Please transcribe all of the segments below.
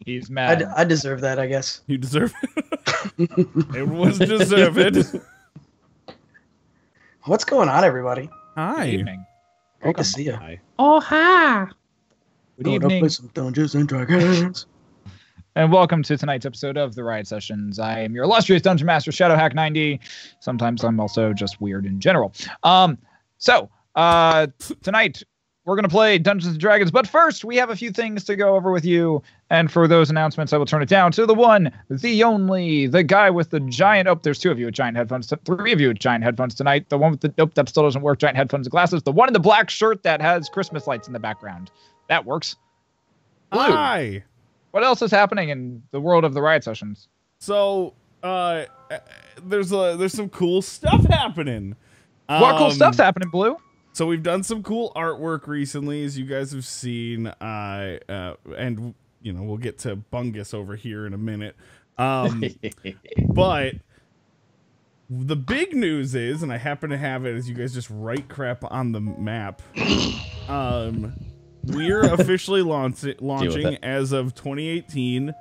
He's mad. I deserve that, I guess. You deserve it. It was deserved. What's going on, everybody? Hi. Good evening. Great to see you. Hi. Oh, hi. Good Going to evening. play some Dungeons and Dragons. And welcome to tonight's episode of the Riot Sessions. I am your illustrious Dungeon Master, Shadowhack90. Sometimes I'm also just weird in general. Tonight we're going to play Dungeons and Dragons. But first, we have a few things to go over with you. And for those announcements, I will turn it down to the one, the only, the guy with the giant... Oh, there's two of you with giant headphones. Three of you with giant headphones tonight. The one with the... Nope, that still doesn't work. Giant headphones and glasses. The one in the black shirt that has Christmas lights in the background. That works. Blue. Hi. What else is happening in the world of the Riot Sessions? So, there's some cool stuff happening. What cool stuff's happening, Blue? So we've done some cool artwork recently, as you guys have seen, and you know we'll get to Bungus over here in a minute. But the big news is, and I happen to have it as you guys just write crap on the map. We're officially launching as of 2018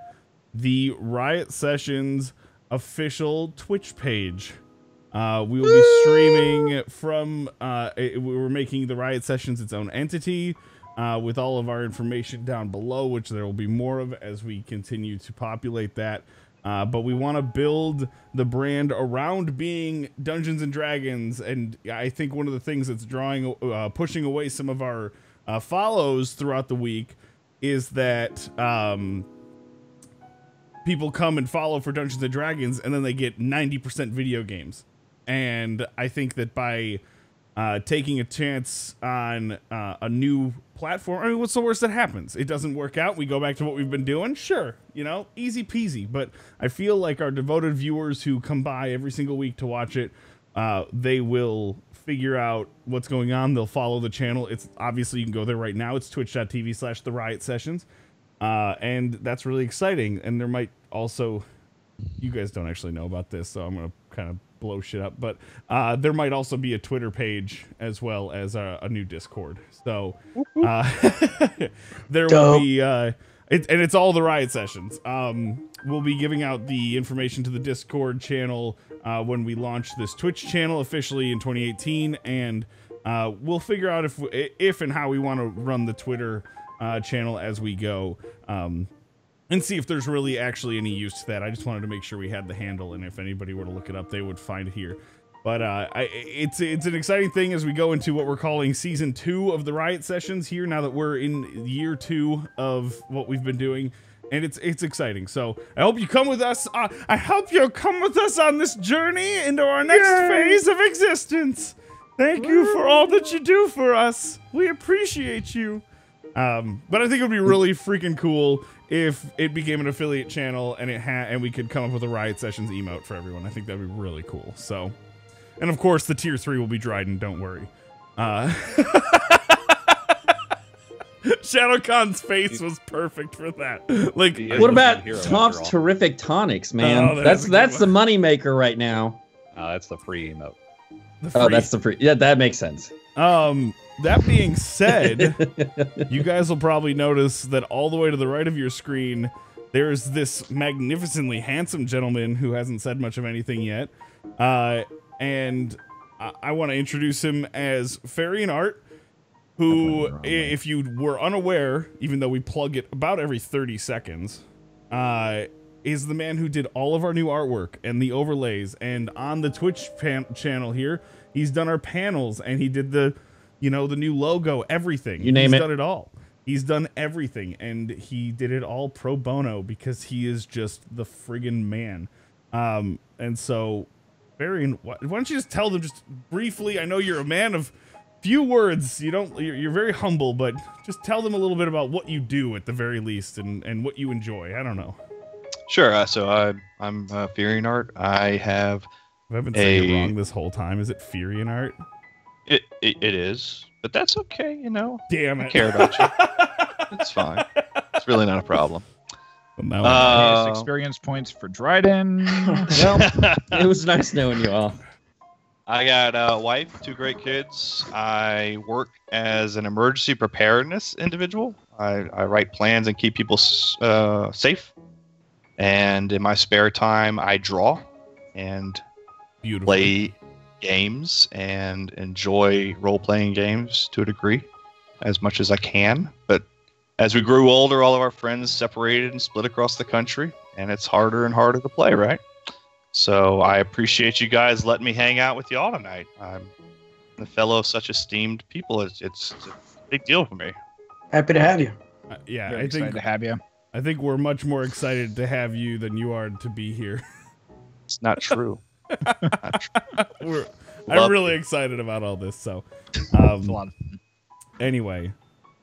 the Riot Sessions official Twitch page. We will be streaming from, we're making the Riot Sessions its own entity with all of our information down below, which there will be more of as we continue to populate that. But we want to build the brand around being Dungeons and Dragons. And I think one of the things that's pushing away some of our follows throughout the week is that people come and follow for Dungeons and Dragons and then they get 90% video games. And I think that by taking a chance on a new platform, I mean, what's the worst that happens? It doesn't work out. We go back to what we've been doing. Sure, you know, easy peasy. But I feel like our devoted viewers who come by every single week to watch it, they will figure out what's going on. They'll follow the channel. It's obviously, you can go there right now. It's twitch.tv/the Riot Sessions. And that's really exciting. And there might also, you guys don't actually know about this, so I'm going to kind of blow shit up, but there might also be a Twitter page as well as a new Discord. So there will be, and it's all the Riot Sessions. We'll be giving out the information to the Discord channel when we launch this Twitch channel officially in 2018, and we'll figure out if and how we want to run the Twitter channel as we go. And see if there's really actually any use to that. I just wanted to make sure we had the handle, and if anybody were to look it up, they would find it here. But it's an exciting thing as we go into what we're calling Season 2 of the Riot Sessions here, now that we're in year 2 of what we've been doing. And it's exciting. So I hope you come with us. I hope you'll come with us on this journey into our next phase of existence. Thank you for all that you do for us. We appreciate you. But I think it would be really freaking cool if it became an affiliate channel and we could come up with a Riot Sessions emote for everyone. I think that'd be really cool. So, and of course the tier 3 will be Dryden, don't worry. Shadowcawn's face was perfect for that. Like, what about Tonph's terrific tonics, man? Oh, that's the money maker right now. That's the free emote. Oh, that's the free. Yeah, that makes sense. That being said, you guys will probably notice that all the way to the right of your screen, there's this magnificently handsome gentleman who hasn't said much of anything yet. And I want to introduce him as PherianArt, who, if you were unaware, even though we plug it about every 30 seconds, is the man who did all of our new artwork and the overlays. And on the Twitch channel here, he's done our panels, and he did the new logo, everything. You name it. He's done it all. He's done everything, and he did it all pro bono because he is just the friggin' man. And so, Pherian, why don't you just tell them just briefly? I know you're a man of few words. You're very humble, but just tell them a little bit about what you do at the very least, and what you enjoy. I don't know. Sure. So I'm PherianArt. I've been saying it wrong this whole time. Is it PherianArt? It is, but that's okay, you know. Damn it. I care about you. It's fine. It's really not a problem. Well, experience points for Dryden. Well, it was nice knowing you all. I got a wife, 2 great kids. I work as an emergency preparedness individual. I write plans and keep people safe. And in my spare time, I draw and play games and enjoy role-playing games to a degree as much as I can. But as we grew older, all of our friends separated and split across the country, and it's harder and harder to play, right? So I appreciate you guys letting me hang out with y'all tonight. I'm a fellow of such esteemed people. It's a big deal for me. Happy to have you. Yeah, Very excited to have you. I think we're much more excited to have you than you are to be here. It's not true. I'm really excited about all this. So, It's a lot of fun. anyway,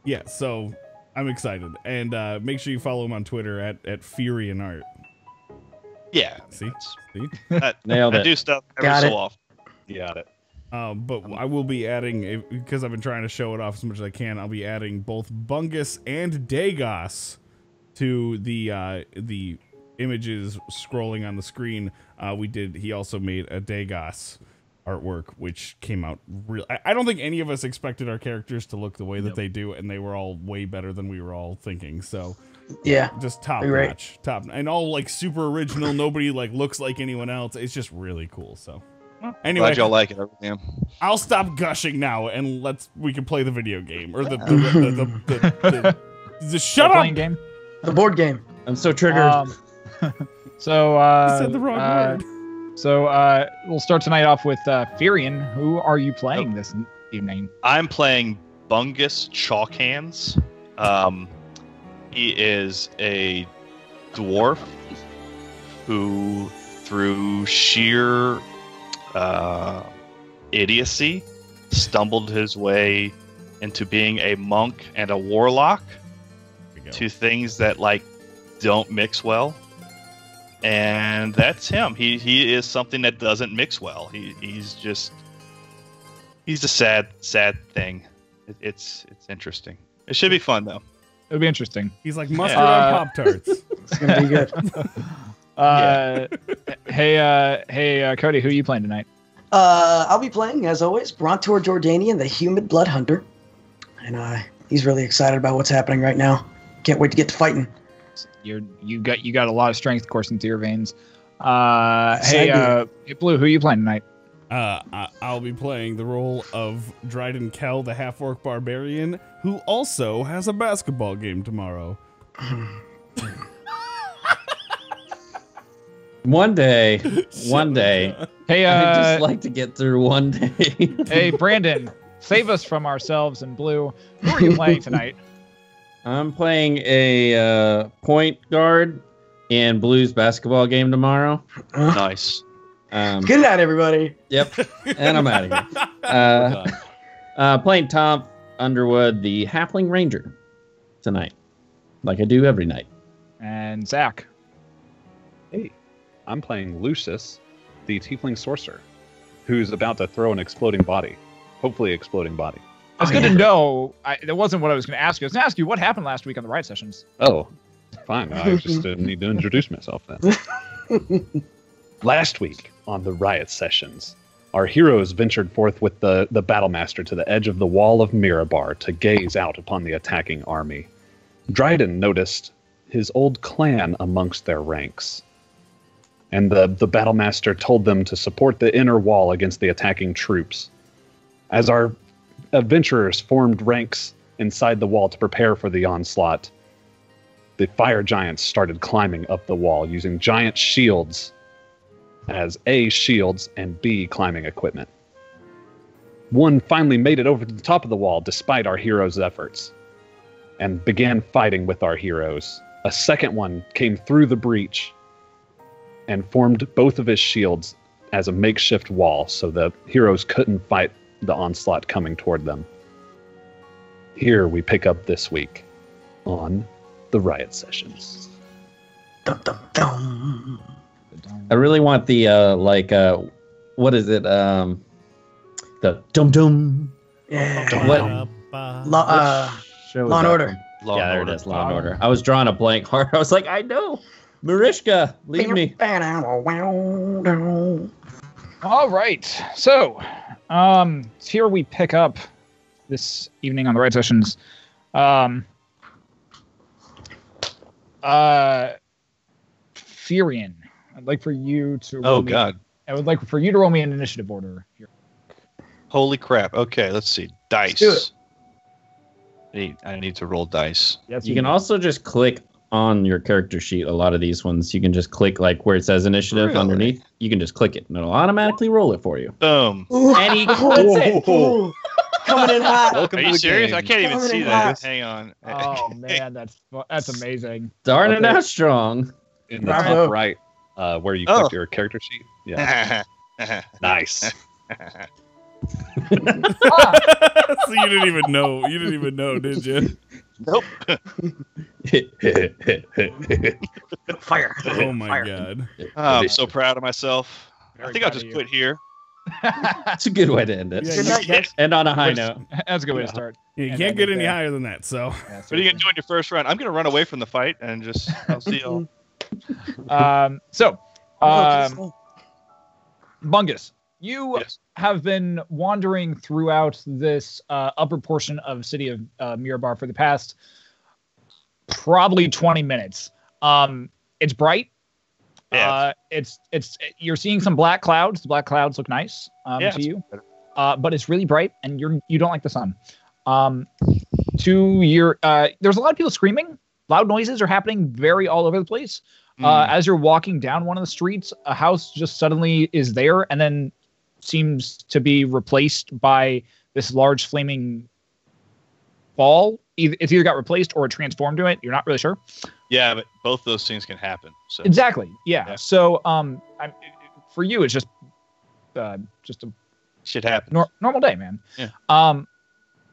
yeah. So I'm excited, and make sure you follow him on Twitter at PherianArt. Yeah. See? Nailed I it. do stuff every Got so it. often. You got it. But I will be adding, because I've been trying to show it off as much as I can, I'll be adding both Bungus and Dagos to the images scrolling on the screen. He also made a Dagos artwork, which came out real. I don't think any of us expected our characters to look the way that they do, and they were all way better than we were all thinking. So Yeah. just top You're right. notch, and all like super original. Nobody like looks like anyone else. It's just really cool. So anyway, Glad y'all like it. Yeah. I'll stop gushing now, and we can play the video game or the shut up Playing game. The board game. I'm so triggered. So You said the wrong word. So we'll start tonight off with Pherian. Who are you playing this evening? I'm playing Bungus Chalkhands. He is a dwarf who, through sheer idiocy, stumbled his way into being a monk and a warlock, two things that like don't mix well. And that's him. He is something that doesn't mix well. He's a sad thing. It's interesting. It should be fun though. It'll be interesting. He's like mustard on Pop-Tarts. It's gonna be good. Hey, Cody, who are you playing tonight? I'll be playing, as always, Brontor Jordanian, the Humid Blood Hunter. And he's really excited about what's happening right now. Can't wait to get to fighting. You got a lot of strength coursing through your veins. Hey, Blue, who are you playing tonight? I'll be playing the role of Dryden Kell, the half-orc barbarian, who also has a basketball game tomorrow. One day. Hey, I'd just like to get through one day. hey, Brandon, save us from ourselves in Blue. Who are you playing tonight? I'm playing a point guard in Blues basketball game tomorrow. Nice. Good night, everybody. Yep, and I'm out of here. Playing Tonph Underwood, the Halfling Ranger, tonight, like I do every night. And Zach. Hey, I'm playing Leucis, the Tiefling Sorcerer, who's about to throw an exploding body. Hopefully exploding body. That's good to know. That wasn't what I was going to ask you. I was going to ask you what happened last week on the Riot sessions. Oh, fine. I just need to introduce myself then. Last week on the Riot sessions, our heroes ventured forth with the Battlemaster to the edge of the wall of Mirabar to gaze out upon the attacking army. Dryden noticed his old clan amongst their ranks, and the Battlemaster told them to support the inner wall against the attacking troops. As our adventurers formed ranks inside the wall to prepare for the onslaught, the fire giants started climbing up the wall using giant shields as A, shields, and B, climbing equipment. One finally made it over to the top of the wall despite our heroes' efforts and began fighting with our heroes. A second one came through the breach and formed both of his shields as a makeshift wall so the heroes couldn't fight the onslaught coming toward them. Here we pick up this week on the Riot sessions. Dum, dum, dum. I really want the what is it? The dum dum. Yeah. What? Show Law and is Order. that? Yeah, there it is. Law and Order. I was drawing a blank heart. I was like, I know. Marishka, leave me. All right. So, here we pick up this evening on the Riot sessions. Pherian, I'd like for you to. Oh God. I would like for you to roll me an initiative order here. Holy crap. Okay, let's see. Dice. I need to roll dice. Yes, You can also just click on your character sheet. A lot of these ones, you can just click like where it says initiative Really? underneath. You can just click it, and it'll automatically roll it for you. Boom. And he quits it. Ooh, coming in hot. Welcome Are to you the serious? game. I can't even Coming see in that. hot. Hang on. Oh man, that's amazing. Starting out strong. In the Bravo. top right, where you click your character sheet. Yeah. Nice. So you didn't even know. You didn't even know, did you? Nope. Fire. Oh my Fire. God. I'm so proud of myself. I Very think I'll proud just of quit here. That's a good way to end it. Yeah, Good night, guys. And on a high note. That's a good way to start. Yeah, you And can't I get think any that- higher than that. So Yeah, What are you seriously. gonna do in your first round? I'm gonna run away from the fight and just I'll see y'all. Bungus, you Yes. have been wandering throughout this upper portion of city of Mirabar for the past probably 20 minutes. It's bright. Yeah. It's you're seeing some black clouds. The black clouds look nice Yeah, to you, better. but it's really bright, and you don't like the sun. To your there's a lot of people screaming. Loud noises are happening very all over the place. As you're walking down one of the streets, a house just suddenly is there and then seems to be replaced by this large flaming ball. It's either got replaced or it transformed to it. You're not really sure. Yeah, but both those things can happen. So Exactly. Yeah. Yeah. So, for you, it's just a shit happens. normal day, man. Yeah.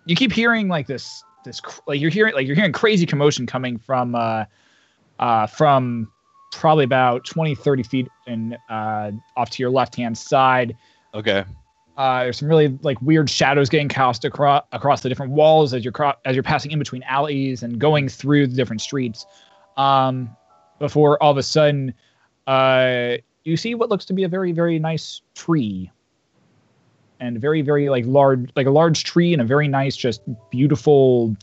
You keep hearing like this you're hearing crazy commotion coming from probably about 20, 30 feet and off to your left-hand side. Okay. There's some really like weird shadows getting cast across the different walls as you're passing in between alleys and going through the different streets. Before all of a sudden, you see what looks to be a very, very nice tree, and very, very like a large tree and a very nice, just beautiful,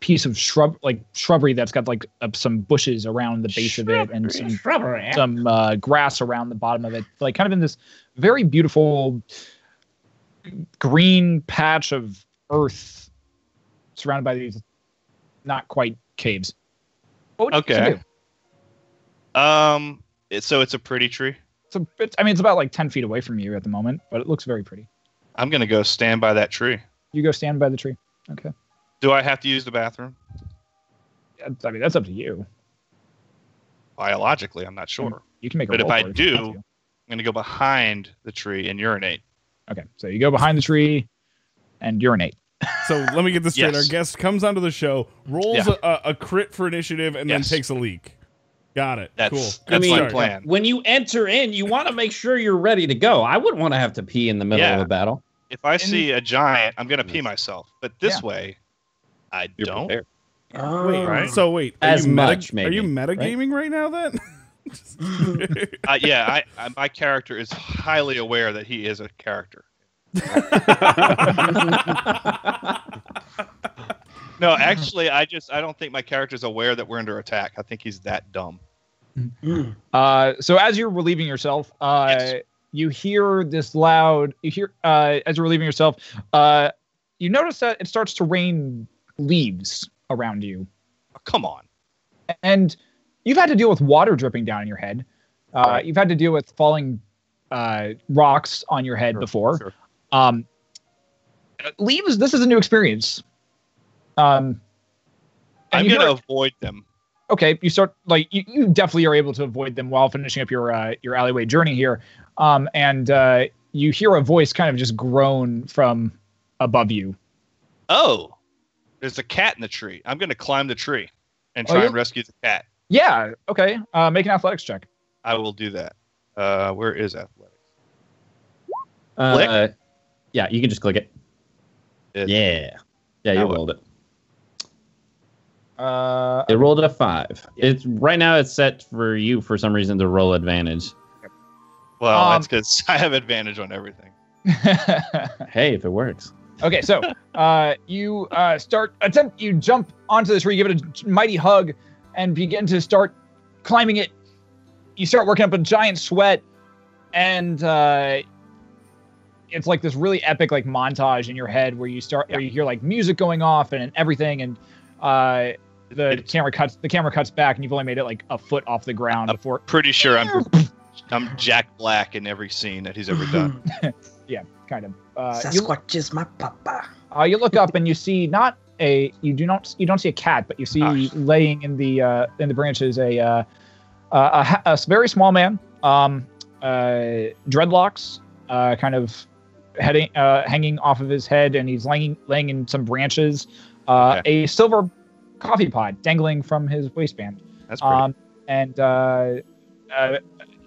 piece of shrubbery that's got like some bushes around the base of it and some grass around the bottom of it, like kind of in this very beautiful green patch of earth surrounded by these not quite caves. What would you Okay. do? So it's a pretty tree. It's about like 10 feet away from you at the moment, but it looks very pretty. I'm gonna go stand by that tree. You go stand by the tree. Okay. Do I have to use the bathroom? I mean, that's up to you. Biologically, I'm not sure. You can make a But if roll I for it you do, want to. I'm gonna go behind the tree and urinate. Okay, so you go behind the tree and urinate. So let me get this straight. Yes. Our guest comes onto the show, rolls a crit for initiative, and Yes. then takes a leak. Got it. That's Cool. that's my start. plan. When you enter in, you want to make sure you're ready to go. I wouldn't want to have to pee in the middle Yeah. of a battle. If I see a giant, I'm gonna pee myself. But this way, I You're don't. prepared. Wait, Right. so wait, As much, are you maybe, metagaming right now then? Yeah, my character is highly aware that he is a character. No, actually, I don't think my character's aware that we're under attack. I think he's that dumb. So as you're relieving yourself, Yes. you hear this loud. You hear as you're relieving yourself, you notice that it starts to rain leaves around you, Oh, come on. and you've had to deal with water dripping down on your head. You've had to deal with falling rocks on your head before. Sure. Leaves. This is a new experience. And I'm you hear gonna it- avoid them. Okay, you start like you definitely are able to avoid them while finishing up your alleyway journey here, and you hear a voice kind of just groan from above you. Oh, there's a cat in the tree. I'm gonna climb the tree and Oh, try yeah? and rescue the cat. Yeah. Okay. Make an athletics check. I will do that. Where is athletics? Yeah, you can just click it. Yeah, you Now rolled it. Okay. It rolled a 5. It's right now. It's set for you for some reason to roll advantage. Well, that's because I have advantage on everything. Hey, if it works. Okay, so you you jump onto the tree, give it a mighty hug, and begin to start climbing it. You start working up a giant sweat, and it's like this really epic like montage in your head where you hear like music going off and everything, and the camera cuts back, and you've only made it like a foot off the ground before. Pretty sure I'm Jack Black in every scene that he's ever done. Yeah, kind of. Sasquatch is my papa. You look up and you see you don't see a cat, but you see laying in the branches a very small man, dreadlocks, kind of hanging off of his head, and he's laying in some branches. A silver coffee pot dangling from his waistband. That's pretty. And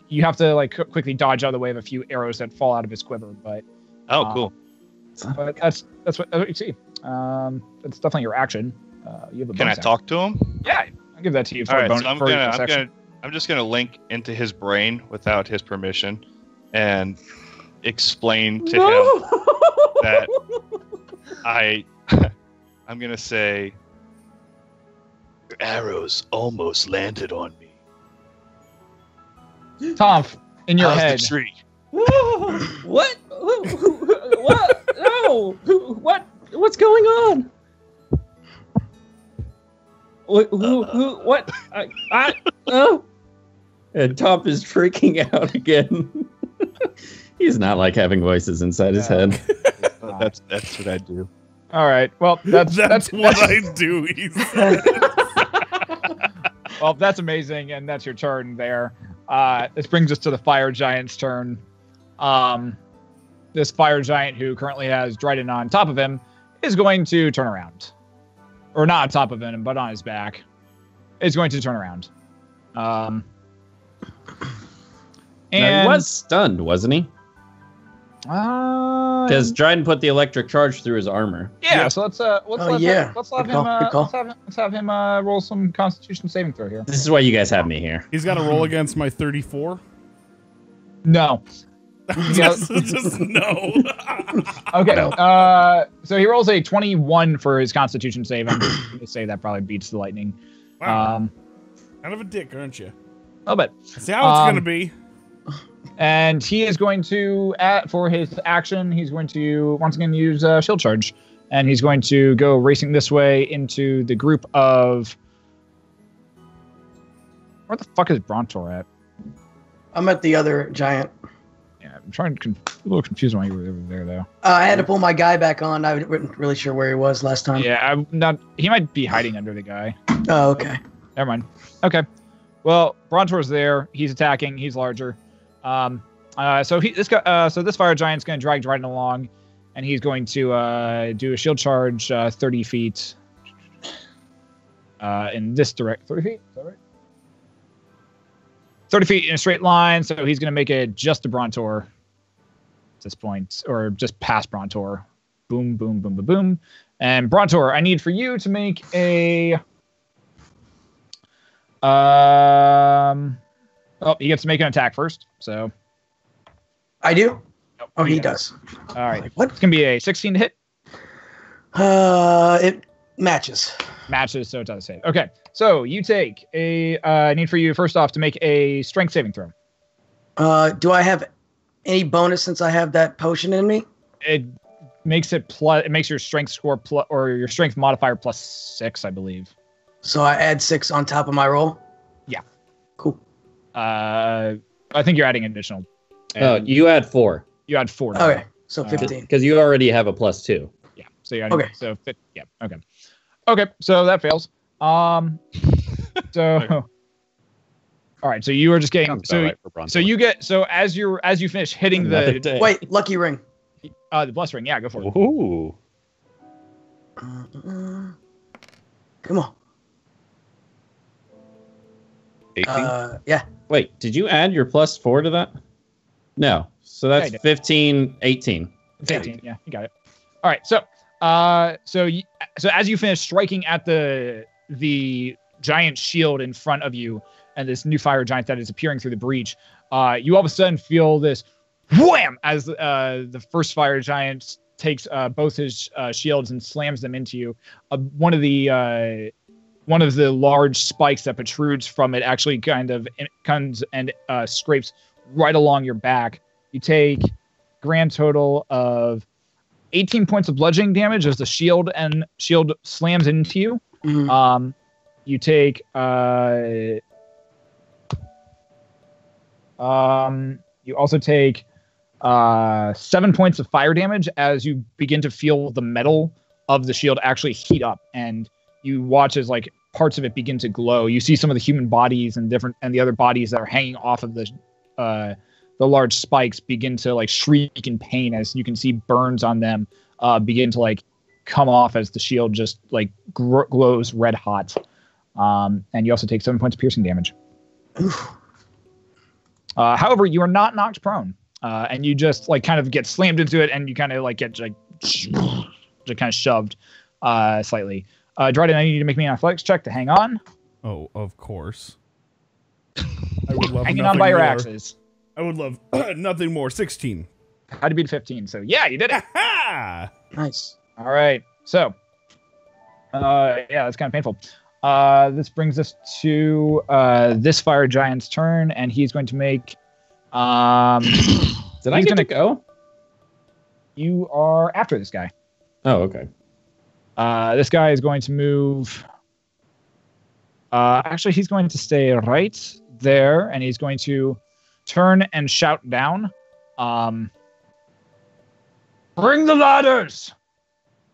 you have to like quickly dodge out of the way of a few arrows that fall out of his quiver. But cool. But that's what you see. It's definitely your action. You have a Can I talk to him? Yeah, I'll give that to you. For All right, so I'm just gonna link into his brain without his permission, and explain to him that I'm gonna say, your arrows almost landed on me. Tonph, in your How's head. the tree? What? What? No! What? What's going on? What? And Tonph is freaking out again. He's not like having voices inside his head. That's what I do. All right. Well, that's what I do. He said. Well, that's amazing, and that's your turn there. This brings us to the fire giant's turn. This fire giant, who currently has Dryden on top of him, is going to turn around. Or not on top of him, but on his back. Is going to turn around. And And he was stunned, wasn't he? Because Dryden put the electric charge through his armor. Yeah, so let's have him roll some Constitution saving throw here. This is why you guys have me here. He's got to roll against my 34. No. just no. Okay. No. So he rolls a 21 for his Constitution save. I'm going to say that probably beats the lightning. Wow. Kind of a dick, aren't you? A little bit. See how it's going to be. And he is going to, for his action, he's going to once again use shield charge. And he's going to go racing this way into the group of... Where the fuck is Brontor at? I'm at the other giant. Yeah, I'm trying to... a little confused why you were over there, though. I had to pull my guy back on. I wasn't really sure where he was last time. Yeah, I'm not... He might be hiding under the guy. Oh, okay. Never mind. Okay. Well, Brontor's there. He's attacking. He's larger. So this fire giant's going to drag Dryden along, and he's going to do a shield charge 30 feet in this direct. 30 feet? Is that right? 30 feet in a straight line, so he's going to make it just to Brontor at this point, or just past Brontor. Boom, boom, boom, boom, boom. And Brontor, I need for you to make a... Oh, he gets to make an attack first, so... I do? Nope, Oh, he does. All right. Like, what? It's going to be a 16 to hit. It matches. Matches, so it does hit. Okay, so you take a... I need for you, first off, to make a strength saving throw. Do I have any bonus since I have that potion in me? It makes it plus... It makes your strength score plus... Or your strength modifier +6, I believe. So I add 6 on top of my roll? Yeah. Cool. I think you're adding additional. Oh, you add 4. You add 4. Okay, so 15. Because you already have a +2. Yeah. So you're adding, Okay. So yeah. Okay. Okay. So that fails. So. All right. So you are just getting. So you get. So as you finish hitting the. Wait, lucky ring. The bless ring. Yeah, go for it. Ooh. Come on. 18? Yeah. Wait, did you add your +4 to that? No. So that's Yeah, 15, 18. 15. Yeah, you got it. All right. So, so as you finish striking at the giant shield in front of you and this new fire giant that is appearing through the breach, you all of a sudden feel this wham as the first fire giant takes both his shields and slams them into you. One of the large spikes that protrudes from it actually kind of comes and scrapes right along your back. You take grand total of 18 points of bludgeoning damage as the shield slams into you. Mm. You take you also take 7 points of fire damage as you begin to feel the metal of the shield actually heat up, and you watch as like parts of it begin to glow. You see some of the human bodies and the other bodies that are hanging off of the large spikes begin to like shriek in pain as you can see burns on them begin to like come off as the shield just like glows red hot. And you also take 7 points of piercing damage. However, you are not knocked prone, and you just like kind of get slammed into it, and you kind of like get like just kind of shoved slightly. Dryden, I need you to make me an athletics check to hang on. Oh, of course. I would love hanging on by your axes. I would love nothing more. 16. How to beat 15? So yeah, you did it. Nice. All right. So, yeah, that's kind of painful. This brings us to this fire giant's turn, and he's going to make. Did I get to go? You are after this guy. Oh, okay. This guy is going to move. Actually, he's going to stay right there, and he's going to turn and shout down. Bring the ladders!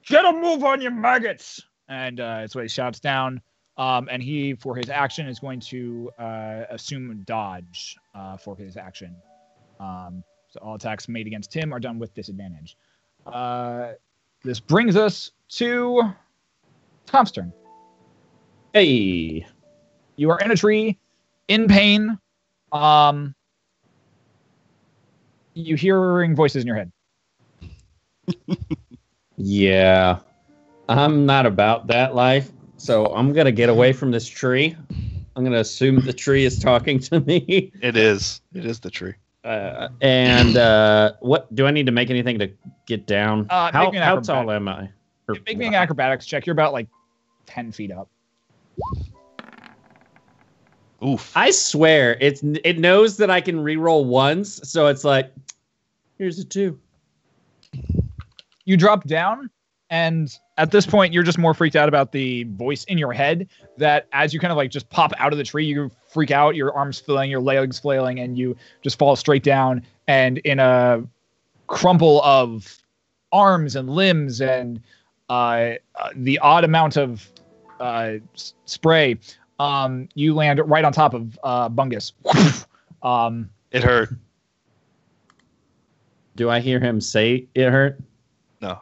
Get a move on your maggots! And that's what he shouts down. And he, for his action, is going to assume dodge for his action. So all attacks made against him are done with disadvantage. This brings us to Tom's turn. Hey. You are in a tree, in pain. You hearing voices in your head. Yeah. I'm not about that life, so I'm going to get away from this tree. I'm going to assume the tree is talking to me. It is. It is the tree. What do I need to make anything to get down? How tall am I? Make me an acrobatics check. You're about like 10 feet up. Oof. I swear it knows that I can reroll ones, so it's like, here's a 2. You drop down, and at this point, you're just more freaked out about the voice in your head that as you kind of like just pop out of the tree, you freak out, your arms flailing, your legs flailing, and you just fall straight down. And in a crumple of arms and limbs and the odd amount of spray, you land right on top of Bungus. It hurt. Do I hear him say it hurt? No,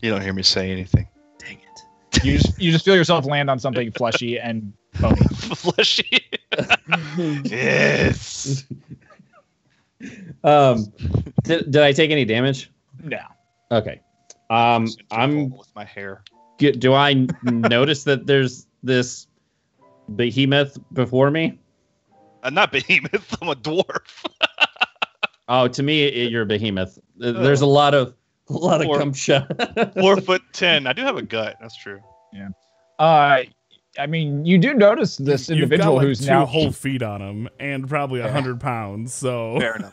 you don't hear me say anything. Dang it. You just feel yourself land on something fleshy and bony. Fleshy. Yes. Did I take any damage? No. Okay. I'm with my hair. Do I notice that there's this behemoth before me? Not behemoth. I'm a dwarf. Oh, to me, you're a behemoth. There's a lot of cum shot. 4'10". I do have a gut. That's true. Yeah. I mean, you do notice this individual got, like, who's 2 now whole feet on him and probably 100 pounds. So fair enough.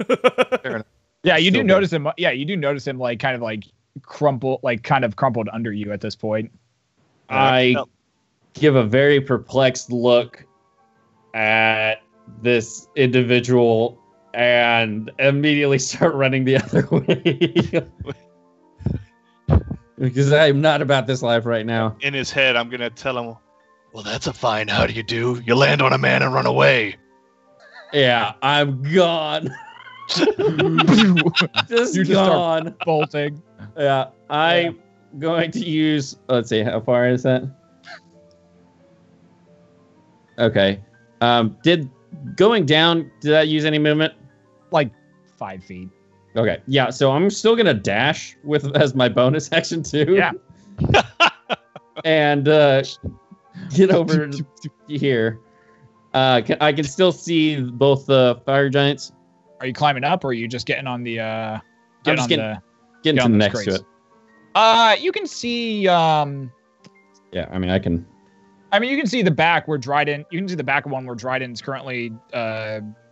Fair enough. Yeah, you do Still notice him. Yeah, you do notice him like kind of like crumpled under you at this point. I give a very perplexed look at this individual and immediately start running the other way. Because I'm not about this life right now. In his head, I'm going to tell him, well, that's a fine how do you do. You land on a man and run away. Yeah, I'm gone. Just gone. Start bolting. Yeah, I'm going to use... Let's see, how far is that? Okay. Going down, did that use any movement? Like 5 feet. Okay, yeah, so I'm still going to dash as my bonus action, too. Yeah. And get over here. I can still see both the fire giants. Are you climbing up, or are you just getting on the... Getting next to it. You can see. Yeah, I mean, You can see the back where Dryden. You can see the back of one where Dryden's currently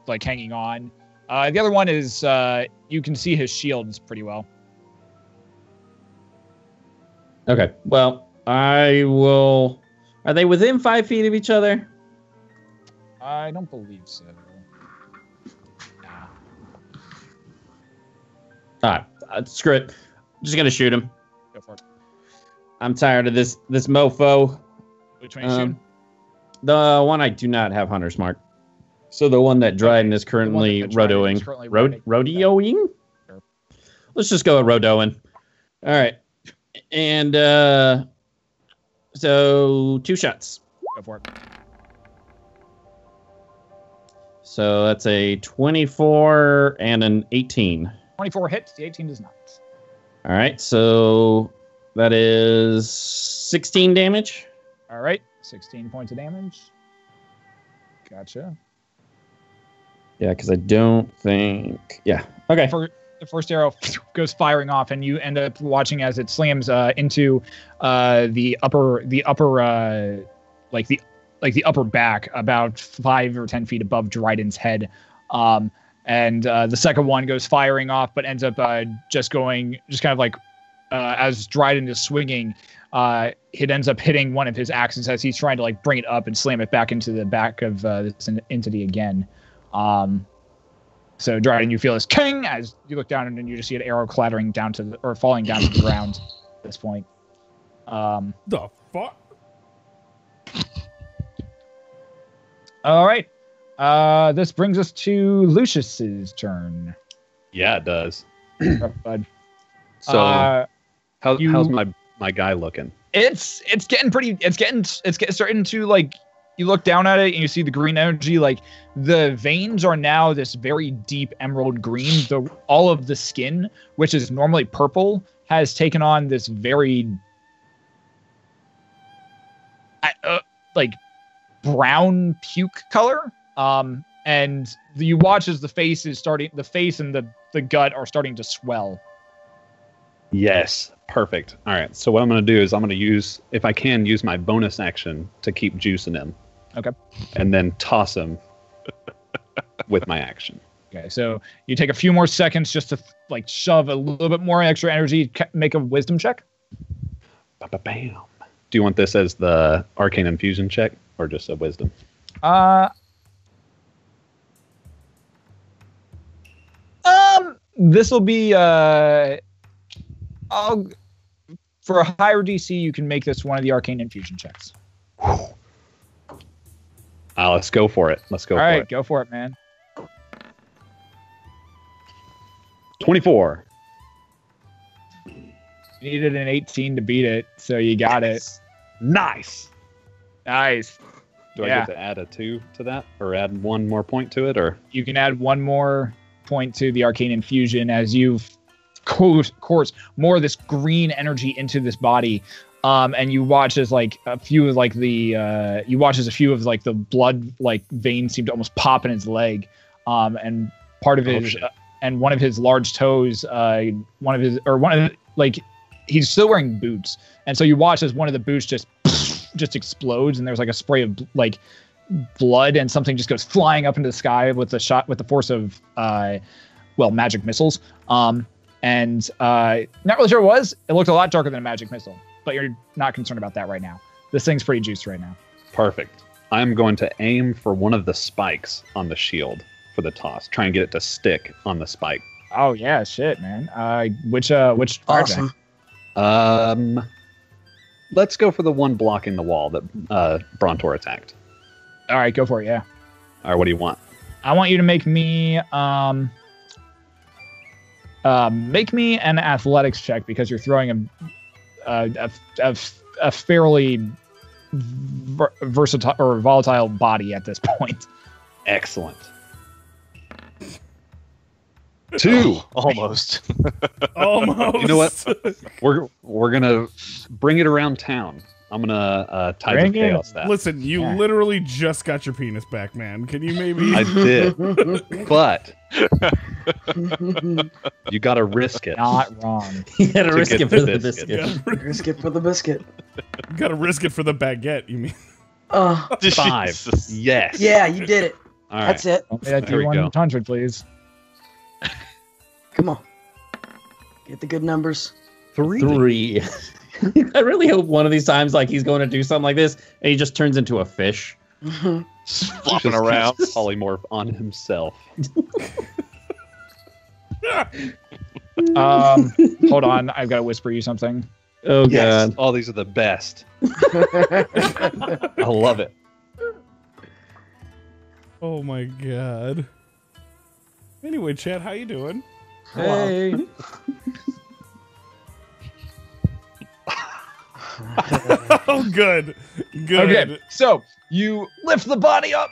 like hanging on. The other one is you can see his shields pretty well. Okay. Well, I will. Are they within 5 feet of each other? I don't believe so. All right. Screw it. Just gonna shoot him. Go for it. I'm tired of this mofo. Which one are you shooting? The one I do not have Hunter's Mark. So the one that Dryden is currently rodeoing. Rodeoing? Sure. Let's just go with rodeoing. All right. And so 2 shots. Go for it. So that's a 24 and an 18. 24 hits. The 18 does not. All right. So that is 16 damage. All right. 16 points of damage. Gotcha. Yeah, because I don't think... Yeah. Okay. The first arrow goes firing off, and you end up watching as it slams into the upper back, about 5 or 10 feet above Dryden's head. And the second one goes firing off, but ends up just kind of like as Dryden is swinging, it ends up hitting one of his axes as he's trying to like bring it up and slam it back into the back of this entity again. So Dryden, you feel this king as you look down and you just see an arrow clattering down or falling down to the ground at this point. The fuck? All right. This brings us to Leucis's turn. Yeah, it does. Bud. So how's my guy looking? It's starting to like, you look down at it and you see the green energy, like the veins are now this very deep emerald green. All of the skin, which is normally purple, has taken on this very like brown puke color. And you watch as the face and the gut are starting to swell. Yes, perfect. All right, so what I'm going to do is I'm going to use my bonus action to keep juicing him. Okay. And then toss him with my action. Okay, so you take a few more seconds just to like shove a little bit more extra energy. Make a wisdom check. Bam. Do you want this as the arcane infusion check or just a wisdom? This will be for a higher DC, you can make this one of the arcane infusion checks. Let's go for it. All right, go for it, man. 24. You needed an 18 to beat it, so you got it. Nice. Do I get to add a 2 to that, or add 1 more point to it, or? You can add 1 more point to the arcane infusion as you've course more of this green energy into this body. And you watch as like a few of like the blood like veins seem to almost pop in his leg. And part of his and one of his large toes, he's still wearing boots. And so you watch as one of the boots just explodes, and there's like a spray of like blood, and something just goes flying up into the sky with the force of magic missiles. And not really sure what it was. It looked a lot darker than a magic missile, but you're not concerned about that right now. This thing's pretty juiced right now. Perfect. I'm going to aim for one of the spikes on the shield for the toss. Try and get it to stick on the spike. Oh yeah, shit, man. Which awesome. Let's go for the one blocking the wall that Brontor attacked. All right, go for it. Yeah. All right, what do you want? I want you to make me an athletics check because you're throwing a fairly versatile or volatile body at this point. Excellent. 2. Almost. Almost. You know what? We're gonna bring it around town. I'm gonna Tides Bring of it. Chaos that. Listen, you Yeah. literally just got your penis back, man. Can you maybe? I did, but you gotta risk it. Not wrong. You gotta To risk get it for the the biscuit. biscuit. Risk it for the biscuit. Gotta risk it for the baguette. You mean? 5. Jesus. Yes. Yeah, you did it. All right. That's it. Only that There we go. D100, please. Come on. Get the good numbers. 3. I really hope one of these times, like, he's going to do something like this, and he just turns into a fish. Just flopping around. Polymorph on himself. Hold on. I've got to whisper you something. Oh, Yes. God. Oh, these are the best. I love it. Oh my god. Anyway, Chad, how you doing? Hey. Oh, good. Good. Okay, so you lift the body up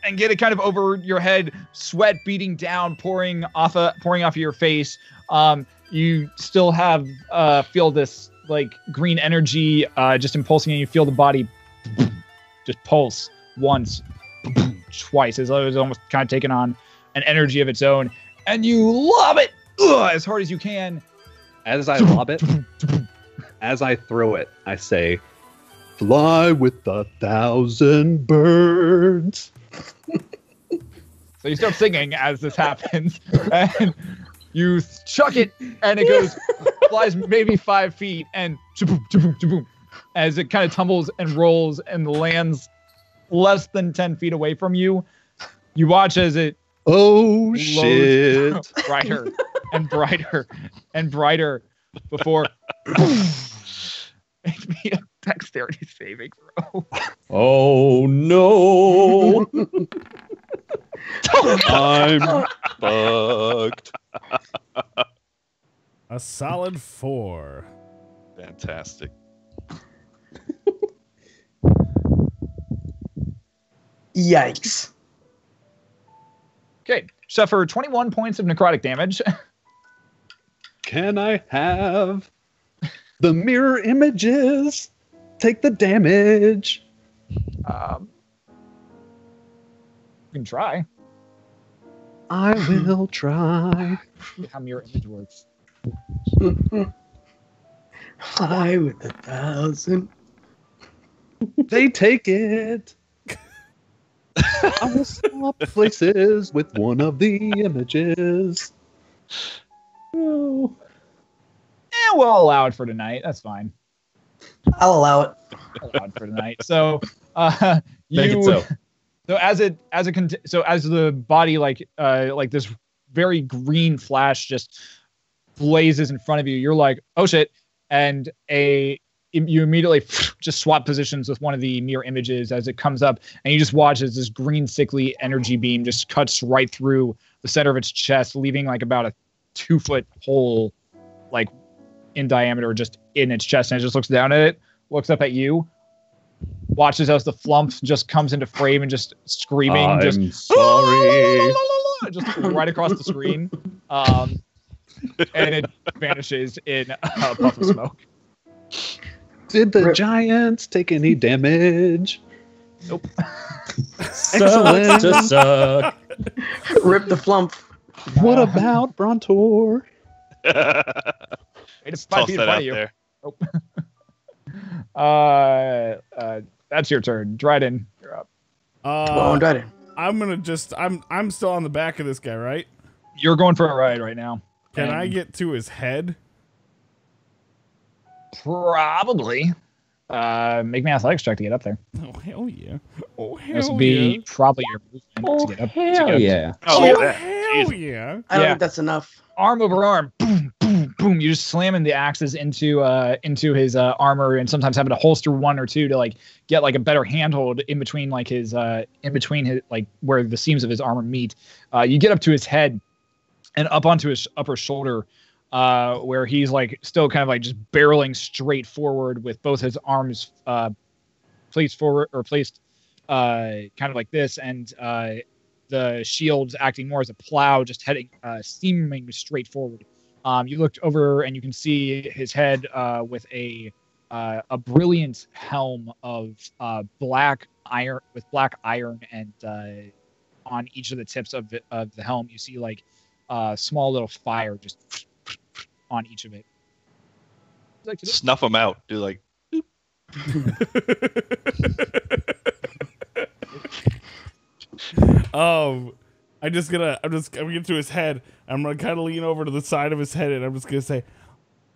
and get it kind of over your head, sweat beating down, pouring off of your face. You still have feel this like green energy just impulsing, and you feel the body just pulse once, twice, as though it was almost kind of taking on an energy of its own, and you lob it as hard as you can. As I lob it, as I throw it, I say, "Fly with 1,000 birds." So you start singing as this happens, and you chuck it, and it goes, flies maybe 5 feet, and chaboom, chaboom, chaboom, as it kind of tumbles and rolls and lands less than 10 feet away from you. You watch as it Oh glows shit! brighter and brighter and brighter before make me a dexterity saving throw. Oh, no. I'm fucked. A solid 4. Fantastic. Yikes. Okay, suffer 21 points of necrotic damage. Can I have the mirror images? Take the damage. You can try. I will try. How mirror image works. Fly with 1,000. They take it. I will swap places with one of the images. Oh. We'll allow it for tonight. That's fine. I'll allow it. Allowed for tonight. So, Make it so. So as the body like this very green flash just blazes in front of you, you're like, oh shit, and you immediately just swap positions with one of the mirror images as it comes up, and you just watch as this green sickly energy beam just cuts right through the center of its chest, leaving like about a 2-foot hole, like in diameter, just in its chest, and it just looks down at it, looks up at you, watches as the flump just comes into frame and just screaming, I'm just sorry. just right across the screen, and it vanishes in a puff of smoke. Did the Rip. giants take any damage? Nope. Excellent. To suck. Rip the flump. What about Brontor? It's 5 Toss feet in that front out of you. there. Nope. That's your turn. Dryden, you're up. Well, Dryden. I'm gonna just. I'm still on the back of this guy, right? You're going for a ride right now. Can And I get to his head? probably make me an athletics check to get up there? Oh hell yeah! Oh hell This would be yeah! probably your movement Oh, to get up. hell yeah. Oh, Oh look at that. hell Jesus. yeah! I don't Yeah. think that's enough. Arm over arm, boom, boom, boom. You just slamming the axes into his armor, and sometimes having to holster one or two to like get like a better handhold in between like his like where the seams of his armor meet. You get up to his head and up onto his upper shoulder, where he's like still kind of like just barreling straight forward with both his arms placed forward or placed kind of like this, and the shield's acting more as a plow, just heading seeming straight forward. You looked over and you can see his head with a a brilliant helm of black iron and on each of the tips of the helm you see like a small little fire just on each of it. Like snuff them out. Do like. I'm gonna get to his head. I'm gonna kind of lean over to the side of his head, and I'm just gonna say,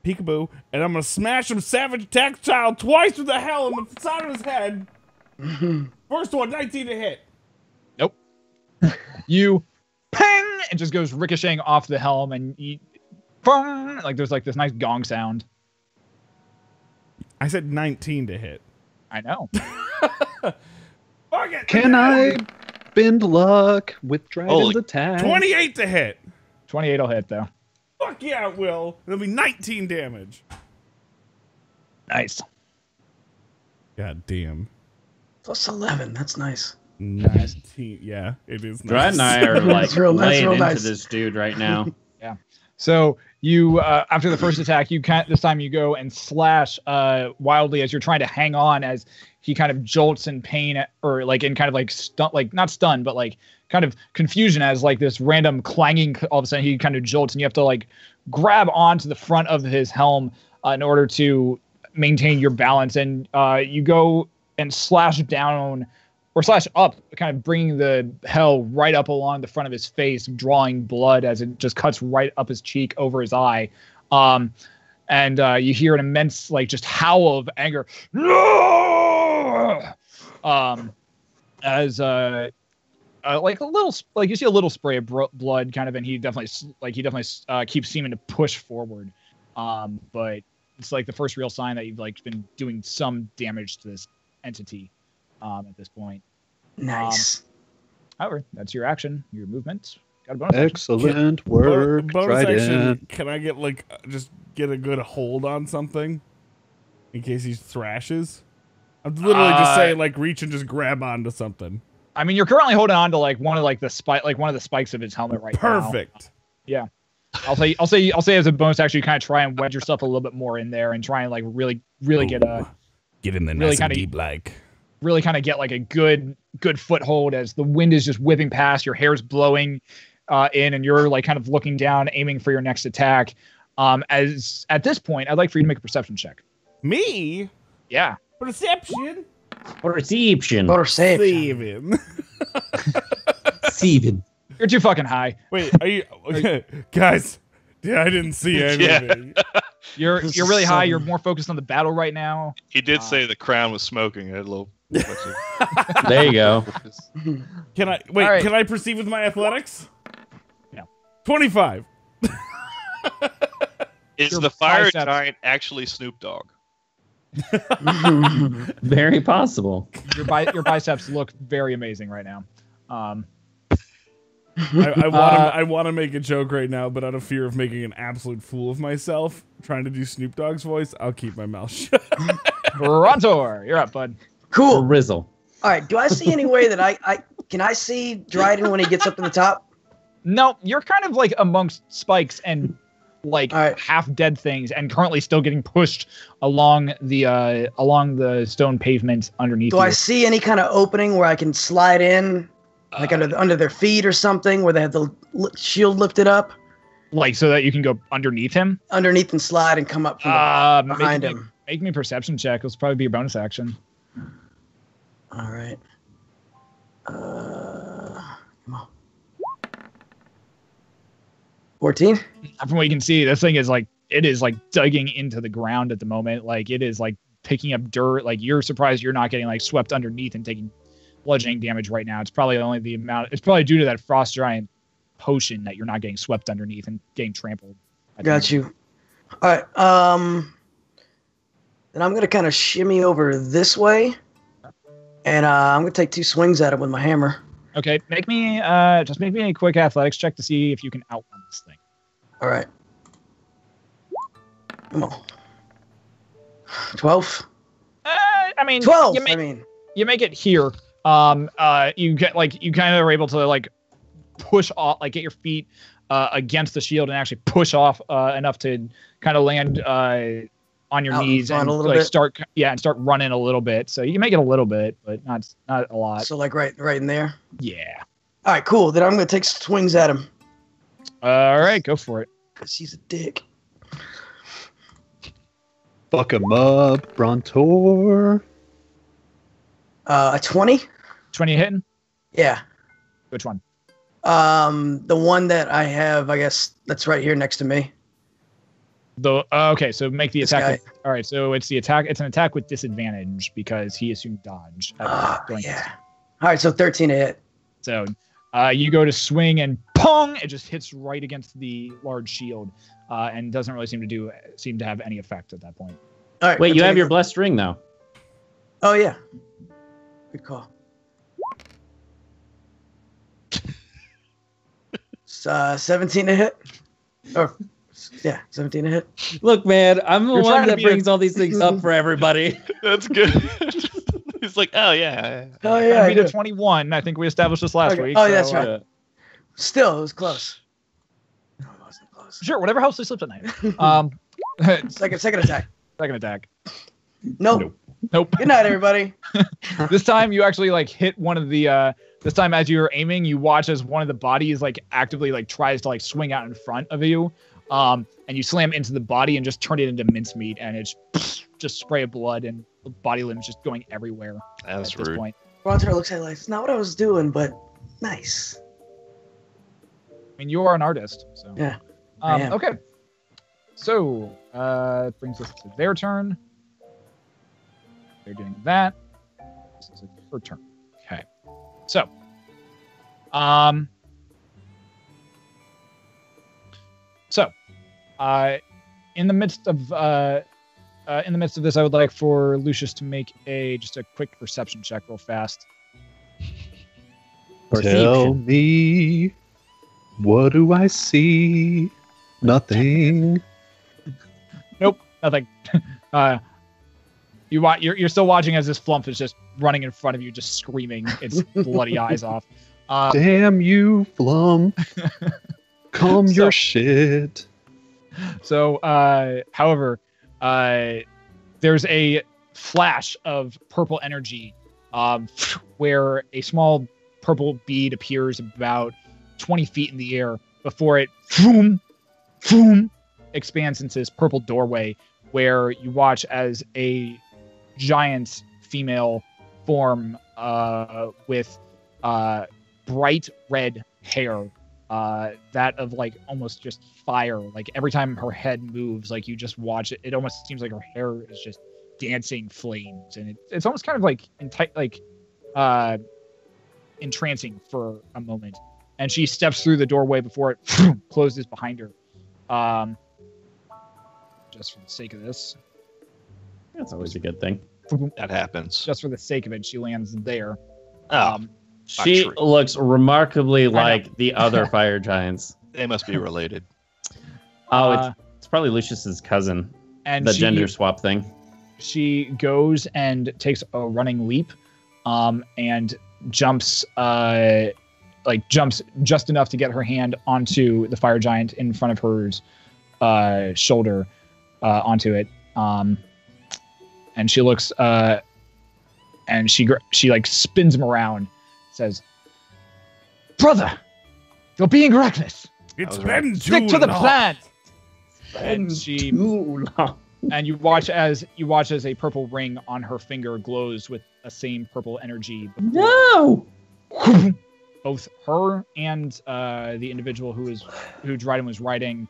"Peekaboo," and I'm gonna smash him savage tactile twice with the helm on the side of his head. First one, 19 to hit. Nope. You ping! It just goes ricocheting off the helm, and you, like there's like this nice gong sound. I said 19 to hit. I know. Can I bend luck with Dryden's attack? 28 to hit. 28 will hit though. Fuck yeah, it will. It'll be 19 damage. Nice. God damn. Plus 11. That's nice. 19. Yeah, it is nice. Dryden and I are like laying into nice. this dude right now. Yeah. So you, after the first attack, this time you go and slash wildly as you're trying to hang on as he kind of jolts in pain or like in kind of like not stunned, but like kind of confusion as like this random clanging. All of a sudden he kind of jolts and you have to like grab onto the front of his helm in order to maintain your balance. And you go and slash down or slash up, kind of bringing the hell right up along the front of his face, drawing blood as it just cuts right up his cheek over his eye. And you hear an immense, like, just howl of anger. As like a little, like you see a little spray of blood, kind of, and he definitely keeps seeming to push forward. But it's like the first real sign that you've like been doing some damage to this entity at this point. Nice. However, that's your action, your movement. Got a bonus Excellent work, bonus Dryden. action. Can I get like just get a good hold on something in case he thrashes? I'm literally just saying like reach and just grab onto something. I mean, you're currently holding on to like one of the spikes of his helmet right now. Perfect. Yeah. I'll say as a bonus action, you kind of try and wedge yourself a little bit more in there and try and like really get in the really nice and kinda- deep like. really kind of get like a good foothold as the wind is just whipping past, your hair's blowing in, and you're like kind of looking down, aiming for your next attack. As at this point, I'd like for you to make a perception check. Me? Yeah. Perception? Perception. Or save. Saving. Steven. You're too fucking high. Wait, are you okay, guys? Yeah, I didn't see anything. You're really high. You're more focused on the battle right now. He did say the crown was smoking. I had a little. There you go. Can I wait? Right. Can I proceed with my athletics? Yeah. 25. Is Your the fire biceps. giant actually Snoop Dogg? Very possible. Your biceps look very amazing right now. I want to make a joke right now, but out of fear of making an absolute fool of myself, trying to do Snoop Dogg's voice, I'll keep my mouth shut. Brontor, you're up, bud. Cool. Rizzle. All right. Do I see any way that I can I see Dryden when he gets up to the top? No, you're kind of like amongst spikes and like All right. half dead things, and currently still getting pushed along the stone pavement underneath. Do you. I see any kind of opening where I can slide in, like under their feet or something, where they have the shield lifted up Like so that you can go underneath him? underneath and slide and come up from behind him? Make me a perception check. It'll probably be your bonus action. All right. Come on. 14? From what you can see, this thing is like digging into the ground at the moment. Like it is like picking up dirt. Like you're surprised you're not getting like swept underneath and taking bludgeoning damage right now. It's probably only the amount. It's probably due to that frost giant potion that you're not getting swept underneath and getting trampled. Got you. All right. Then I'm gonna kind of shimmy over this way, and I'm gonna take 2 swings at it with my hammer. Okay, make me a quick athletics check to see if you can outrun this thing. All right. Come on. 12. I mean, 12. You make it here. You get like you kind of are able to like push off, like get your feet against the shield and actually push off enough to kind of land on your Out in knees front and a little like bit? start running a little bit. So you can make it a little bit, but not a lot. So like right in there. Yeah. All right, cool. Then I'm gonna take swings at him All right, go for it. because he's a dick. Fuck him up, Brontor. A 20. 20 hitting. Yeah. Which one? The one that I have, I guess that's right here next to me. Okay, so make the This attack. All right, so it's the attack. It's an attack with disadvantage because he assumed dodge. Yeah. All right, so 13 to hit. So you go to swing and pong, it just hits right against the large shield, and doesn't really seem to have any effect at that point. All right. Wait, you have your continue. blessed ring though. Oh yeah. Good call. 17 to hit. Or yeah, 17 to hit. Look, man, I'm the You're trying one to that be brings all these things up for everybody. That's good. He's like, oh yeah. Oh I yeah. I beat a do. 21. I think we established this last Okay. week. Oh, so, that's right. Still, it was close. No, it wasn't close. Sure, whatever helps you sleep at night. Second attack. Second attack. Nope. Nope. Good night, everybody. This time you actually like hit one of the this time as you were aiming, you watch as one of the bodies like actively like tries to like swing out in front of you. And you slam into the body and just turn it into mincemeat, and it's just spray of blood and body limbs just going everywhere. That's at this rude. point. Brontor looks at it like, it's not what I was doing, but nice. I mean, you are an artist, so Yeah. I am. okay. So it brings us to their turn. They're doing that. This is her turn. Okay. So, in the midst of this, I would like for Lucius to make just a quick perception check, real fast. Tell me, what do I see? Nothing. Nope, nothing. You're still watching as this flump is just running in front of you, just screaming its bloody eyes off. Damn you, Flum. Calm your shit. So, however, there's a flash of purple energy where a small purple bead appears about 20 feet in the air before it expands into this purple doorway where you watch as a giant female form with bright red hair, that of like almost just fire. Like every time her head moves, like you just watch it, it almost seems like her hair is just dancing flames, and it's almost kind of like entrancing for a moment. And she steps through the doorway before it closes behind her. Just for the sake of this, That's always a good thing. That happens. just for the sake of it, she lands there. Oh, She true. looks remarkably like the other fire giants. they must be related. Oh, Uh, it's probably Lucius's cousin. and The she, gender swap thing. she goes and takes a running leap, and jumps just enough to get her hand onto the fire giant in front of her shoulder, onto it. And she looks, and she like spins him around, says, "Brother, you're being reckless. It's was been too Stick to the long. plan." And she and you watch as a purple ring on her finger glows with the same purple energy. No! Both her and the individual who Dryden was riding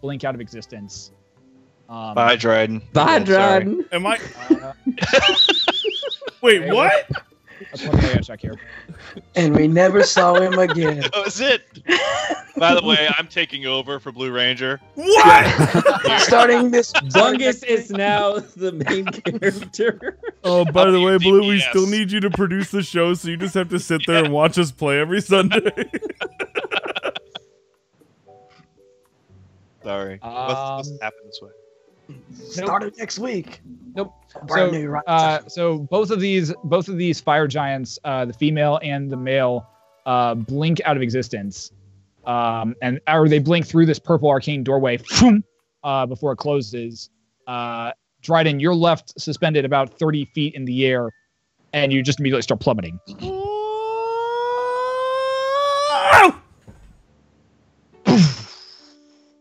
blink out of existence. Bye, Dryden. Bye, Oh, sorry. Dryden. Am I? Uh, Wait, what? That's one thing I check here. And we never saw him again. That was it. By the way, I'm taking over for Blue Ranger. What? Starting this. Bungus is now the main character. Oh, by I'll the be way, your Blue, we DPS. still need you to produce the show, so you just have to sit there and watch us play every Sunday. Sorry. What's happened this way? Started next week. Nope. Brand So, new, right? so both of these fire giants, the female and the male, blink out of existence, or they blink through this purple arcane doorway, before it closes. Dryden, you're left suspended about 30 feet in the air, and you just immediately start plummeting.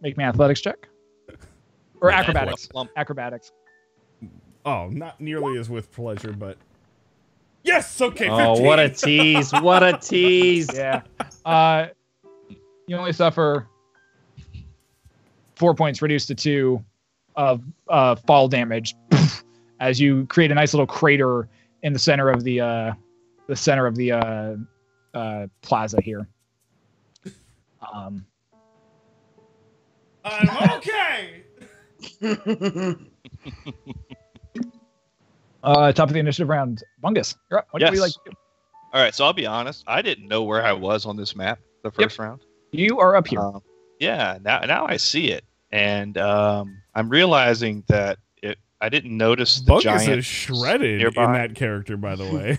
Make me an athletics check. Or acrobatics. Acrobatics. Oh, not nearly as with pleasure, but... Yes! Okay, 15! Oh, what a tease. What a tease. Yeah. You only suffer 4 points, reduced to 2 of fall damage as you create a nice little crater in the center of the plaza here. I'm okay! Top of the initiative round. Bungus, you're up. What do you like to do? All right, so I'll be honest. I didn't know where I was on this map the first round. You are up here. Yeah, now I see it. And I'm realizing that I didn't notice the Bungus giant is shredded nearby. in that character, by the way.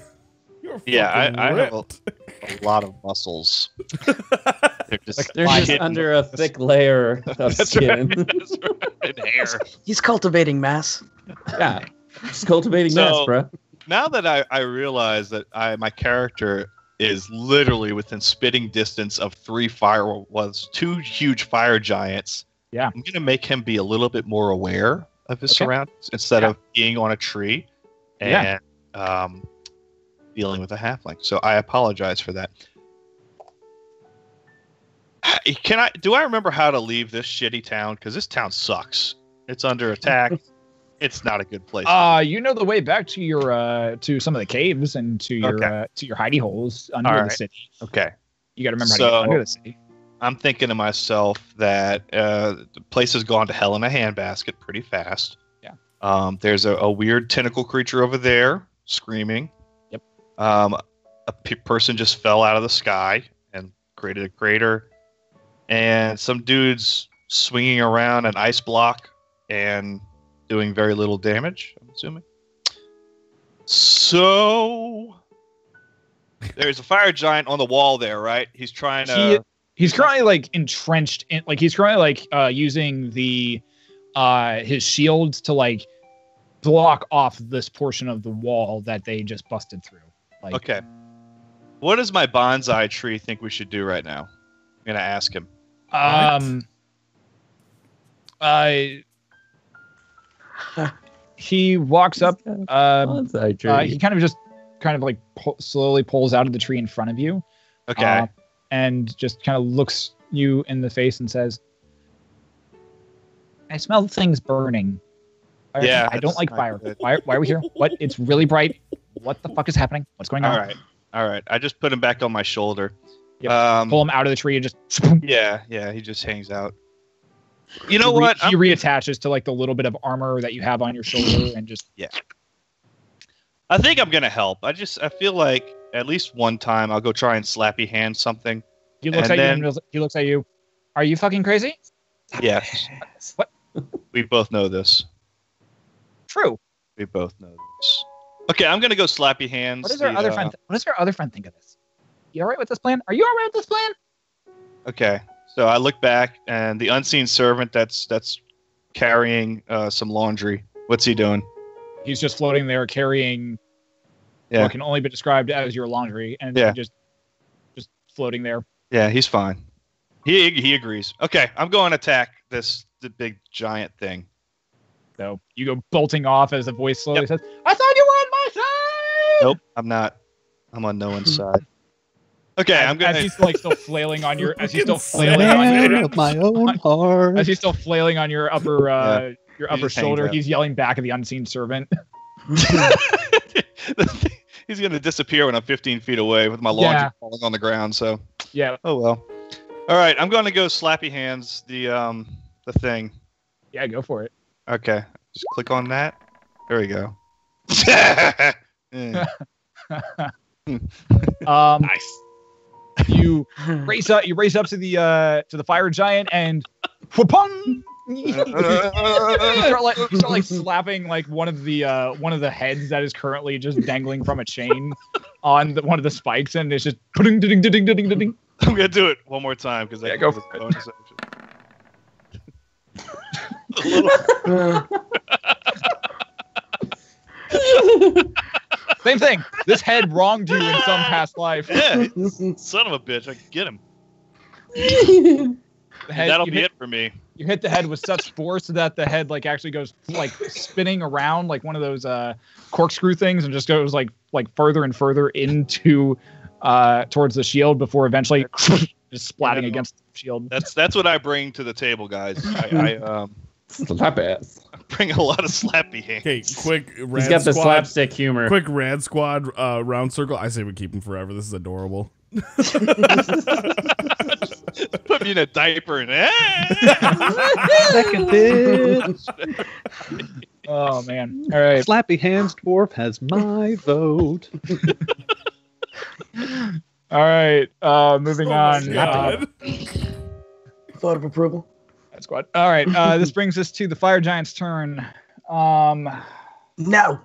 Yeah, I have ripped. a lot of muscles. They're just, They're just under a thick layer of skin. Right. That's right. And hair. He's cultivating mass. Yeah. Just cultivating mass, bro. Now that I realize that my character is literally within spitting distance of 2 huge fire giants. Yeah. I'm going to make him be a little bit more aware of his surroundings instead of being on a tree and dealing with a halfling. So I apologize for that. Do I remember how to leave this shitty town? Because this town sucks. It's under attack. It's not a good place. You know the way back to your to some of the caves and to your hidey holes under the city. Okay. You got to remember how to get under the city. I'm thinking to myself that the place has gone to hell in a handbasket pretty fast. Yeah. There's a weird tentacle creature over there screaming. Yep. A person just fell out of the sky and created a crater. And some dude's swinging around an ice block and doing very little damage, I'm assuming. So there's a fire giant on the wall there, right? He's trying to... He's currently like entrenched in, like he's currently like using the his shields to like block off this portion of the wall that they just busted through. Like, okay. What does my bonsai tree think we should do right now? I'm gonna ask him. He walks up. He kind of like slowly pulls out of the tree in front of you. Okay. And just kind of looks you in the face and says, "I smell things burning. I don't like fire. Why are we here? What? It's really bright. What the fuck is happening? What's going on?" All right. I just put him back on my shoulder. Yep. Pull him out of the tree and just... Yeah, he just hangs out. You know what? He reattaches to like the little bit of armor that you have on your shoulder and just... Yeah. I think I'm going to help. I feel like at least one time I'll go try and slappy hand something. He looks at you. Are you fucking crazy? Yes. What? We both know this. True. We both know this. Okay, I'm going to go slappy hands. What does our other friend think of this? You all right with this plan? Are you all right with this plan? Okay. So I look back, and the unseen servant that's carrying some laundry. What's he doing? He's just floating there carrying what can only be described as your laundry, and just floating there. Yeah, he's fine. He agrees. Okay, I'm going to attack the big giant thing. So you go bolting off as the voice slowly says, "I thought you were on my side." Nope, I'm not. I'm on no one's side. Okay, I'm gonna. As he's like still flailing on your, as he's still flailing on your, my own heart. As he's still flailing on your upper shoulder, he's yelling back at the unseen servant. He's gonna disappear when I'm 15 feet away with my laundry falling on the ground. So yeah. Oh well. All right, I'm gonna go slappy hands the thing. Yeah, go for it. Okay, just click on that. There we go. Nice. You race up to the fire giant and whoopong! you start like slapping like one of the heads that is currently just dangling from a chain on one of the spikes, and it's just ding ding ding ding ding ding. I'm gonna do it one more time because I go for it. bonus action. Same thing. This head wronged you in some past life. Yeah, son of a bitch. I can get him. That'll be it for me. You hit the head with such force that the head like actually goes like spinning around like one of those corkscrew things and just goes like further and further into towards the shield before eventually just splatting against the shield. That's what I bring to the table, guys. I slap ass. bring a lot of slappy hands. Okay, quick rad He's got the squad, slapstick humor. Quick rad squad round circle. I say we keep him forever. This is adorable. Put me in a diaper and Seconded. Oh man! All right. Slappy Hands Dwarf has my vote. All right. Moving on. God. Vote of approval. That squad. All right. This brings us to the Fire Giant's turn. No.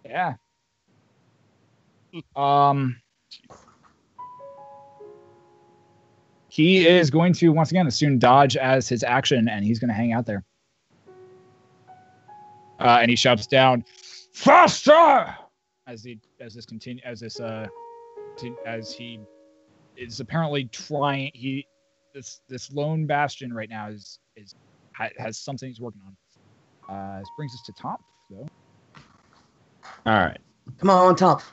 Yeah. He is going to once again assume dodge as his action, and he's going to hang out there. And he shouts down, "Faster!" as he is apparently trying. This lone bastion right now has something he's working on. This brings us to Tonph, though. All right. Come on, Tonph.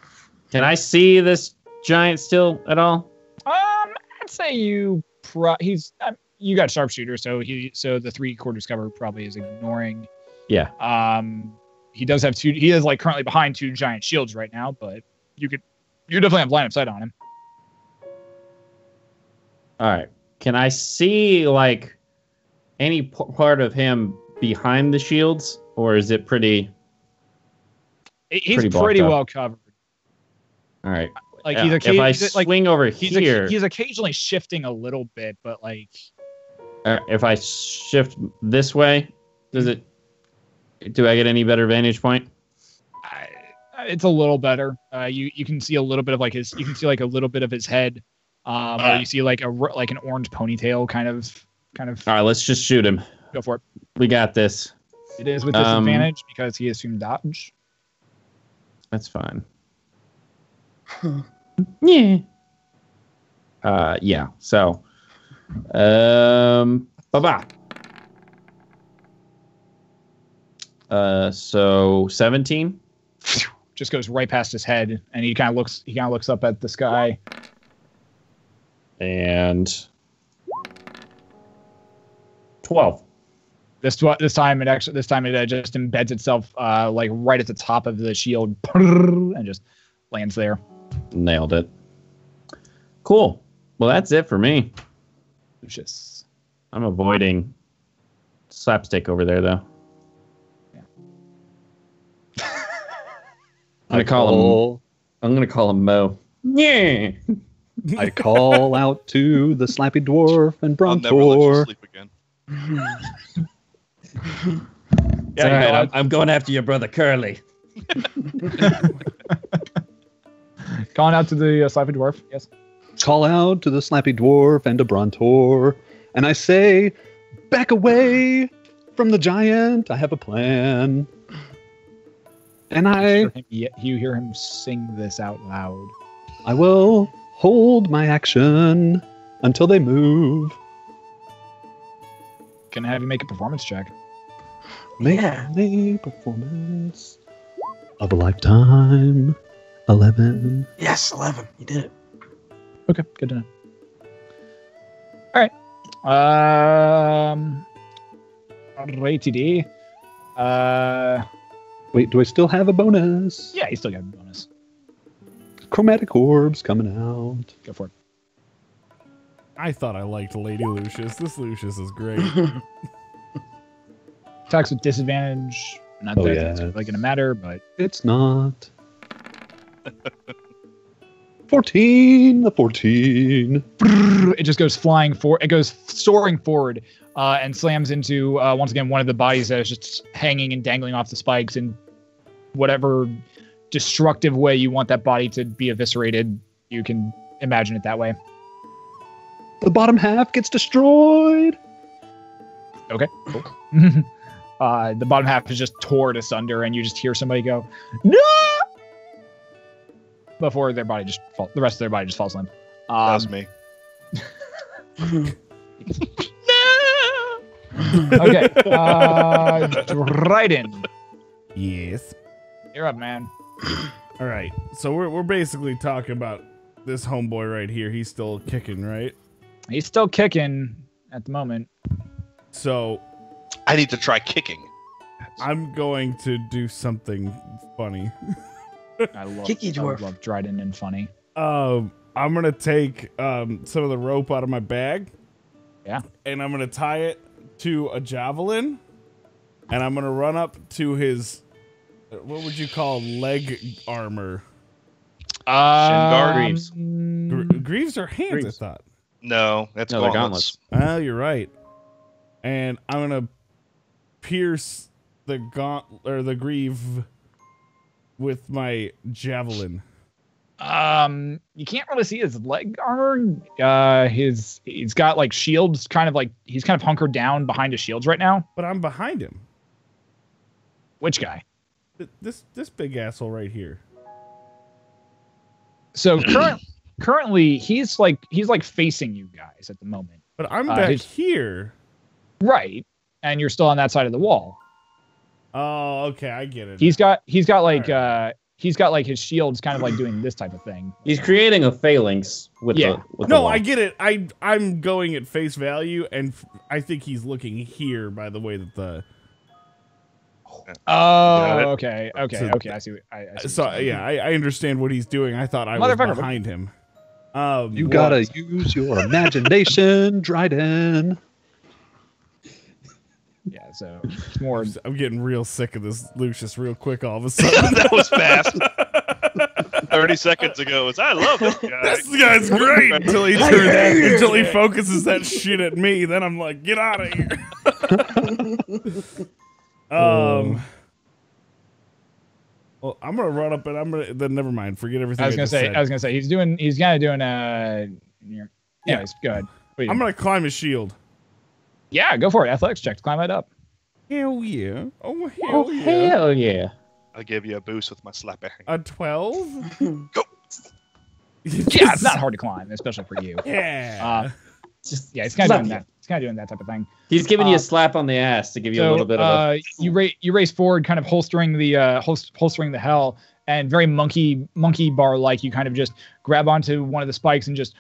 Can I see this giant still at all? I'd say you got sharpshooter, so the 3/4 cover probably is ignoring. Yeah. He does have two. He is like currently behind two giant shields right now, but you definitely have line of sight on him. All right. Can I see like any part of him behind the shields, or is it pretty? He's pretty well covered. All right. Like if I swing over here, he's occasionally shifting a little bit, but like if I shift this way, do I get any better vantage point? It's a little better. You can see a little bit of like his a little bit of his head, or you see like an orange ponytail kind of. All right, let's just shoot him. Go for it. We got this. It is with disadvantage because he assumed dodge. That's fine. Yeah. Yeah. So, bye-bye. So 17 just goes right past his head, and he kind of looks up at the sky. And 12. This time it just embeds itself like right at the top of the shield and just lands there. Nailed it. Cool. Well, that's it for me. Leucis. I'm avoiding slapstick over there, though. Yeah. I'm gonna call him Mo. Yeah. I call out to the Slappy Dwarf and Brontor. I'll never let you sleep again. Yeah, right. I'm going after your brother Curly. Calling out to the Slappy Dwarf, yes. Call out to the Slappy Dwarf and a Brontor, and I say, back away from the giant. I have a plan. And you hear him sing this out loud. I will hold my action until they move. Can I have you make a performance check? Make a performance of a lifetime. 11. Yes, 11. You did it. Okay, good to know. All right. Righty-dee. Wait, do I still have a bonus? Yeah, you still got a bonus. Chromatic orbs coming out. Go for it. I thought I liked Lady Leucis. This Leucis is great. Attacks with disadvantage. Not that it's really going to matter, but... It's not. 14. The 14. It just goes flying forward. It goes soaring forward and slams into, once again, one of the bodies that is just hanging and dangling off the spikes in whatever destructive way you want that body to be eviscerated. You can imagine it that way. The bottom half gets destroyed. Okay, cool. The bottom half is just torn asunder, and you just hear somebody go, "No!" before their body just the rest of their body just falls limp. That was me. Okay, Dryden, Yes. you're up, man. All right. So we're basically talking about this homeboy right here. He's still kicking, right? He's still kicking at the moment. So I need to try kicking. I'm going to do something funny. I love Kicky dwarf. I love Dryden and funny. I'm gonna take some of the rope out of my bag. Yeah. And I'm gonna tie it to a javelin, and I'm gonna run up to his, what would you call leg armor? Shin guard? Greaves. Greaves are hands, Greaves. I thought. No, that's No, they're gauntlets. Oh, you're right. And I'm gonna pierce the the greave with my javelin. You can't really see his leg armor. He's got like shields, kind of like he's kind of hunkered down behind his shields right now. But I'm behind him. Which guy? This big asshole right here. So currently he's like facing you guys at the moment. But I'm back his- here. Right. And you're still on that side of the wall. Oh, okay, I get it. He's got like Alright. he's got like his shields kind of like doing this type of thing. He's creating a phalanx with Yeah. the No, wall. I get it. I'm going at face value, and I think he's looking here by the way that the. Oh, it? okay. So- I see. I see So yeah, I understand what he's doing. I thought I was Motherfucker. behind him. You gotta use your imagination, Dryden. Yeah, so it's more. I'm getting real sick of this Leucis real quick all of a sudden. That was fast. 30 seconds ago was I love this guy. This guy's great until he turns until he focuses that shit at me. Then I'm like, get out of here. Well, I'm gonna run up and I'm gonna. Then never mind. Forget everything. I was gonna say. said. I was gonna say he's kind of doing. Anyways, go ahead. What are you I'm doing? gonna climb his shield. Yeah, go for it. Athletics check to climb that up. Hell yeah! Oh hell Oh, yeah! hell yeah. I'll give you a boost with my slapper. A 12. Go. Yeah, it's not hard to climb, especially for you. Yeah. Yeah, it's kind of Slap doing you. that. It's kind of doing that type of thing. He's giving you a slap on the ass to give you a little bit of a. you race forward, kind of holstering the hell, and very monkey bar like. You kind of just grab onto one of the spikes and just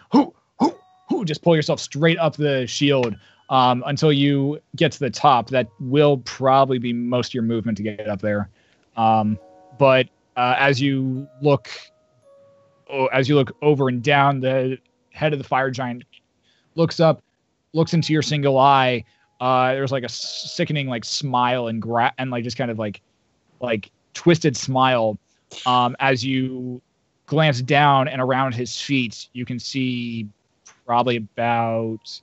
just pull yourself straight up the shield until you get to the top. That will probably be most of your movement to get up there. But as you look over and down, the head of the fire giant looks up, looks into your single eye. There's like a sickening like smile and like just kind of like twisted smile. As you glance down and around his feet, you can see probably about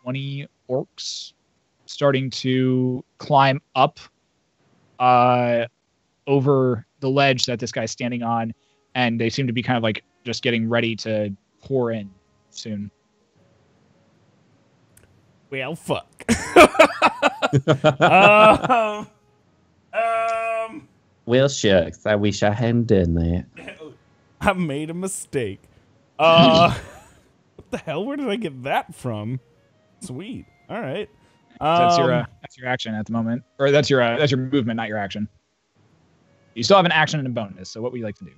20 orcs starting to climb up over the ledge that this guy's standing on, and they seem to be kind of like just getting ready to pour in soon. Well, fuck. Well, shucks. I wish I hadn't done that. I made a mistake. What the hell? Where did I get that from? Sweet. All right. That's your action at the moment, or that's your movement, not your action. You still have an action and a bonus. So what would you like to do?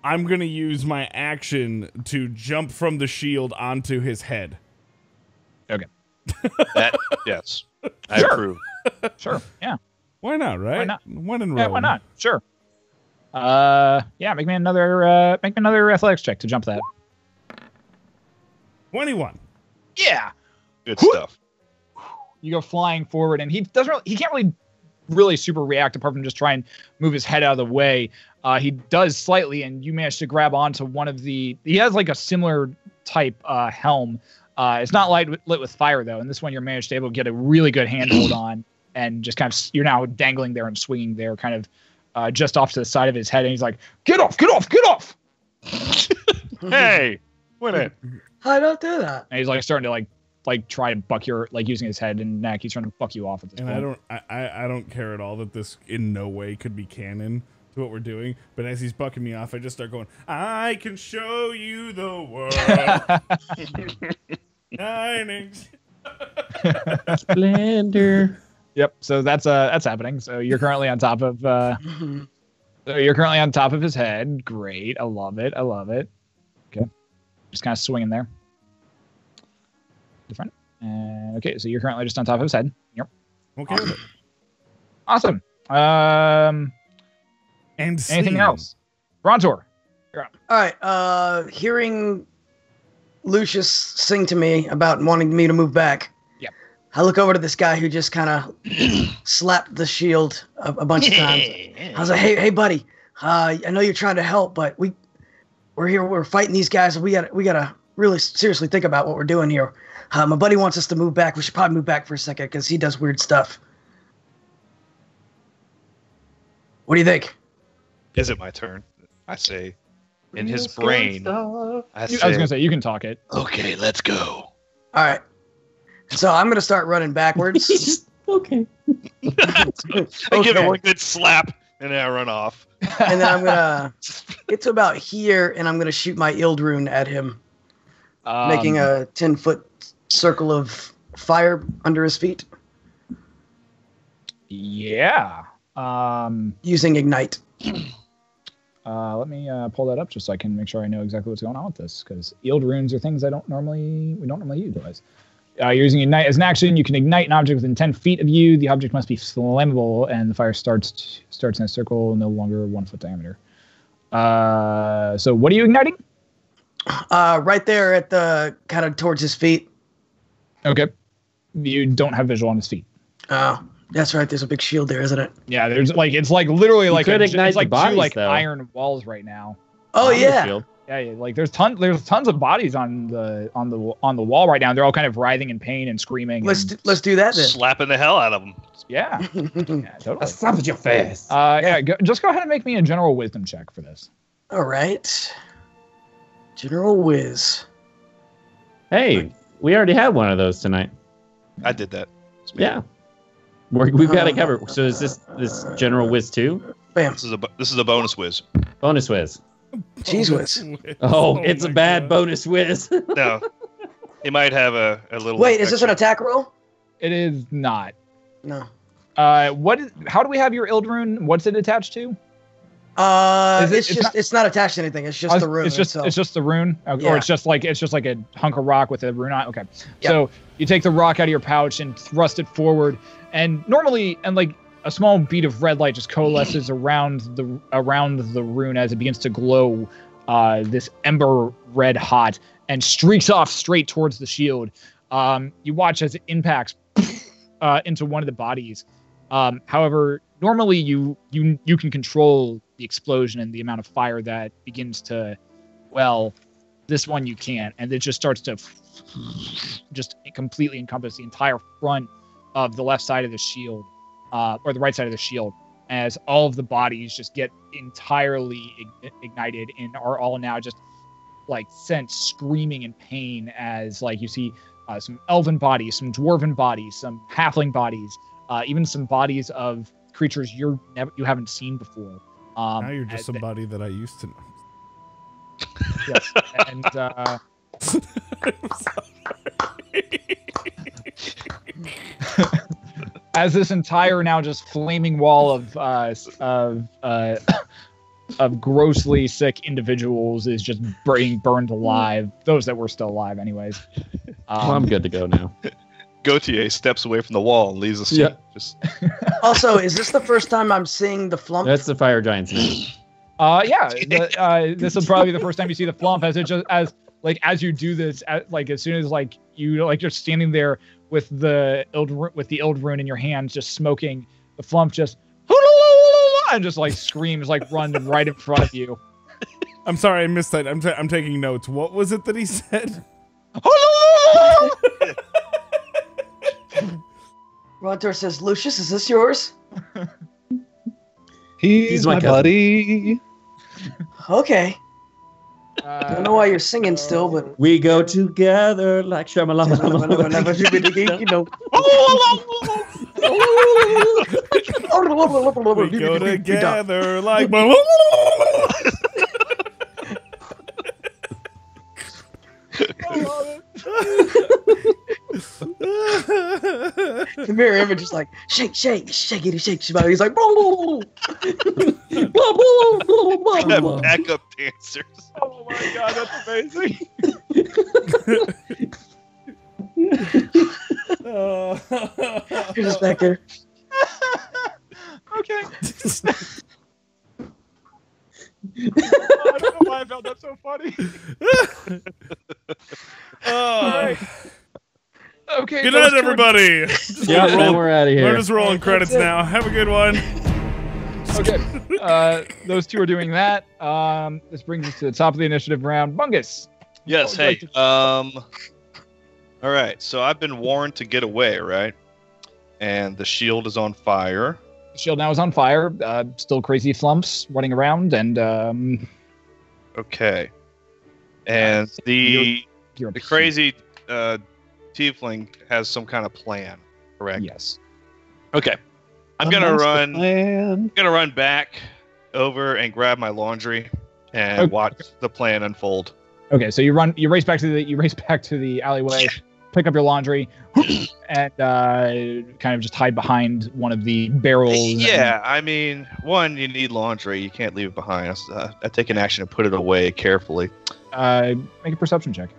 I'm gonna use my action to jump from the shield onto his head. Okay. Yes. I Sure. approve. Sure. Yeah. Why not? Right? Why not? One in Yeah. Rome. Why not? Sure. Yeah. Make me another athletics check to jump that. 21. Yeah. Good stuff. You go flying forward, and he can't really super react apart from just try and move his head out of the way. He does slightly, and you manage to grab onto one of he has like a similar type helm. It's not lit with fire though, and this one you're managed to able to get a really good handhold on, and just kind of you're now dangling there and swinging there, kind of just off to the side of his head, and he's like, "Get off! Get off! Get off!" Hey, win it. I don't do that. And he's like starting to like like try to buck your like using his head and neck. He's trying to buck you off at this point. I don't care at all that this in no way could be canon to what we're doing. But as he's bucking me off, I just start going, I can show you the world. Splendor. Yep. So that's happening. So you're currently on top of his head. Great. I love it. Okay. Just kind of swinging there. Different. Okay. So you're currently just on top of his head. Yep. Okay. Awesome. And anything else? Brontor. You're up. All right. Hearing Leucis sing to me about wanting me to move back. Yep. I look over to this guy who just kind of slapped the shield a bunch of times. I was like, "Hey, buddy. I know you're trying to help, but we're here. We're fighting these guys. We gotta really seriously think about what we're doing here. My buddy wants us to move back. We should probably move back for a second because he does weird stuff. What do you think?" Is it my turn? I say, in his brain, I was gonna say you can talk it. Okay, let's go. All right. So I'm gonna start running backwards. Okay. I give it one good slap and then I run off. And then I'm gonna get to about here, and I'm gonna shoot my Ild rune at him, making a 10-foot circle of fire under his feet. Yeah. Using ignite. Let me pull that up just so I can make sure I know exactly what's going on with this, because Ild runes are things we don't normally utilize. You're using ignite as an action. You can ignite an object within 10 feet of you. The object must be flammable, and the fire starts in a circle no longer 1 foot diameter. So what are you igniting? Right there at the kind of towards his feet. Okay. You don't have visual on his feet. Oh, that's right. There's a big shield there, isn't it? Yeah, it's like literally like could ignite it's like the bodies, two like though. iron walls right now. Oh On the yeah. shield. Yeah, like there's tons of bodies on the wall right now. They're all kind of writhing in pain and screaming. Let's do that then. Slapping the hell out of them. Yeah, totally. Slap at your face. Just go ahead and make me a general wisdom check for this. All right. General Whiz. Hey, we already had one of those tonight. I did that. Yeah. We've got it covered. So is this General Whiz 2? Bam. This is a bonus whiz. Bonus Whiz. Cheese Whiz. Oh, it's a bad bonus Whiz. No, it might have a little. Wait, is this an attack roll? It is not. No. How do we have your Ild rune? What's it attached to? It's not attached to anything. It's just the rune. It's just the rune, Yeah. or it's just like a hunk of rock with a rune on. Okay, Yep. So you take the rock out of your pouch and thrust it forward, and normally, like a small bead of red light just coalesces around the rune as it begins to glow, this ember red hot, and streaks off straight towards the shield. You watch as it impacts into one of the bodies. However, normally you can control the explosion and the amount of fire that begins to, well, this one you can't, and it just starts to just completely encompass the entire front of the left side of the shield, or the right side of the shield, as all of the bodies just get entirely ignited and are all now just like sent screaming in pain as like you see some elven bodies, some dwarven bodies, some halfling bodies, even some bodies of creatures you haven't seen before. Now you're just somebody that I used to know. Yes, and as this entire now just flaming wall of grossly sick individuals is just being burned alive. Those that were still alive, anyways. Well, I'm good to go now. Gautier steps away from the wall and leaves us. Yeah. Just Also, is this the first time I'm seeing the flump? That's the fire giant's name. Yeah. This will probably be the first time you see the flump as you do this. As soon as you're standing there with the Ild rune in your hands, just smoking, the flump just and just like screams, like run right in front of you. I'm sorry, I missed that. I'm taking notes. What was it that he said? Brontor says, "Lucius, is this yours?" He's my cousin. buddy. Okay. I don't know why you're singing still, but We go together like Shyamalan. We go together like. The mirror image is like shake, shake, shake it, shake. He's like, Backup dancers. Oh my god, that's amazing. You're just back there. Okay. I don't know why I found that so funny. All right. Okay. Good night, everybody. Yeah, now we're out of here. We're just rolling credits now. Have a good one. Okay. Those two are doing that. This brings us to the top of the initiative round. Bungus. Yes. Hey. All right. So I've been warned to get away, right? And the shield is on fire. The shield now is on fire. Still crazy flumps running around, and okay. And the crazy tiefling has some kind of plan, correct? Yes. Okay. I'm gonna run back over and grab my laundry and watch the plan unfold. Okay, so you race back to the alleyway, pick up your laundry, and kind of just hide behind one of the barrels. Yeah, I mean, one, you need laundry. You can't leave it behind. I take an action and put it away carefully. Make a perception check.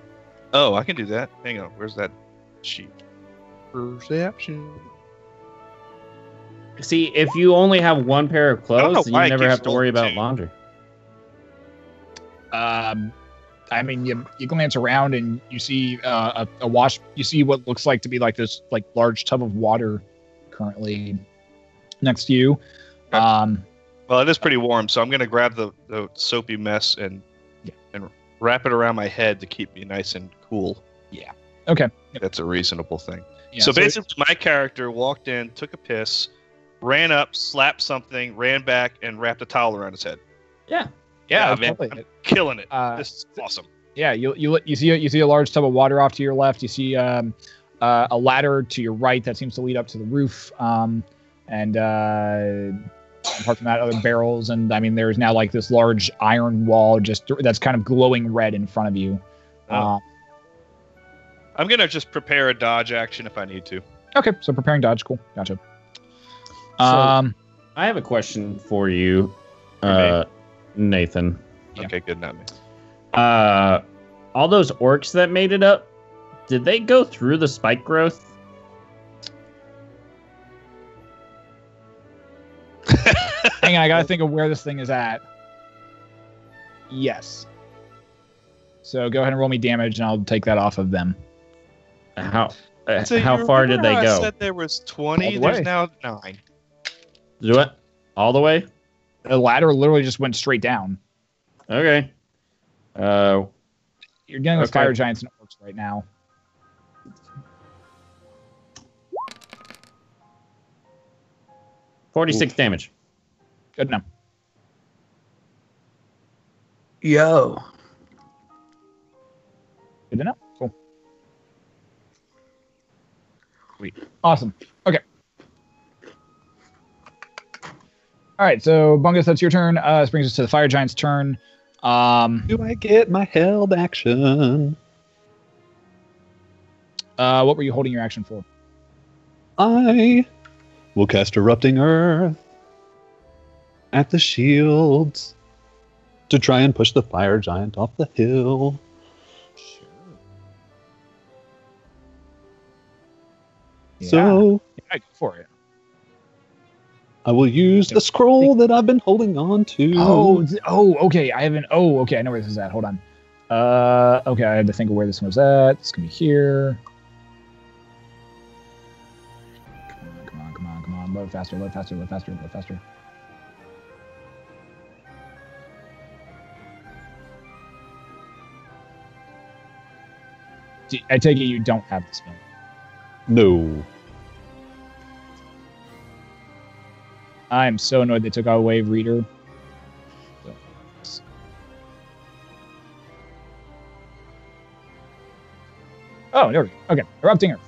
Oh, I can do that. Hang on, where's that sheet? Perception. See, if you only have one pair of clothes, then you never have to worry about two. laundry. I mean, you glance around and you see a wash. You see what looks like to be like this large tub of water currently next to you. Well, it is pretty warm, so I'm going to grab the soapy mess and wrap it around my head to keep me nice and cool. Yeah. Okay. That's a reasonable thing. Yeah, so basically, my character walked in, took a piss, ran up, slapped something, ran back, and wrapped a towel around his head. Yeah, man, I'm killing it. This is awesome. Yeah, you see a large tub of water off to your left. You see a ladder to your right that seems to lead up to the roof. And apart from that, other barrels, and I mean, there's now like this large iron wall that's kind of glowing red in front of you. I'm gonna just prepare a dodge action if I need to. Okay, so preparing dodge, cool, gotcha. I have a question for you, Nathan. Yeah. Okay, good, not me. All those orcs that made it up, did they go through the spike growth? Hang on, I gotta think of where this thing is at. Yes. So go ahead and roll me damage, and I'll take that off of them. How far did they go? I said there was 20. There's now 9. Do it all the way. The ladder literally just went straight down. Okay. You're dealing with fire giants and orcs right now. $46 damage. Good enough. Yo. Good enough. Cool. Sweet. Awesome. Okay. All right, so Bungus, that's your turn. This brings us to the fire giant's turn. Do I get my held action? What were you holding your action for? I will cast Erupting Earth at the shields to try and push the fire giant off the hill. Sure. So yeah, go for it. I will use the scroll that I've been holding on to. Okay. I haven't. Okay. I know where this is at. Hold on. Okay. I had to think of where this one was at. It's gonna be here. Come on. Load faster. I take it you don't have the spell. No. I'm so annoyed they took away Reader. Oh, there we go. Okay, erupting Earth.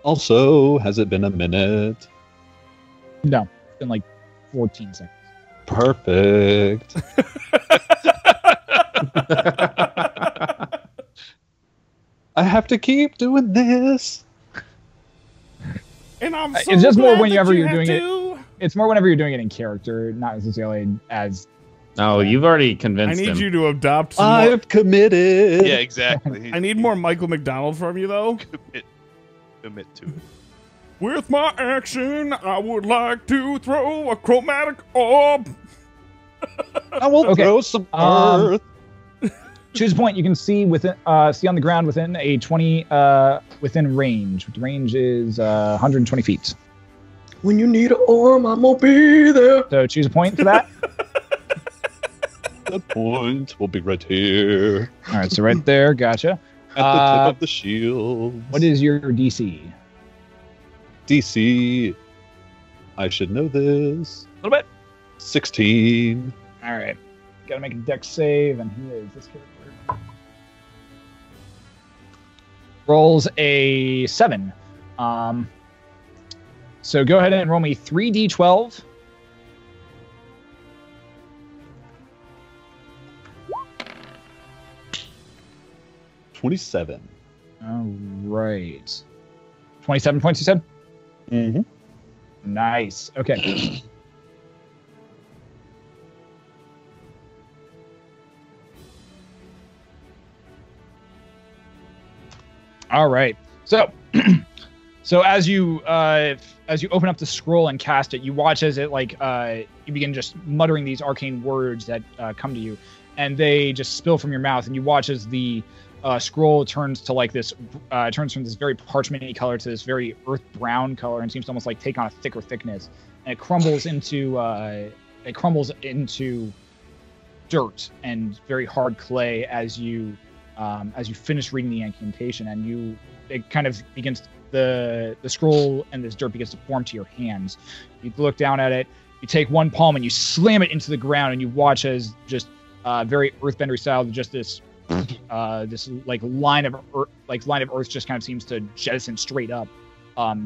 Also, has it been a minute? No, it's been like 14 seconds. Perfect. I have to keep doing this. And I'm so it's just more glad whenever that you're have doing to. it. It's more whenever you're doing it in character, not necessarily as. No, you've already I convinced need him. you to adopt some more. I've committed. Yeah, exactly. I need more Michael McDonald from you, though. Commit to it. With my action, I would like to throw a chromatic orb. I will throw some earth. Choose a point you can see within, see on the ground within a 20 within range. The range is 120 feet. When you need an arm, I'm gonna be there. So choose a point for that. The point will be right here. All right, so right there, gotcha. At the tip of the shield. What is your DC? DC. I should know this. A little bit. 16. All right, gotta make a dex save, and he is this character. Rolls a 7. So go ahead and roll me 3d12. $27. All right. 27 points, you said? Mm-hmm. Nice. Okay. All right. So, so as you open up the scroll and cast it, you watch as it you begin just muttering these arcane words that come to you, and they just spill from your mouth, and you watch as the scroll turns to like this, turns from this very parchmenty color to this very earth brown color, and seems to almost like take on a thicker thickness, and it crumbles into dirt and very hard clay as you finish reading the incantation, and it kind of begins, the scroll and this dirt begins to form to your hands. You look down at it, you take one palm and you slam it into the ground, and you watch as just very earthbender style, just this line of earth just kind of seems to jettison straight up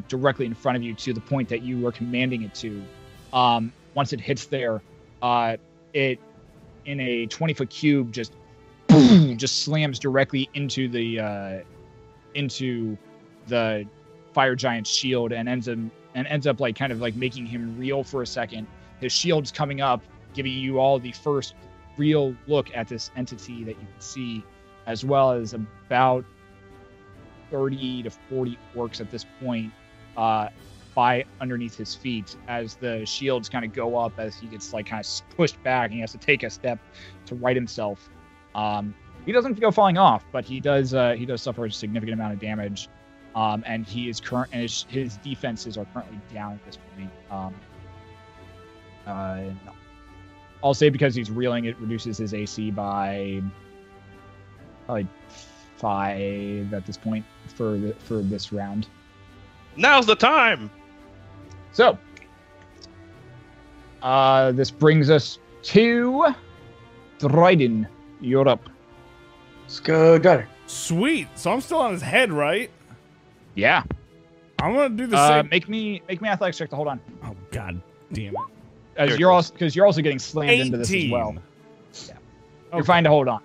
directly in front of you to the point that you are commanding it to. Once it hits there, it in a 20-foot cube just slams directly into the fire giant's shield, and ends up like kind of like making him reel for a second. His shield's coming up, giving you all the first real look at this entity that you can see, as well as about 30 to 40 orcs at this point by underneath his feet, as the shields kind of go up, as he gets like kind of pushed back and he has to take a step to right himself. He doesn't go falling off, but he does suffer a significant amount of damage, and his defenses are currently down at this point. No. I'll say because he's reeling, it reduces his AC by probably 5 at this point for this round. Now's the time. So, this brings us to Dryden. You're up. Let's go, Dryden. Sweet. So I'm still on his head, right? Yeah. I'm gonna do the same. Make me athletics check to hold on. Oh god damn it! As you're also getting slammed 18. into this as well. Yeah. You're fine to hold on.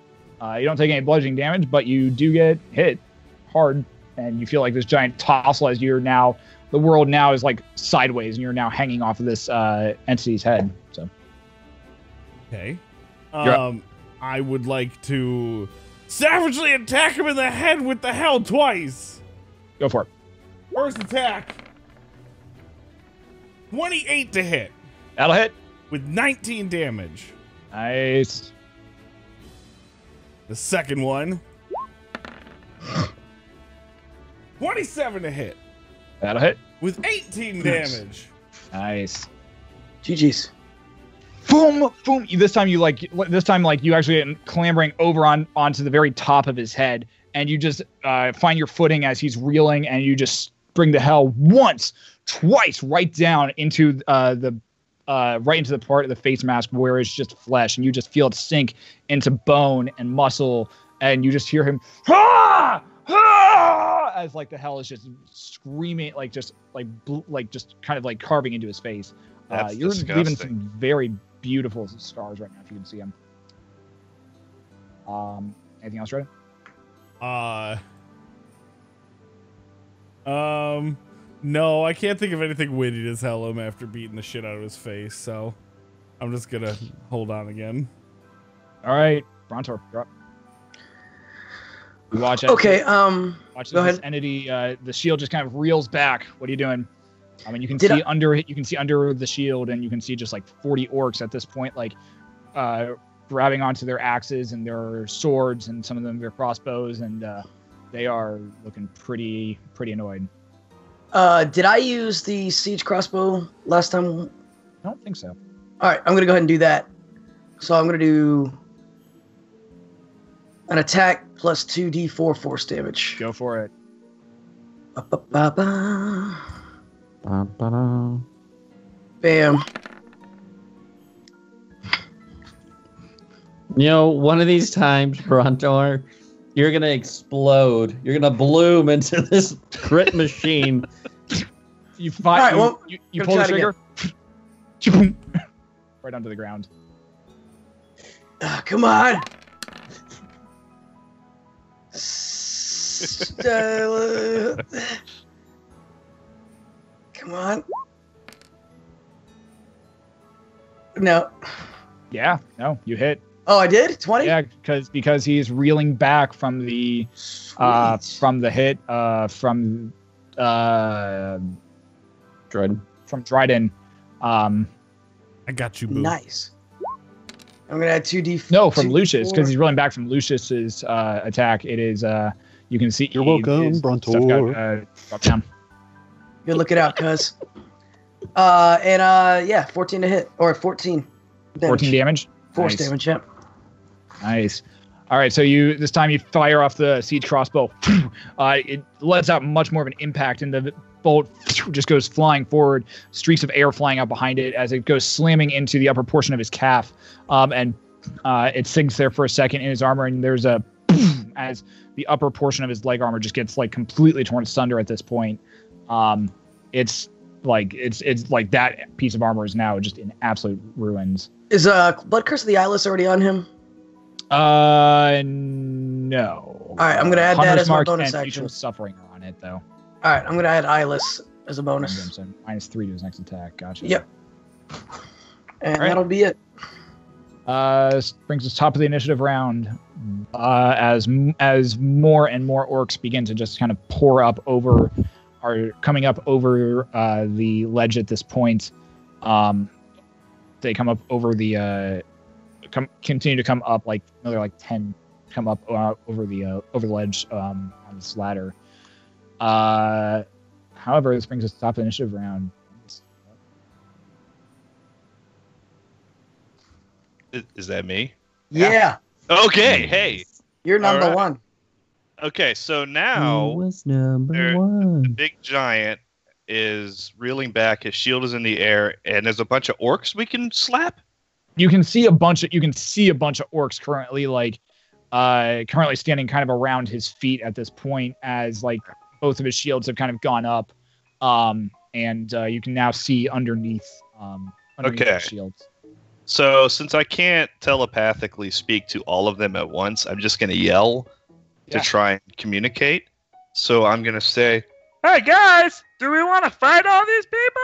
You don't take any bludgeoning damage, but you do get hit hard, and you feel like this giant tossle as the world now is like sideways, and you're now hanging off of this entity's head. So. Okay. I would like to savagely attack him in the head with the hell twice. Go for it. First attack. 28 to hit. That'll hit. With 19 damage. Nice. The second one. 27 to hit. That'll hit. With 18 damage. Nice. GG's. Boom, boom. This time you actually get clambering over onto the very top of his head, and you just find your footing as he's reeling, and you just bring the hell once, twice, right down into the right into the part of the face mask where it's just flesh, and you just feel it sink into bone and muscle, and you just hear him as like the hell is just screaming, like just kind of like carving into his face. You're leaving some very beautiful scars right now, if you can see them. Anything else, Dryden? No, I can't think of anything witty to tell him after beating the shit out of his face, so I'm just gonna hold on again. All right, Brontor, you're up. Watch it. Okay, watch go this ahead. entity. The shield just kind of reels back. What are you doing? I mean, you can see under it. You can see under the shield, and you can see just like 40 orcs at this point, like grabbing onto their axes and their swords, and some of them their crossbows, and they are looking pretty annoyed. Did I use the siege crossbow last time? I don't think so. All right, I'm gonna go ahead and do that. So I'm gonna do an attack plus 2d4 force damage. Go for it. Ba-ba-ba-ba. Ba-ba-da. Bam. You know, one of these times, Brontor, you're gonna explode. You're gonna bloom into this crit machine. You fight. All right, well, you gonna pull the try trigger. Right onto the ground. Come on. Come on. No. Yeah. No, you hit. Oh, I did? 20? Yeah, because he's reeling back from the hit from Dryden. From Dryden. I got you, boo. Nice. I'm gonna add 2d. No, from Leucis, because he's reeling back from Leucis's attack. It is you can see. You're welcome, Brontor. Drop down. Good looking out, cuz. Yeah, 14 to hit or 14. Damage. 14 damage. Force Nice. damage, yep. Nice. All right, so this time you fire off the siege crossbow. It lets out much more of an impact, and the bolt just goes flying forward. Streaks of air flying out behind it as it goes slamming into the upper portion of his calf, and it sinks there for a second in his armor. And there's a as the upper portion of his leg armor just gets like completely torn asunder at this point. It's like that piece of armor is now just in absolute ruins. Is Blood Curse of the Eyeless already on him? No. All right, I'm gonna add Hunter's that as my Mark bonus and action. Mutual Suffering are on it though. All right, I'm gonna add Eyeless as a bonus. So -3 to his next attack. Gotcha. Yep. And right. that'll be it. Brings us top of the initiative round. As more and more orcs begin to just kind of pour up over, are coming up over the ledge at this point. They come up over the continue to come up, like another like 10 come up over the ledge on this ladder. However, this brings us to top of the initiative round. Is that me? Yeah. Okay, hey. You're number All right. one. Okay, so now was number the one. big giant is reeling back. His shield is in the air, and there's a bunch of orcs we can slap. You can see a bunch of orcs currently standing kind of around his feet at this point, as like both of his shields have kind of gone up, and you can now see underneath the shields. So since I can't telepathically speak to all of them at once, I'm just going to yell to try and communicate. So I'm going to say, "Hey guys, do we want to fight all these people?"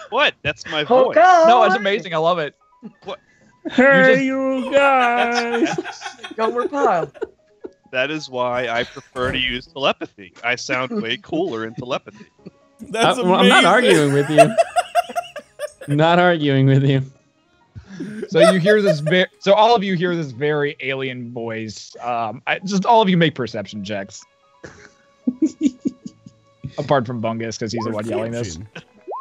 What? That's my voice. No, it's amazing. I love it. What? Hey, you guys! Gomer Pyle. That is why I prefer to use telepathy. I sound way cooler in telepathy. That's amazing. I'm not arguing with you. Not arguing with you. So you hear this so all of you hear this very alien voice. Just all of you make perception checks. Apart from Bungus, because he's the one yelling this.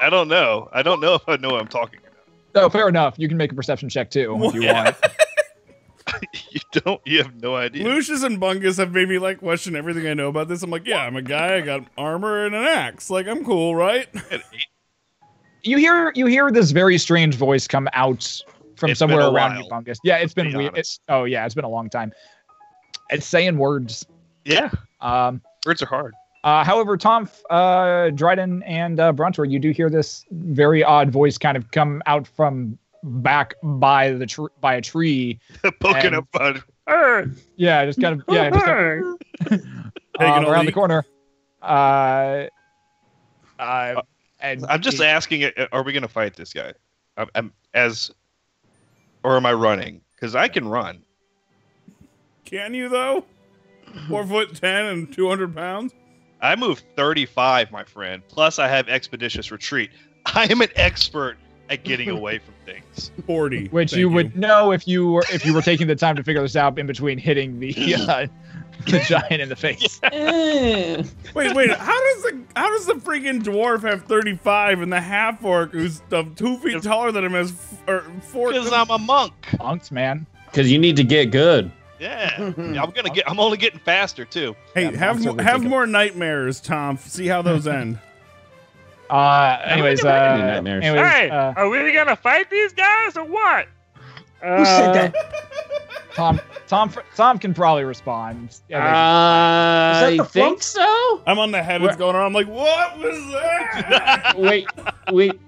I don't know. I don't know if I know what I'm talking about. Oh, fair enough. You can make a perception check too if you want. don't. You have no idea. Leucis and Bungus have made me like question everything I know about this. I'm like, yeah, I'm a guy. I got armor and an axe. Like, I'm cool, right? You hear this very strange voice come out from somewhere around you, Bungus. Yeah, it's been weird. It's been a long time. It's saying words. Yeah. Words are hard. However, Tonph, Dryden, and Brontor, you do hear this very odd voice kind of come out from back by a tree, poking up fun. Yeah, just kind of around the corner. And I'm just asking, are we going to fight this guy? Or am I running? Because I can run. Can you though? 4'10" and 200 pounds. I move 35, my friend. Plus, I have expeditious retreat. I am an expert at getting away from things. 40, which you would know if you were taking the time to figure this out in between hitting the giant in the face. Wait, how does the freaking dwarf have 35 and the half orc who's 2 feet taller than him has 4? Because I'm a monk. Monks, man. Because you need to get good. Yeah, I'm only getting faster too. Hey, have more nightmares, Tonph. See how those end. Anyways, hey, are we gonna fight these guys or what? Who said that? Tom can probably respond. I think so. I'm on the head. What's going on? I'm like, what was that? wait.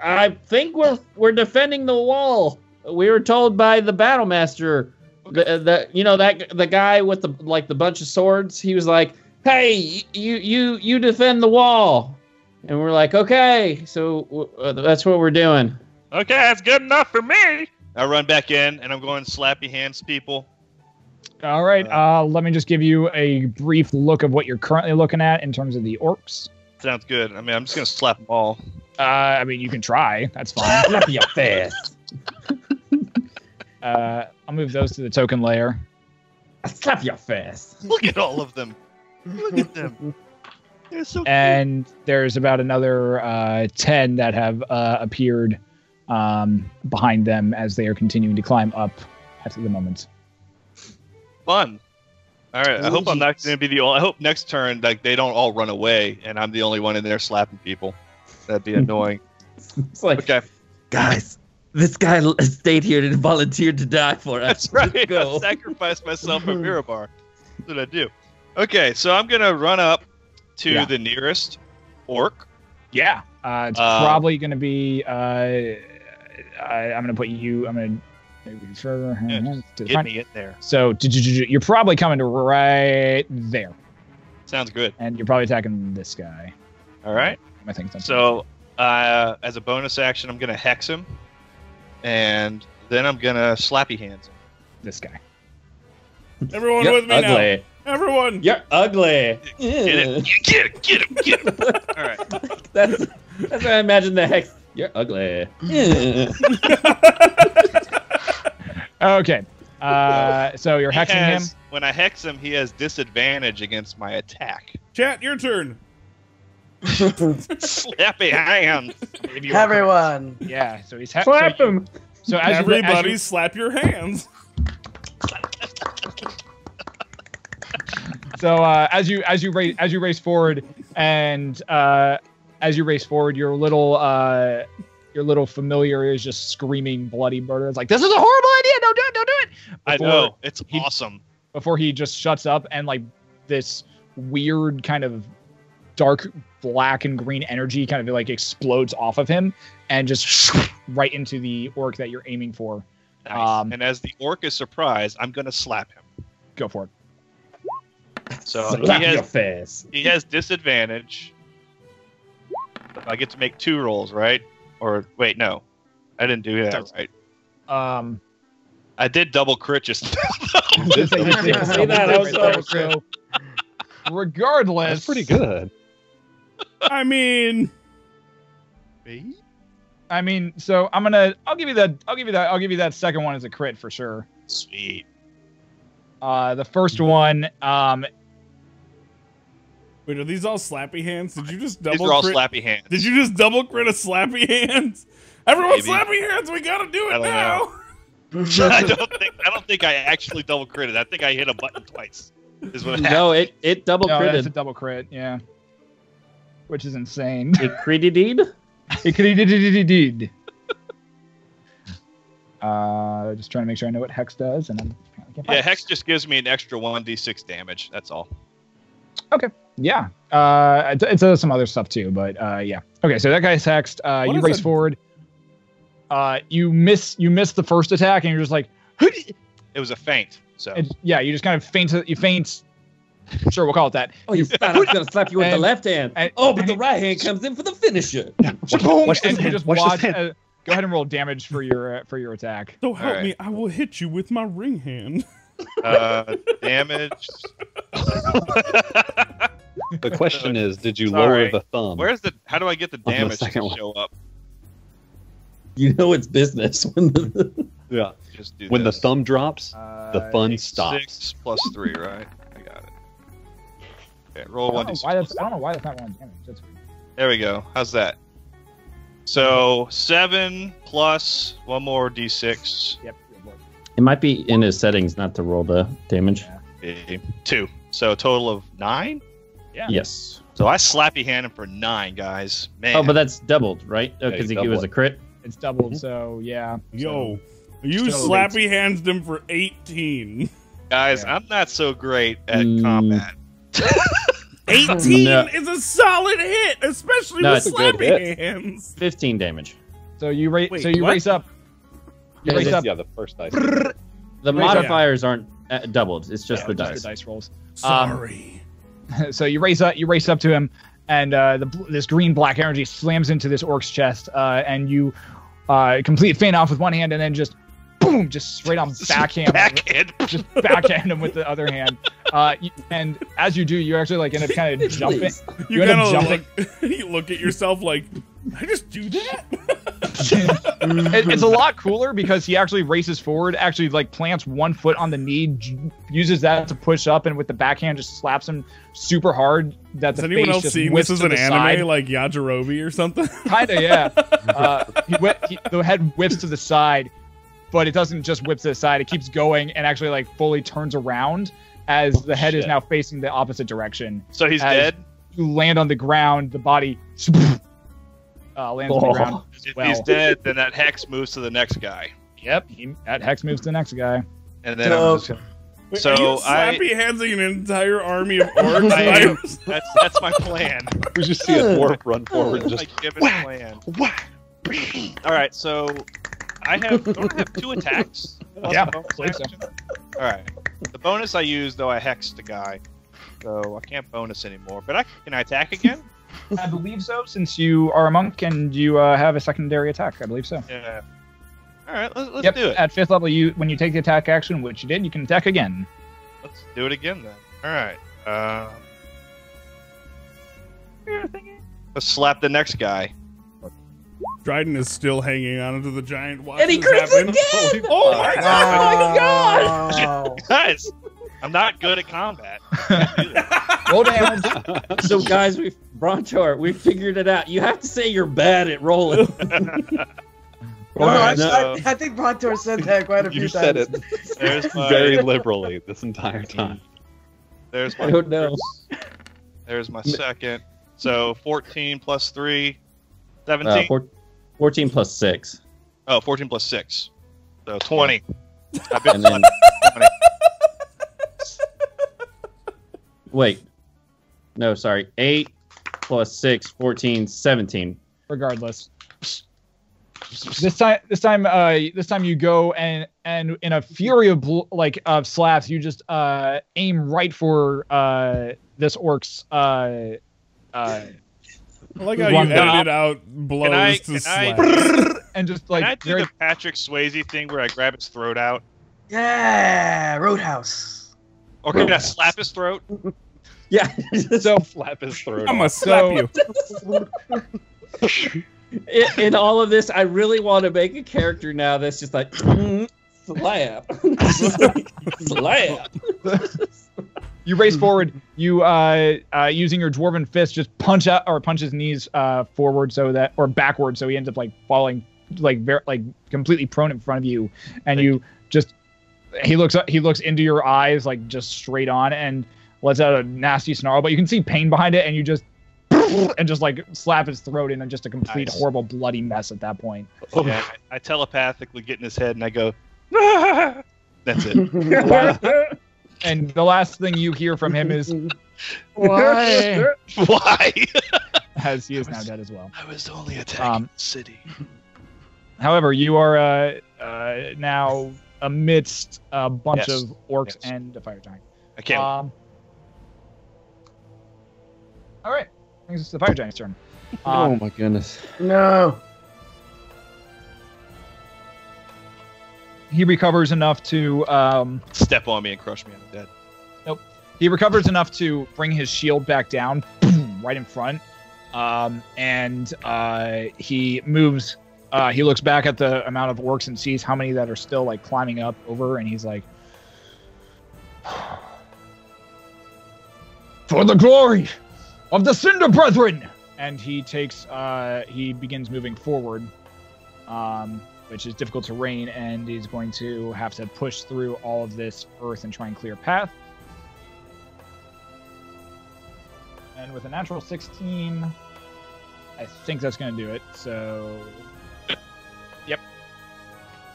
I think we're defending the wall. We were told by the battle master. The guy with the bunch of swords, he was like, hey, you defend the wall. And we're like, okay, so that's what we're doing. Okay, that's good enough for me. I run back in and I'm going slappy hands people. All right, let me just give you a brief look of what you're currently looking at in terms of the orcs. Sounds good. I mean, I'm just going to slap them all. I mean, you can try. That's fine. Slap your face. I'll move those to the token layer. Slap your face. Look at all of them. Look at them. They're so and cute. There's about another 10 that have appeared behind them as they are continuing to climb up at the moment. Fun. All right. I hope I'm not going to be the only. I hope next turn they don't all run away and I'm the only one in there slapping people. That'd be annoying. It's like, okay, guys. This guy stayed here and volunteered to die for us. That's right. I sacrificed myself for Mirabar. That's what I do. Okay, so I'm going to run up to the nearest orc. Yeah. It's probably going to be... I'm going to put you... I'm going to move you further. To the get front. Me in there. So you're probably coming to right there. Sounds good. And you're probably attacking this guy. All right. I think that's so as a bonus action, I'm going to hex him. And then I'm going to slappy hands him. This guy. Everyone You're with me ugly. now. Everyone. You're ugly. Get him. All right. That's what I imagine the hex. You're ugly. Okay. So you're hexing him. When I hex him, he has disadvantage against my attack. Chat, your turn. Slappy hands. Everyone. Yeah, so he's slap him. So as everybody slap your hands. So as you race forward and your little familiar is just screaming bloody murder. It's like, this is a horrible idea. Don't do it. I know. It's awesome. Before he just shuts up and like this weird kind of dark black and green energy kind of like explodes off of him and just right into the orc that you're aiming for. Nice. And as the orc is surprised, I'm going to slap him. Go for it. So slap your face. He has disadvantage. I get to make 2 rolls, right? Or wait, no. I didn't do that right. I did double crit just regardless. That's pretty good. I mean, so I'll give you that second one as a crit for sure. Sweet. The first one, wait, are these all slappy hands? Did you just double These are all crit? slappy hands. Did you just double crit a slappy hands? Everyone Maybe. slappy hands, we gotta do it I don't now. know. I don't think I actually double critted. I think I hit a button twice. Is what happened. No, it double No, critted. that's a double crit. Yeah, which is insane. It critted. It critted. Just trying to make sure I know what Hex does, and I can't find it. Hex just gives me an extra 1d6 damage. That's all. Okay. Yeah. It does some other stuff too, but yeah. Okay, so that guy's hexed. You race forward. You miss the first attack, and you're just like, it was a feint. So yeah, you just kind of faint. You faint. Sure, we'll call it that. Oh, you thought I was gonna slap you with the left hand. But the right hand comes in for the finisher. Watch and you just watch. Go ahead and roll damage for your attack. So help me, I will hit you with my ring hand. Damage. The question is, did you lower the thumb? How do I get the damage to show up? You know it's business when the Yeah. Just do when this. the thumb drops, the fun stops. 6 plus 3, right? I got it. Okay, roll 1d6. I don't know why that's not rolling damage. That's weird. There we go. How's that? So 7 plus 1 more d6. Yep. It might be in his settings not to roll the damage. 2. So a total of 9? Yeah. Yes. So I slappy hand him for 9, guys. Man. Oh, but that's doubled, right? Yeah, Because you it was double a crit. It's doubled, so yeah. Yo, you Still slappy hands him for 18. Guys, Yeah. I'm not so great at combat. 18 No. is a solid hit, especially No, with it's a good slappy hands. 15 damage. So you race. Wait, So you what? race up. You race up. Yeah, the first dice. The Raise modifiers aren't doubled. It's just the just dice. the dice rolls. Sorry. So you race up. You race up to him, and this green black energy slams into this orc's chest, and you complete feint off with one hand, and then just boom, just straight on backhand. Just backhand him with the other hand. And as you do, you actually like end up kind of jumping. You end up kind jumping. of you look at yourself like, I just do that? It's a lot cooler because he actually races forward, actually like plants one foot on the knee, uses that to push up, and with the backhand just slaps him super hard that Is the anyone face else just seeing whips this as to an the anime side. like Yajirobe or something? Kinda, yeah. The head whips to the side, but it doesn't just whip to the side. It keeps going and actually like fully turns around as the head is now facing the opposite direction. So he's As dead? You land on the ground, the body lands on the ground. If Well. he's dead, then that hex moves to the next guy. Yep, that hex moves to the next guy. And then So- I'm just gonna... Wait, So are you I- slappy handsing an entire army of orcs? that's my plan. We just see a dwarf run forward and That's just my given plan. All right, so don't I have 2 attacks? Yeah, Bonus I believe so. action? All right. The bonus I used, though, I hexed the guy, so I can't bonus anymore. But can I attack again? I believe so, since you are a monk and you have a secondary attack. I believe so. Yeah. All right, let's Yep. do it. At 5th level, when you take the attack action, which you did, you can attack again. Let's do it again then. All right. Let's slap the next guy. Dryden is still hanging on to the giant. Watch And he this crits happen. again! Oh my god! Wow. Guys, I'm not good at combat. I can't do that. Roll damage. So guys, Brontor, we figured it out. You have to say you're bad at rolling. I So- think Brontor said that quite a few you times. said it There's my very liberally this entire time. There's my I don't know. There's my second. So 14 plus 3, 17. 14 plus 6. Oh, 14 plus 6. So 20. I've And then, 20. wait. No, sorry. 8 plus 6, 14, 17. Regardless. This time you go and in a fury of slaps, you just aim right for this orc's I like how you One edited out blows to slap. and just Can I like do the Patrick Swayze thing where I grab his throat out? Yeah, Roadhouse. Or can I slap his throat? Yeah. so Slap his throat. I'm gonna slap you. In all of this, I really want to make a character now that's just like slap, slap. you race forward. You using your dwarven fist just punch his knees forward or backward, so he ends up like falling like completely prone in front of you, and you just he looks into your eyes like just straight on and lets out a nasty snarl, but you can see pain behind it, and you just and just like slap his throat in just a complete horrible bloody mess at that point. Yeah, I telepathically get in his head and I go, ah! That's it. And the last thing you hear from him is, Why? Why? as he is now dead as well. I was only attacking the city. However, you are now amidst a bunch of orcs and a fire giant. I can't. All right, brings us to the fire giant's turn. Oh my goodness. No. He recovers enough to Step on me and crush me. I'm dead. Nope. He recovers enough to bring his shield back down, boom, right in front, and he moves. He looks back at the amount of orcs and sees how many that are still like climbing up over, and he's like, "For the glory of the Cinder Brethren!" And he takes. He begins moving forward. Which is difficult terrain, and he's going to have to push through all of this earth and try and clear a path. And with a natural 16, I think that's going to do it. So, yep.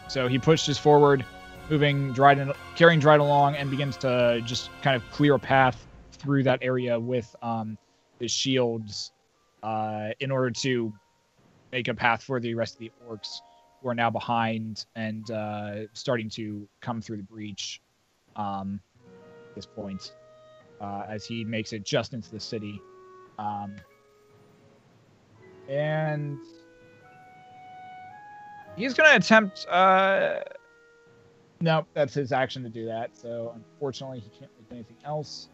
So he pushes forward, carrying Dryden along, and begins to just kind of clear a path through that area with his shields in order to make a path for the rest of the orcs, who are now behind and starting to come through the breach at this point, as he makes it just into the city. And he's going to attempt... no, that's his action to do that, so unfortunately he can't do anything else.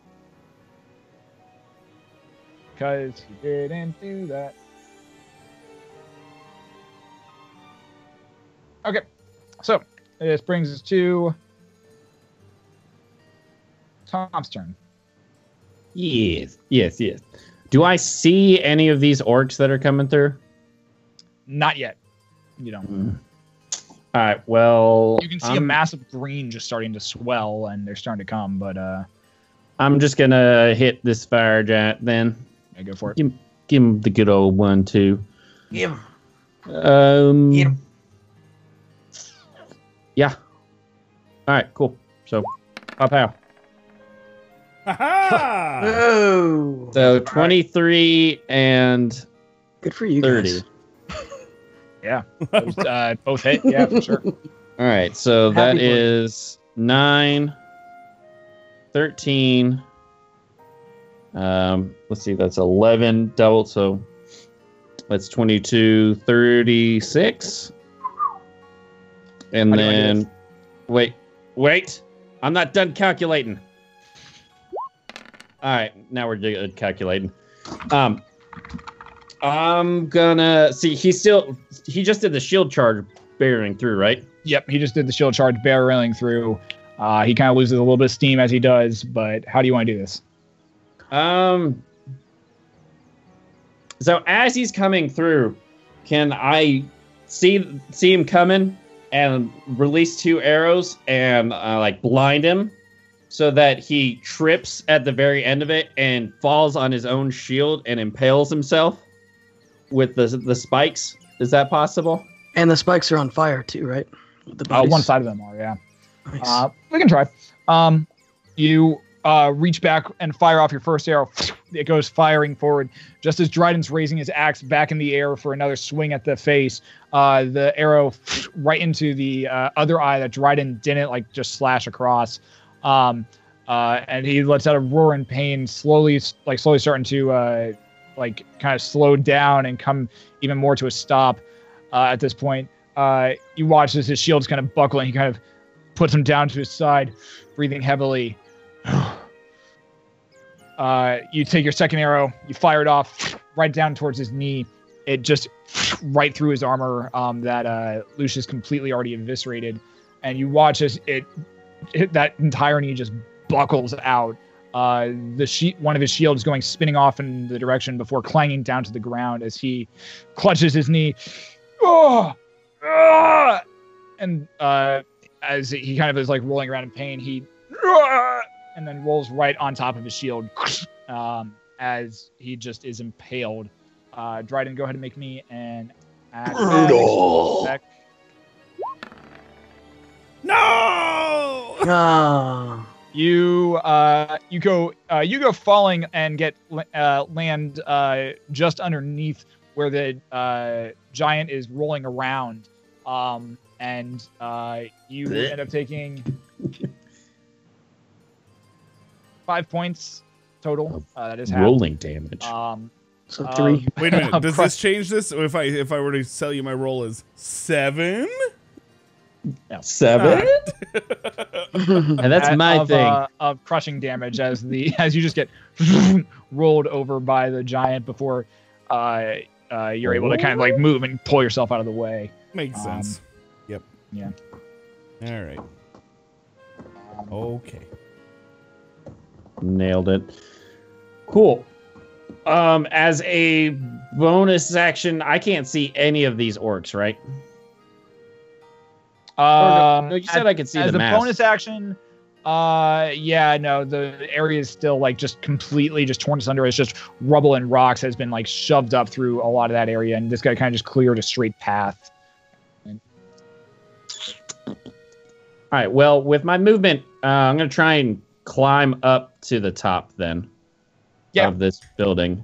Because he didn't do that. Okay, so this brings us to Tom's turn. Yes. Do I see any of these orcs that are coming through? Not yet. You don't. All right, well... You can see a massive green just starting to swell, and they're starting to come, but... I'm just going to hit this fire giant, then. Yeah, go for it. Give him the good old 1-2. Give him. Get him. Yeah. All right, cool. So, pow. Ha-ha! Oh. So 23 and Good for you 30. guys. Yeah. Both hit. Yeah, for sure. All right, so Happy that is 9, 13. Let's see, that's 11 double, so that's 22, 36. And then, wait, I'm not done calculating. All right, now we're good calculating. I'm gonna see. He just did the shield charge barreling through, right? Yep, he just did the shield charge barreling through. He kind of loses a little bit of steam as he does, but how do you want to do this? So as he's coming through, can I see him coming and release 2 arrows and like blind him so that he trips at the very end of it and falls on his own shield and impales himself with the spikes? Is that possible? And the spikes are on fire too, right? One side of them are, yeah. Nice. We can try. You reach back and fire off your first arrow. It goes firing forward. Just as Dryden's raising his axe back in the air for another swing at the face, the arrow right into the other eye that Dryden didn't just slash across. And he lets out a roar in pain, slowly starting to kind of slow down and come even more to a stop. At this point, you watch as his shield's kind of buckle, and he kind of puts him down to his side, breathing heavily. You take your second arrow, you fire it off right down towards his knee. It just right through his armor that Leucis completely already eviscerated, and you watch as it hit that entire knee just buckles out. One of his shields going spinning off in the direction before clanging down to the ground as he clutches his knee. Oh! and as he kind of is like rolling around in pain, he and then rolls right on top of his shield as he just is impaled. Dryden, go ahead and make me an Brutal. attack. No! Ah. You go falling and get land just underneath where the giant is rolling around, and you end up taking 5 points total. That is half. Rolling damage. So 3. Wait a minute. Does this change this? If I were to tell you my roll is 7? Now 7? And that's my thing. Of crushing damage as you just get rolled over by the giant before you're able to kind of like move and pull yourself out of the way. Makes sense. Yep. Yeah. All right. Okay. Nailed it. Cool. As a bonus action, I can't see any of these orcs, right? No, you said I could see as the a mask. bonus action. Yeah, no, the area is still like just completely just torn asunder. It's just rubble and rocks has been like shoved up through a lot of that area, and this guy kind of just cleared a straight path. All right. Well, with my movement, I'm gonna try and climb up to the top then. Yeah. Of this building.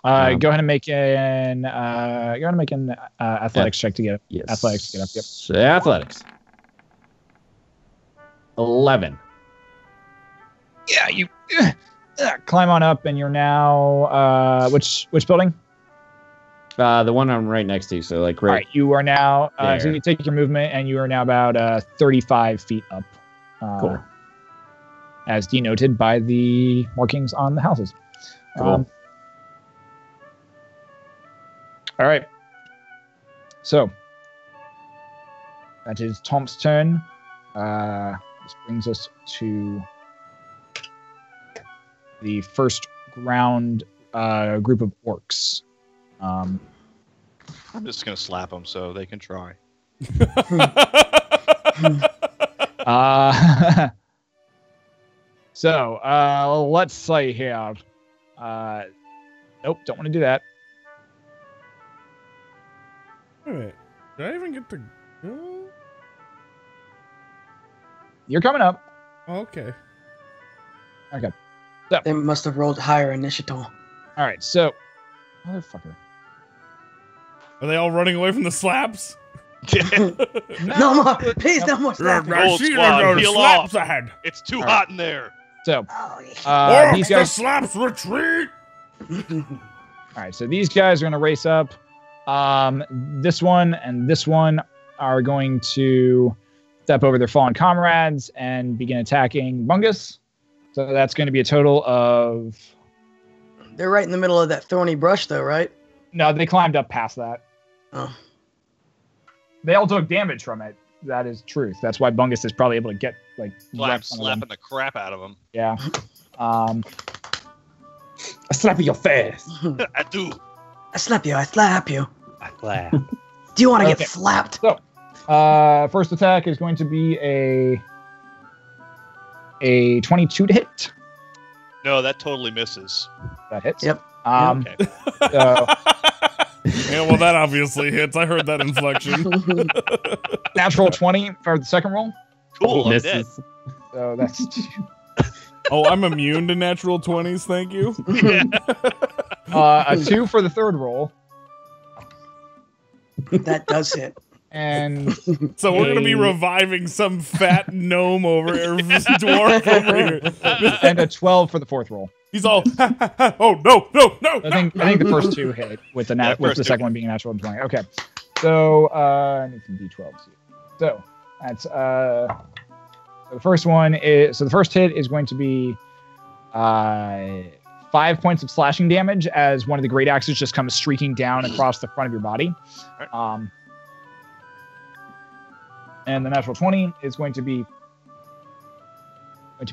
Go ahead and make an athletics check to get up. Yes. Athletics to get up. Yep. So, athletics. 11. Yeah, you climb on up, and you're now which building? The one I'm right next to. So like All right, you are now. So there. you take your movement, and you are now about 35 feet up. Cool. As denoted by the markings on the houses. Cool. All right. So that is Tonph's turn. This brings us to the first ground group of orcs. I'm just gonna slap them so they can try. So let's say here. Nope, don't want to do that. Wait a minute. Did I even get to go? You're coming up. Oh, okay. Okay. They must have rolled higher initiative. All right. So, motherfucker. Are they all running away from the slaps? No more. Please, no more slapping. Old squad, heal off. Ahead. It's too hot in there. So, Oh, these guys. slaps retreat. All right. So these guys are going to race up. This one and this one are going to step over their fallen comrades and begin attacking Bungus. So that's going to be a total of. They're right in the middle of that thorny brush, though, right? No, they climbed up past that. Oh. They all took damage from it. That is truth. That's why Bungus is probably able to get like Slapping the crap out of them. Yeah. I slap your face. I do. I slap you. I slap you. I laugh. Do you want to Okay. get slapped? So, first attack is going to be a 22 to hit. No, that totally misses. That hits. Yep. Okay. So, Yeah, well, that obviously hits. I heard that inflection. natural 20 for the second roll. Cool. I'm dead. Misses. So that's Oh, I'm immune to natural 20s. Thank you. a 2 for the third roll. That does hit. And So we're gonna be a- reviving some fat gnome over here, dwarf over here. and a 12 for the fourth roll. He's all, ha, ha, ha. Oh no, no, no! I think the first two hit with the Yeah, with first the two. second one being a natural 20. Okay. So I need some d12s here. So that's the first one is the first hit is going to be 5 points of slashing damage as one of the great axes just comes streaking down across the front of your body. And the natural 20 is going to be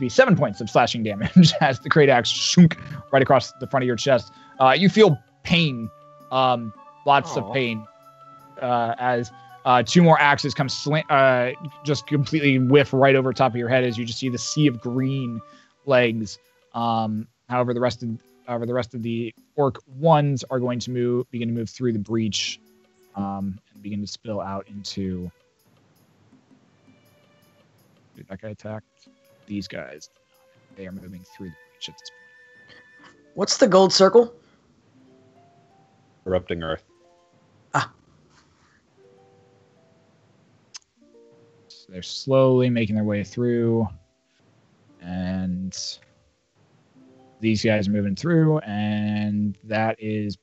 7 points of slashing damage as the great axe shunk right across the front of your chest. You feel pain, lots of pain, as two more axes come just completely whiff right over top of your head as you just see the sea of green legs. However, the rest of the orc ones are going to begin to move through the breach, and begin to spill out into. Did that guy attack? These guys. They are moving through the breach at this point. What's the gold circle? Erupting Earth. Ah. So they're slowly making their way through, and these guys are moving through, and that is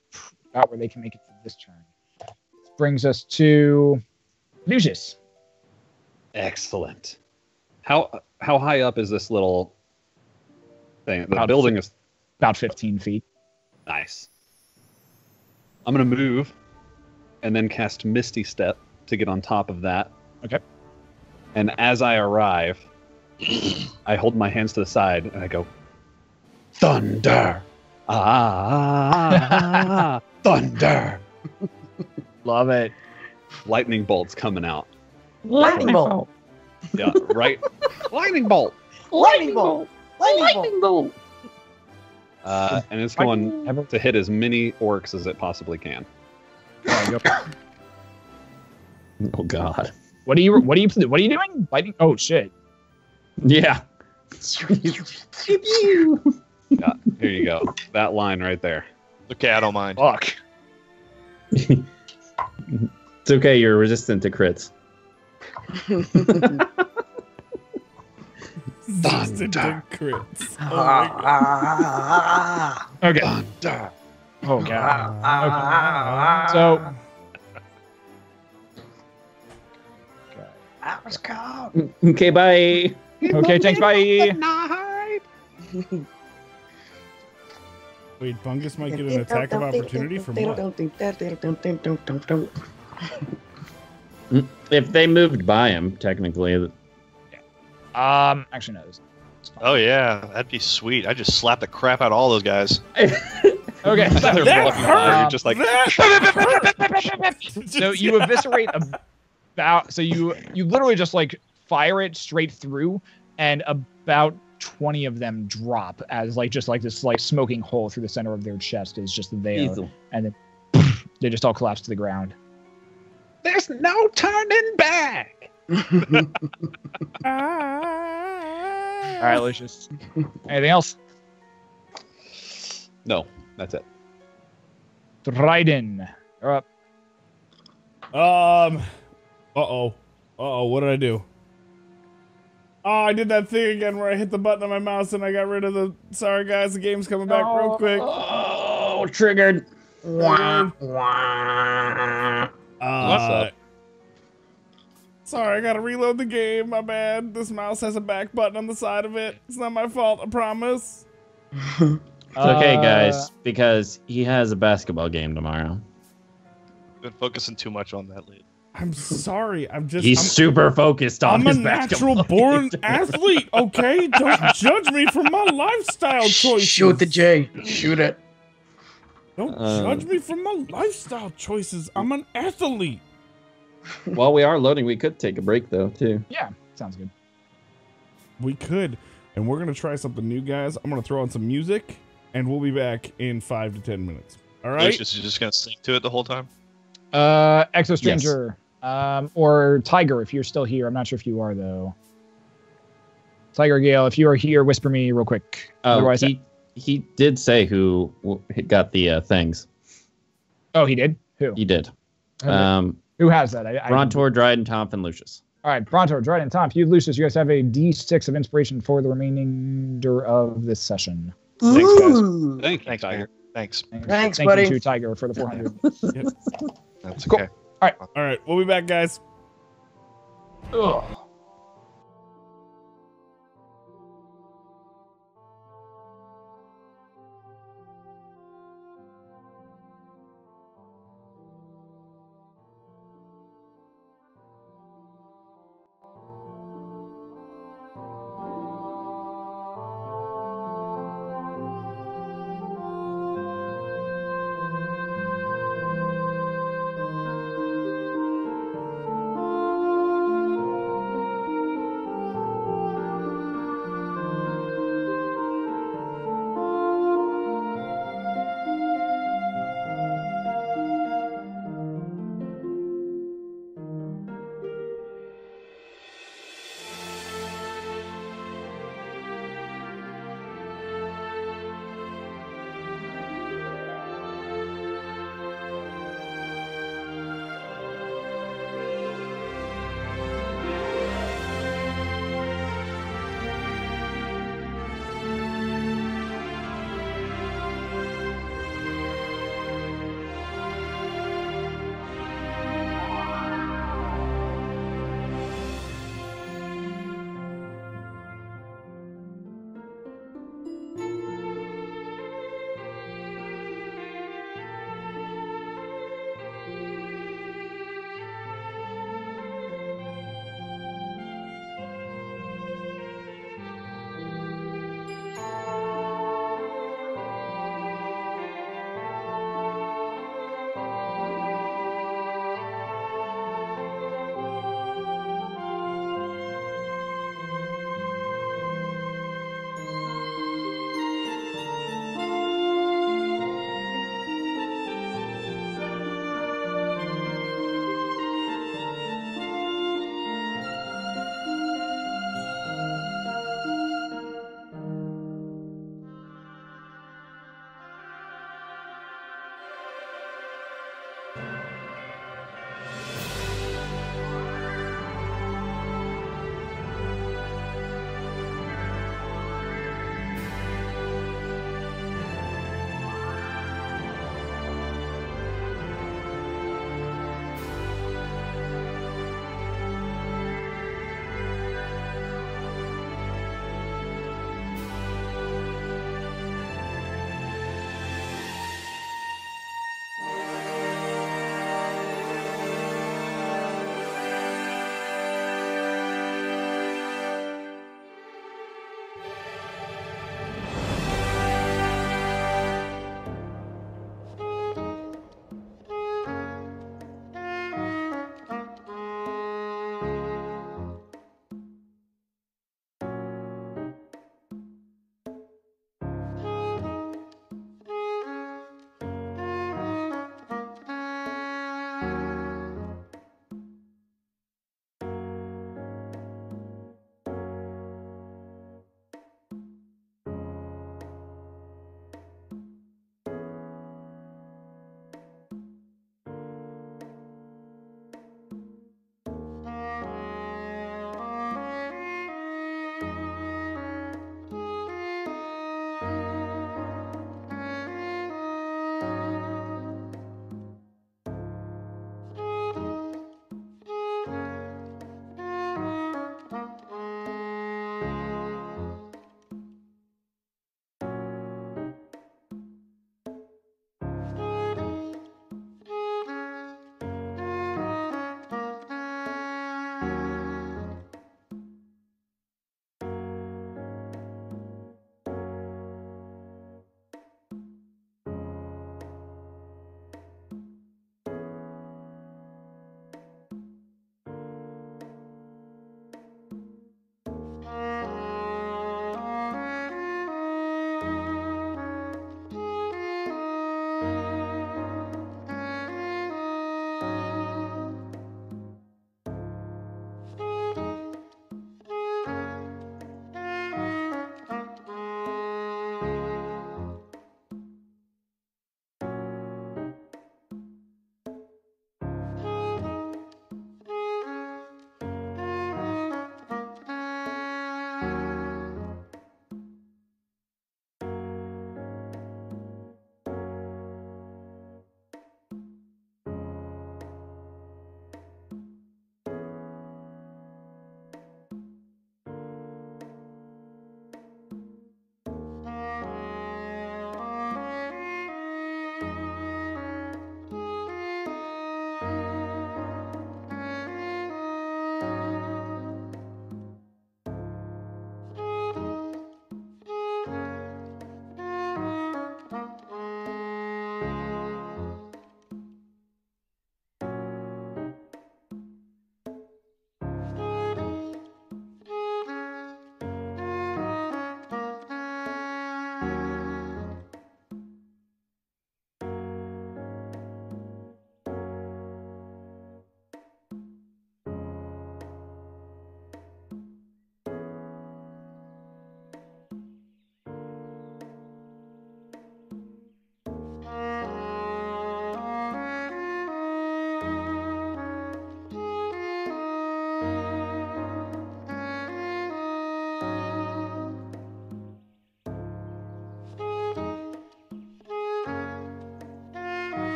about where they can make it to this turn. This brings us to Leucis. Excellent. How high up is this little thing? The building is about 15 feet. Nice. I'm going to move and then cast Misty Step to get on top of that. Okay. And as I arrive, I hold my hands to the side and I go, Thunder! Ah! Thunder! Love it. Lightning bolts coming out. Lightning bolt. Yeah, right. Lightning bolt! Lightning bolt. Lightning bolt. And it's going to hit as many orcs as it possibly can. There you go. Oh God! What are you doing? Lightning? Oh shit! Yeah. Yeah, here you go. That line right there. Okay, I don't mind. Fuck. It's okay. You're resistant to crits. Thunder crits. Okay. Thunder. Oh god. Okay. So. That was cold. Okay, bye. Okay, thanks. Bye. Wait, Bungus might get an attack of opportunity from what? If they moved by him, technically. Actually, no. Oh yeah, that'd be sweet. I just slap the crap out of all those guys. Okay. So, They're walking by, you're just like. so you eviscerate about. So you literally just like fire it straight through, and about 20 of them drop as just this smoking hole through the center of their chest is just there, Easel. and then they just all collapse to the ground. There's no turning back. All right, Leucis. Anything else? No, that's it. Dryden, you're up. Uh-oh, what did I do? Oh, I did that thing again where I hit the button on my mouse and I got rid of the... Sorry, guys, the game's coming back real quick. Oh, triggered. What's up? Sorry, I gotta reload the game. My bad. This mouse has a back button on the side of it. It's not my fault, I promise. It's okay, guys, because he has a basketball game tomorrow. Been focusing too much on that lately. I'm sorry. He's super focused on his I'm a basketball natural-born game. athlete, okay? Don't judge me for my lifestyle choices. Shoot the J. Shoot it. Don't judge me for my lifestyle choices. I'm an athlete. While we are loading, we could take a break, though, too. Yeah, sounds good. We could. And we're going to try something new, guys. I'm going to throw on some music, and we'll be back in 5 to 10 minutes. All right? Leucis, you're just going to sing to it the whole time? Exo Stranger, or Tiger, if you're still here. I'm not sure if you are, though. Tiger Gale, if you are here, whisper me real quick. Otherwise, he did say who got the things. Oh, he did? Who? He did. Who has that? Brontor, Dryden, Tonph, and Leucis. All right, Brontor, Dryden, Tonph, you, Leucis, you guys have a D6 of inspiration for the remainder of this session. Thanks, guys. Ooh. Thank you, Thanks, Tiger. Tiger. Thanks. Thanks, Thank buddy. you to Tiger for the 400. That's Cool. okay. All right. We'll be back, guys. Ugh.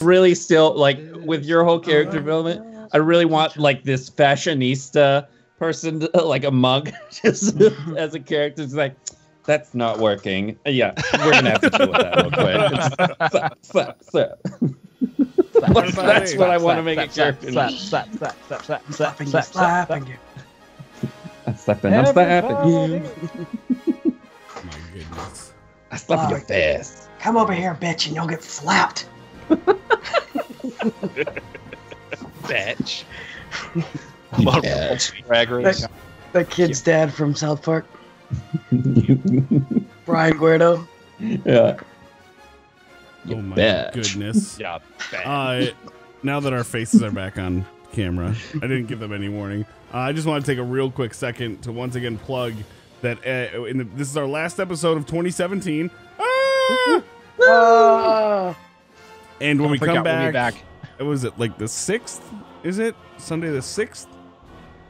really still like with your whole character development. I really want like this fashionista person, like a monk, just as a character. It's like that's not working. Yeah, we're gonna have to deal with that real quick. That's what I want to make a character. Slapping you. I'm slapping you. My goodness. I slap your face. Come over here, bitch, and you'll get slapped. Bitch. Bitch. Drag race. That kid's dad from South Park. Brian Guerdo. Yeah. Oh my bitch. goodness. Yeah. Now that our faces are back on camera, I didn't give them any warning. I just want to take a real quick second to once again plug that this is our last episode of 2017. And when we come back, was it like the 6th? Is it Sunday the 6th?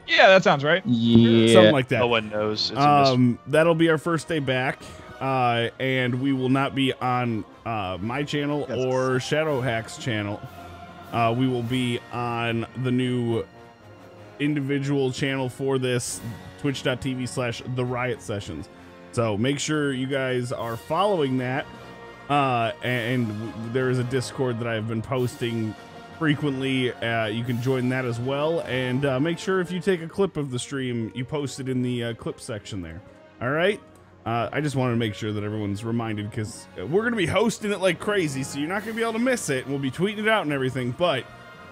Yeah, that sounds right. Yeah. Something like that. No one knows. It's a mystery. That'll be our first day back. And we will not be on my channel or Shadowhack's channel. We will be on the new individual channel for this, twitch.tv/The Riot Sessions. So make sure you guys are following that. And there is a Discord that I've been posting frequently. You can join that as well. And make sure if you take a clip of the stream, you post it in the clip section there. All right? I just wanted to make sure that everyone's reminded, because we're going to be hosting it like crazy, so you're not going to be able to miss it. We'll be tweeting it out and everything, but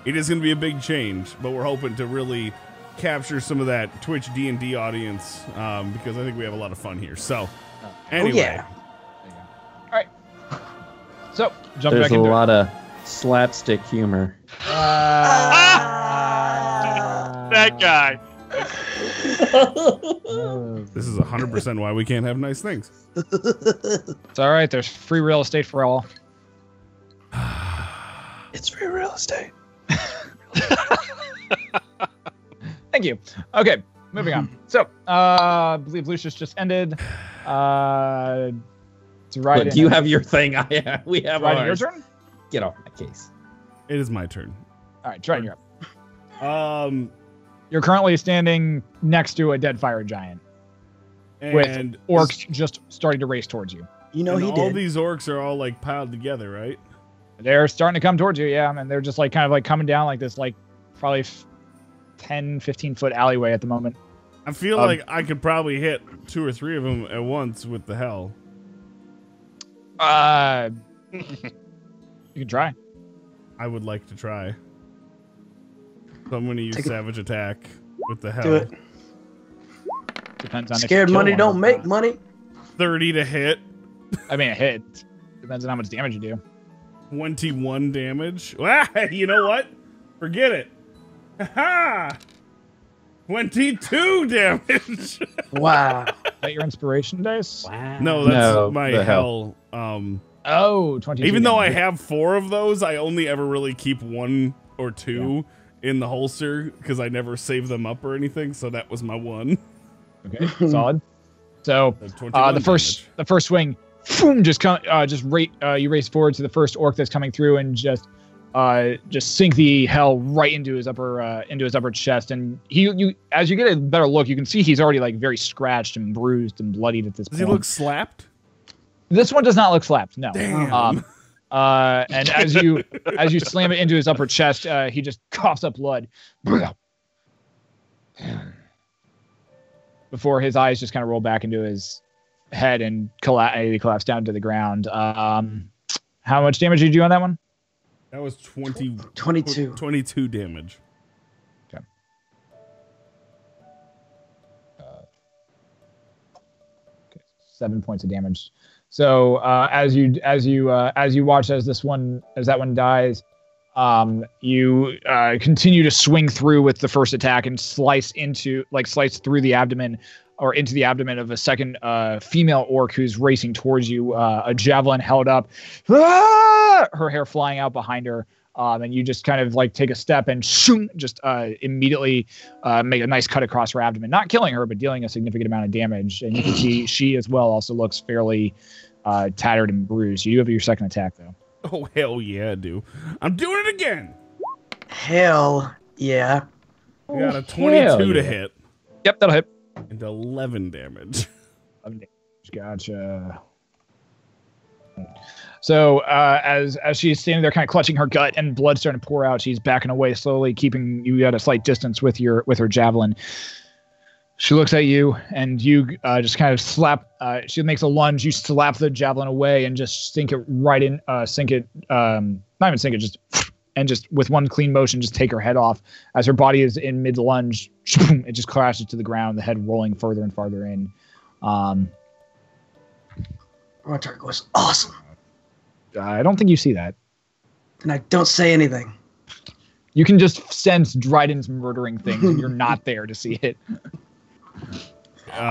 it is going to be a big change. But we're hoping to really capture some of that Twitch D&D audience, because I think we have a lot of fun here. So, anyway. yeah. All right. So, jump There's back a into lot of slapstick humor. That guy. This is 100% why we can't have nice things. It's all right. There's free real estate for all. It's free real estate. Thank you. Okay, moving on. So, I believe Leucis just ended. It's Dryden. Look, you have your thing. We have Dryden, your ours. turn? Get off my case. It is my turn. All right, Dryden, you're up. You're You're currently standing next to a dead fire giant with and orcs just starting to race towards you. You know he all did. these orcs are all like piled together, right? They're starting to come towards you, yeah, and they're just like kind of like coming down like this, like probably 10, 15-foot alleyway at the moment. I feel like I could probably hit 2 or 3 of them at once with the hell. You can try. I would like to try. So I'm going to use Savage Attack with the hell. Do it. Depends on Scared if you kill money one don't or make not. money. 30 to hit. I mean, a hit. Depends on how much damage you do. 21 damage. Ah, you know what? Forget it. Ha! 22 damage. Wow. Is that your inspiration dice? Wow. No, that's No, my the hell. Oh, 22. Even though I damage. have 4 of those, I only ever really keep 1 or 2 in the holster because I never save them up or anything. So that was my 1. Okay, solid. So So 21 the first swing, boom, you race forward to the first orc that's coming through and just sink the hell right into his upper chest. And you as you get a better look, you can see he's already like very scratched and bruised and bloodied at this Does point. he look slapped? This one does not look slapped. No. Damn. And as you slam it into his upper chest, he just coughs up blood before his eyes just kind of roll back into his head and collapse down to the ground. How much damage did you do on that one? That was 22. 22 damage. Okay. 7 points of damage. So as you watch as that one dies, you continue to swing through with the first attack and slice through the abdomen or into the abdomen of a second female orc who's racing towards you, a javelin held up, her hair flying out behind her. And you just kind of like take a step and immediately make a nice cut across her abdomen, not killing her, but dealing a significant amount of damage. And you can see she as well also looks fairly tattered and bruised. You have your second attack though. Oh, hell yeah, I do. I'm doing it again. Hell yeah. We got a 22 to hit. Yep, that'll hit. And 11 damage. Gotcha. So as she's standing there kind of clutching her gut and blood starting to pour out, she's backing away slowly, keeping you at a slight distance with her javelin. She looks at you and you just kind of slap, she makes a lunge, you slap the javelin away and just sink it right in, not even sink it, just with one clean motion, just take her head off. As her body is in mid lunge, it just crashes to the ground, the head rolling further and farther in. Brontor goes, awesome. I don't think you see that. And I don't say anything. You can just sense Dryden's murdering things, and you're not there to see it.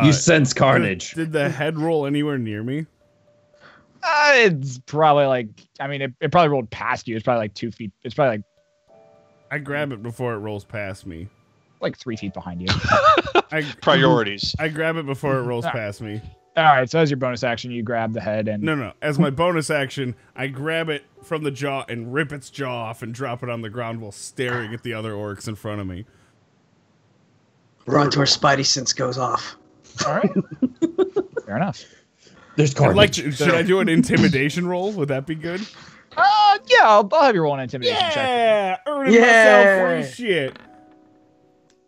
You sense carnage. Did the head roll anywhere near me? It's probably like, I mean, it probably rolled past you. It's probably like 2 feet. It's probably like I grab it before it rolls past me. like 3 feet behind you. Priorities. I grab it before it rolls past me. All right, so as your bonus action, you grab the head and... No. As my bonus action, I grab it from the jaw and rip its jaw off and drop it on the ground while staring at the other orcs in front of me. Brontor's spidey sense goes off. All right. Fair enough. There's carnage. Should I do an intimidation roll? Would that be good? Yeah, I'll have you roll an intimidation check. Yeah! Earning myself free shit.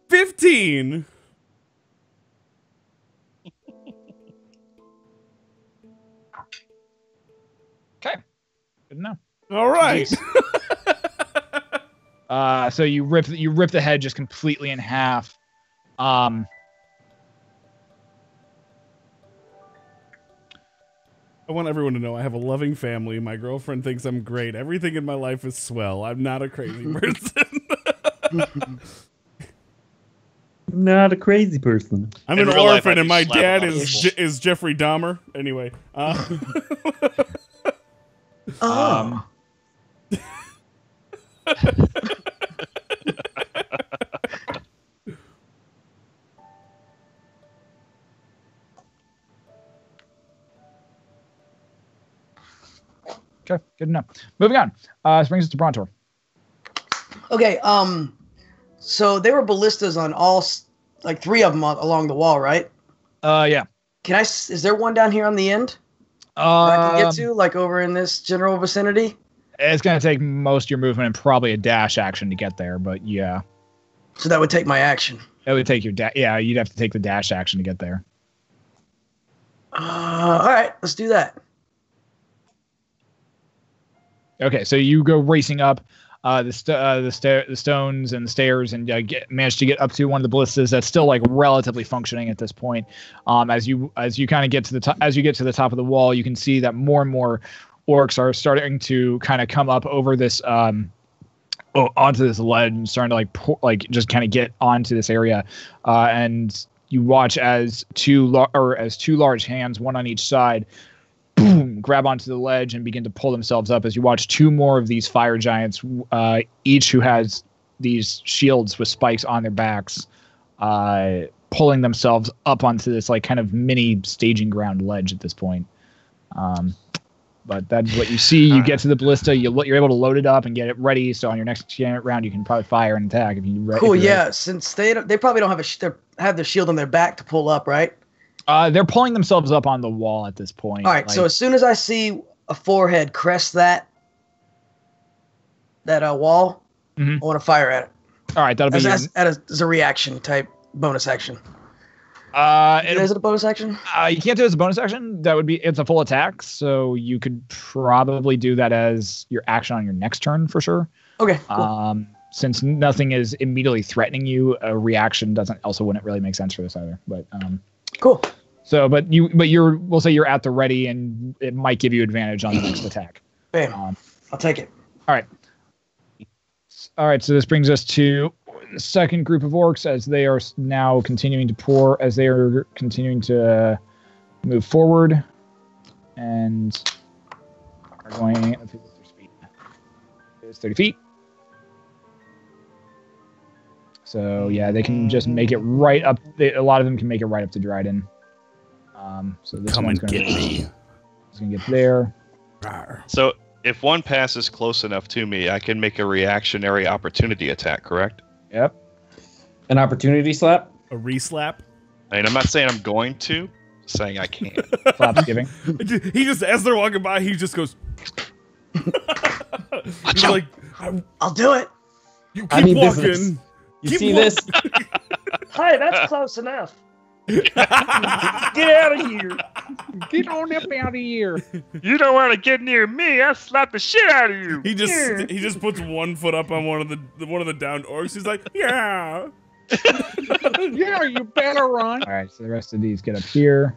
15! Okay. Good enough. All right. So you rip the head just completely in half. I want everyone to know I have a loving family. My girlfriend thinks I'm great. Everything in my life is swell. I'm not a crazy person. Not a crazy person. I'm an orphan, and my dad is Jeffrey Dahmer. Anyway. Okay, good enough. Moving on. This brings us to Brontor. Okay, so there were ballistas on all, like 3 of them along the wall, right? Yeah. Is there one down here on the end? I can get to, like over in this general vicinity? It's going to take most of your movement and probably a dash action to get there, but yeah. So that would take my action. It would take your yeah, you'd have to take the dash action to get there. All right, let's do that. Okay, so you go racing up the stones and the stairs and manage to get up to one of the ballistas that's still like relatively functioning at this point. As you kind of get to the top, as you get to the top of the wall, you can see that more and more orcs are starting to kind of come up over this onto this ledge and starting to just kind of get onto this area, and you watch as two large hands, one on each side, boom, grab onto the ledge and begin to pull themselves up as you watch 2 more of these fire giants, each who has these shields with spikes on their backs, pulling themselves up onto this like kind of mini staging ground ledge at this point. But that's what you see. You get to the ballista, you're able to load it up and get it ready. So on your next round, you can probably fire and attack if you ready. Cool, yeah. Since they probably don't have their shield on their back to pull up, right? They're pulling themselves up on the wall at this point. All right, so as soon as I see a forehead crest that wall, I want to fire at it. All right, that'll be as a reaction type bonus action. Is it a bonus action? You can't do it as a bonus action. It's a full attack, so you could probably do that as your action on your next turn for sure. Okay, cool. Since nothing is immediately threatening you, a reaction wouldn't really make sense for this either. But cool. So, we'll say you're at the ready, and it might give you advantage on the next attack. Bam. I'll take it. All right. So this brings us to the second group of orcs as they are now continuing to move forward, and are going. Let's see what's their speed. It's 30 feet. So yeah, they can just make it right up. A lot of them can make it right up to Dryden. So this one's going to get there. So if one passes close enough to me, I can make a reactionary opportunity attack, correct? Yep. An opportunity slap? A re-slap? I mean, I'm not saying I'm going to, just saying I can. Slap's giving. He just, as they're walking by, he just goes. He's like, I'll do it. you I keep need walking. this. You Keep see walking." this? Hi, that's close enough. Get out of here. Get on up out of here. You don't want to get near me. I'll slap the shit out of you. He just puts one foot up on one of the downed orcs. He's like, yeah. Yeah, you better run. All right, so the rest of these get up here.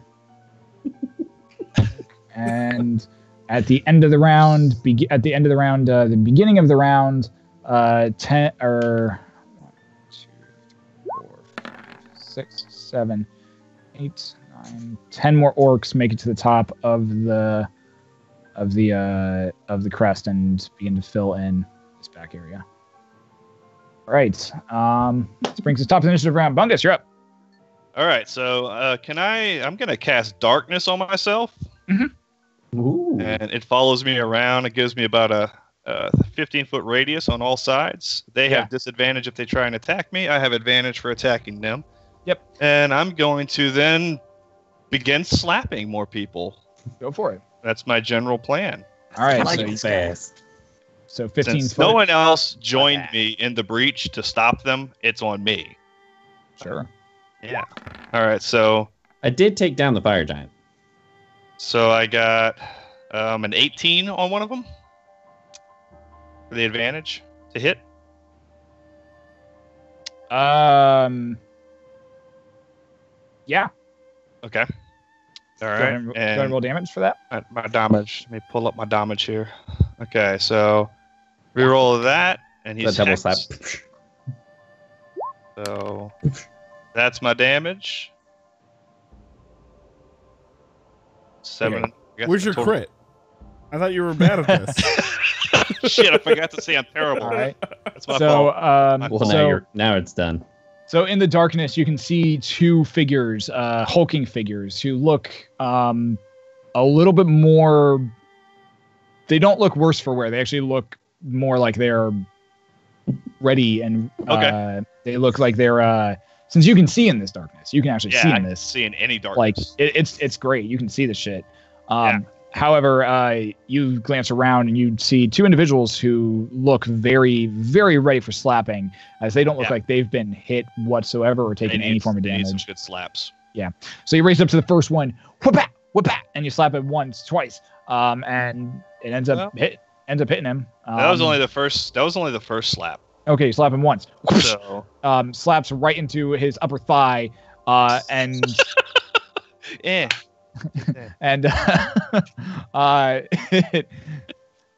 And at the end of the round, the beginning of the round, 10 or 1, 2, 3, 4, 5, 6, 7, 8, 9, 10 more orcs make it to the top of the crest and begin to fill in this back area. All right. This brings us top of the initiative round. Bungus, you're up. All right, so I'm going to cast darkness on myself. Ooh. And it follows me around. It gives me about a 15-foot radius on all sides. They have disadvantage if they try and attack me. I have advantage for attacking them. Yep. And I'm going to then begin slapping more people. Go for it. That's my general plan. All right. like So, these Fast. so 15 Since foot. no one else joined me in the breach to stop them, it's on me. Sure. Yeah. All right, so I did take down the fire giant. I got an 18 on one of them for the advantage to hit. Yeah. Okay. All Go right. ahead and roll damage for that. My damage. Let me pull up my damage here. Okay, so reroll that, and he's The double slap. hexed. So that's my damage. 7. Okay. I guess Where's your total- crit? I thought you were bad at this. Shit, I forgot to say I'm terrible. All right. That's my So, fault. Well, now it's done. So in the darkness, you can see two figures, hulking figures, who look a little bit more. They don't look worse for wear. They actually look more like they're ready, and they look like they're. Since you can see in this darkness, you can actually see I in can this. see in any Like darkness. it's great. You can see the shit. However, you glance around and you see two individuals who look very, very ready for slapping, as they don't look like they've been hit whatsoever or taken any form of They need some damage. good slaps. Yeah. So you race up to the first one, whoop, and you slap it once, twice, and it ends up hitting him. That was only the first. That was only the first slap. Okay, you slap him once. So Slaps right into his upper thigh, and and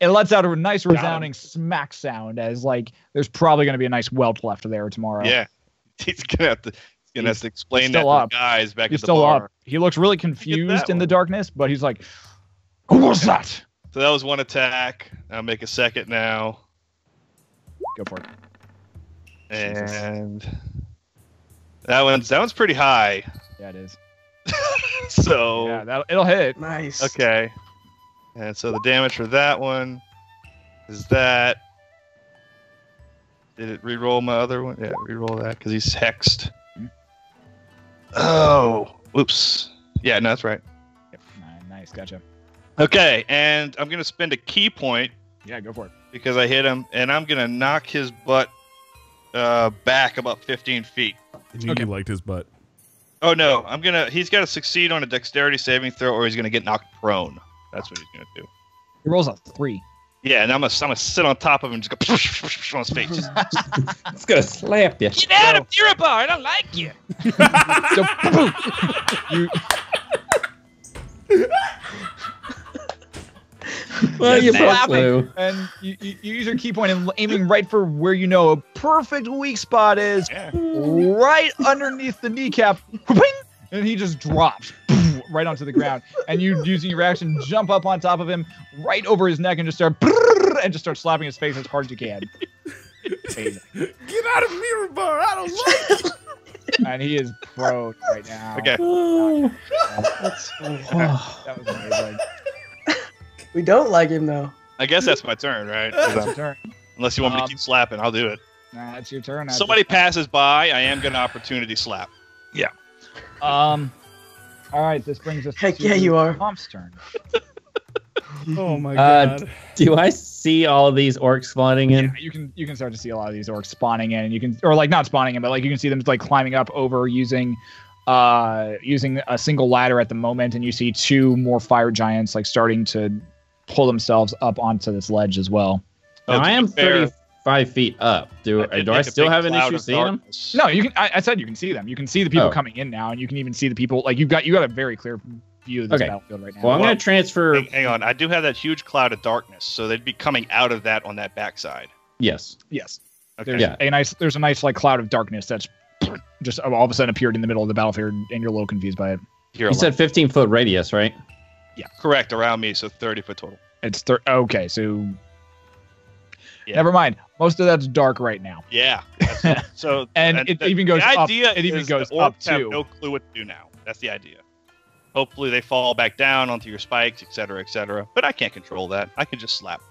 it lets out a nice resounding smack sound, as like there's probably going to be a nice welt left there tomorrow. yeah, he's gonna have to explain he's that still to up. the guys back He's at the still bar. up. He looks really confused in the one. darkness, but he's like, "Who was that?" So that was one attack. I'll make a second now, Go for it. and that one's pretty high. Yeah, it is. So Yeah, it'll hit. Nice. okay, and so the damage for that one is that. Did it re-roll my other one? Yeah, re-roll that because he's hexed. Oh, whoops. Yeah, no, that's right. Yep. Nice, gotcha. Okay, and I'm gonna spend a key point Yeah, go for it. because I hit him, and I'm gonna knock his butt back about 15 feet. I knew you liked his butt. Oh no, he's got to succeed on a dexterity saving throw, or he's gonna get knocked prone. That's what he's gonna do. He rolls a 3. Yeah, and I'm gonna sit on top of him and just go on his face. Just, It's gonna slap you. get out of Puribar! I don't like you. Well, you both slapping, flew. and you use your key point and aiming right for where you know a perfect weak spot is, right underneath the kneecap, and he just drops right onto the ground. And you, using your reaction, jump up on top of him, right over his neck, and just start slapping his face as hard as you can. Amazing. Get out of Mirror Bar! I don't like it! And he is prone right now. Okay. That was amazing. We don't like him though. I guess that's my turn, right? That's your turn. Unless you want me to keep slapping, I'll do it. Nah, it's your turn. Somebody passes by, I am going to opportunity slap. Yeah. All right, this brings us Heck to yeah, you are. Tonph's turn. Oh my god. Do I see all of these orcs spawning in? Yeah, you can start to see a lot of these orcs spawning in, and you can, or like not spawning in, but like you can see them like climbing up over using a single ladder at the moment, and you see two more fire giants like starting to pull themselves up onto this ledge as well. Now, I am 35 feet up. Do I still have an issue seeing them? No, you can. I said you can see them. You can see the people coming in now, and you can even see the people. Like you got a very clear view of this battlefield right now. Well, I'm going to transfer. Hang on, I do have that huge cloud of darkness, so they'd be coming out of that on that backside. Yes. Okay. There's a nice like cloud of darkness that's just all of a sudden appeared in the middle of the battlefield, and you're a little confused by it. You said 15-foot radius, right? Yeah. Correct, around me, so 30-foot total. It's okay, so never mind. Most of that's dark right now. Yeah. So and it even goes up. It even goes up too. Have no clue what to do now. That's the idea. Hopefully they fall back down onto your spikes, etc., etc. But I can't control that. I can just slap.